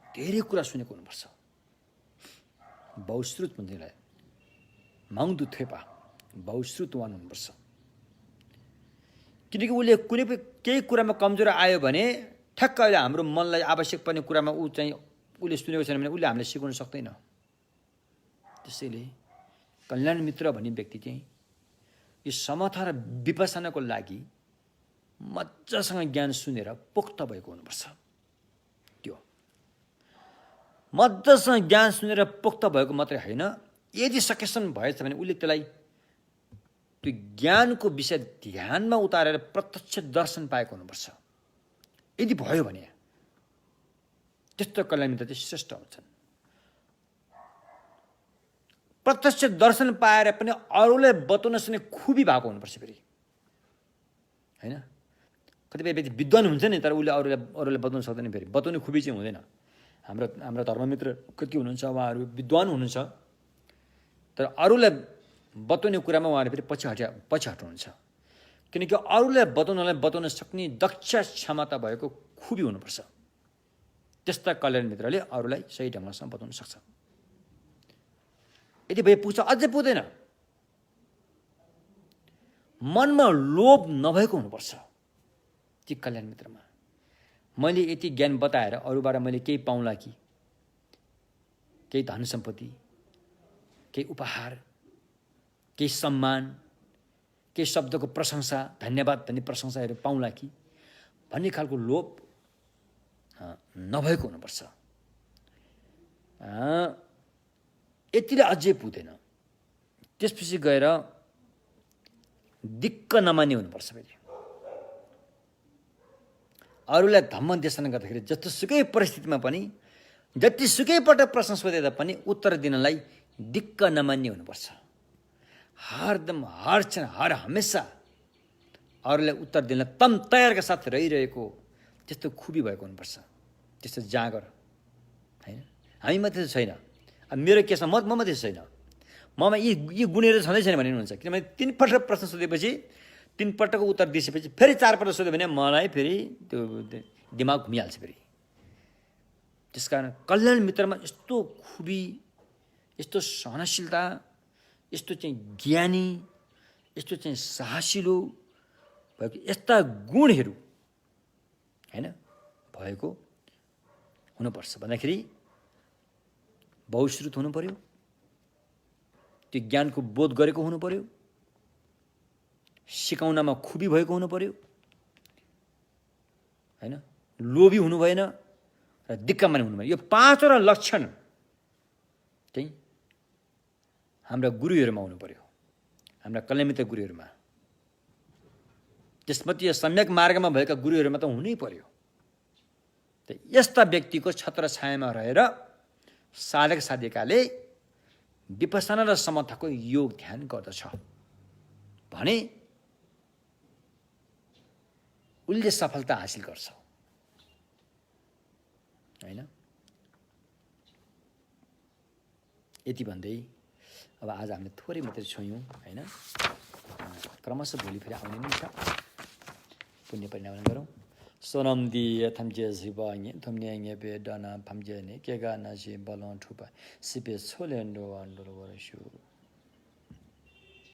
धेरै कुरा सुनेको हुनुपर्छ। बहुश्रुत भन्नेलाई माङ्दु थेपा बहुश्रुतवान हुनुपर्छ। किनकि उसले कुनै पनि केही कुरामा कमजोर आयो भने ठ्याक्क अहिले हाम्रो मनलाई आवश्यक पर्ने कुरामा ऊ चाहिँ उसले सुनेको छैन भने उसले हामीले सिकाउन सक्दैन। त्यसैले कल्याण मित्र भन्ने व्यक्ति चाहिँ यो समथा र विपස්සनाको लागि मजासँग ज्ञान सुनेर पोख्त भएको हुनुपर्छ। त्यो मजासँग ज्ञान सुनेर पोख्त भएको मात्रै होइन, यदि सकेसन भएछ भने उसले त्यसलाई त्यो ज्ञानको विषय ध्यानमा उतारेर प्रत्यक्ष दर्शन पाएको हुनुपर्छ। यदि भयो भने त्यस्तो कल्याण मित्र चाहिँ श्रेष्ठ हुन्छन्। प्रत्यक्ष दर्शन पाएर पनि अरूलाई बताउन सक्ने खुबी भएको हुनुपर्छ फेरि, होइन। कतिपय व्यक्ति विद्वान हुन्छ नि, तर उसले अरूलाई बताउन सक्दैन। फेरि बताउने खुबी चाहिँ हुँदैन। हाम्रो धर्ममित्र कति हुनुहुन्छ, उहाँहरू विद्वान हुनुहुन्छ, तर अरूलाई बताउने कुरामा उहाँले फेरि पछि हटाउनुहुन्छ। किनकि अरूलाई बताउन सक्ने दक्ष क्षमता भएको खुबी हुनुपर्छ। त्यस्ता कल्याण मित्रले अरूलाई सही ढङ्गसँग बताउन सक्छ। यदि भए पुग्छ, अझै पुग्दैन। मनमा लोभ नभएको हुनुपर्छ ती कल्याण मित्रमा। मैले यति ज्ञान बताएर अरूबाट मैले केही पाउँला कि, केही धन सम्पत्ति, केही उपहार, केही सम्मान, केही शब्दको प्रशंसा, धन्यवाद भन्ने प्रशंसाहरू पाउँला कि भन्ने खालको लोभ नभएको हुनुपर्छ। यतिले अझै पुग्दैन। त्यसपछि गएर दिक्क नमान्ने हुनुपर्छ। फेरि अरूलाई धम्म देशना गर्दाखेरि जस्तोसुकै परिस्थितिमा पनि, जतिसुकै पटक प्रश्न सोधे तापनि उत्तर दिनलाई दिक्क नमान्ने हुनुपर्छ। हरदम, हर क्षण, हर हमेसा अरूलाई उत्तर दिन तम तयारका साथ रहिरहेको त्यस्तो खुबी भएको हुनुपर्छ। त्यस्तो जाँगर, होइन। हामी मात्रै छैन, अब मेरो केसमा म मात्रै छैन, ममा यी गुणहरू छँदै छैन भन्ने हुन्छ। किनभने 3 पटक प्रश्न सोधेपछि, 3 पटकको उत्तर दिएपछि फेरि 4 पटक सोध्यो भने मलाई फेरि त्यो दिमाग घुमिहाल्छ। फेरि त्यस कारण कल्याण मित्रमा यस्तो खुबी यस्तो सहनशीलता यस्तो चाहिँ ज्ञानी यस्तो चाहिँ साहसिलो भएको यस्ता गुणहरू हैन भएको हुनुपर्छ भन्दाखेरि बहुश्रुत हुनु पर्यो त्यो ज्ञानको बोध गरेको हुनु पर्यो सिकाउनमा खुबी भएको हुनु पर्यो हैन लोभी हुनु भएन र दिक्कमानी हुनु भएन यो पाँचवटा लक्षण चाहिँ हाम्रा गुरुहरूमा हुनु पर्यो हाम्रा कल्याणमित्र गुरुहरूमा त्यसमध्ये सम्यक मार्गमा भएका गुरुहरूमा त हुनै पर्यो त यस्ता व्यक्तिको छत्र छायामा रहेर साधक साधिकाले विपස්සना र समथको योग ध्यान गर्दछ भने उसले सफलता हासिल गर्छ हैन यति भन्दै अब आज हामीले थोरै मात्रै छोयौँ हैन क्रमशः भोलि फेरि आउने नै छ पुण्य परिणाम गरौँ सोनम दि थम्जे जिबाङे थम्ने बे दाना फम्जे ने केगा ना जे बलन ठुपा सिपे छोलेन्डो आन्दोलन गर्छु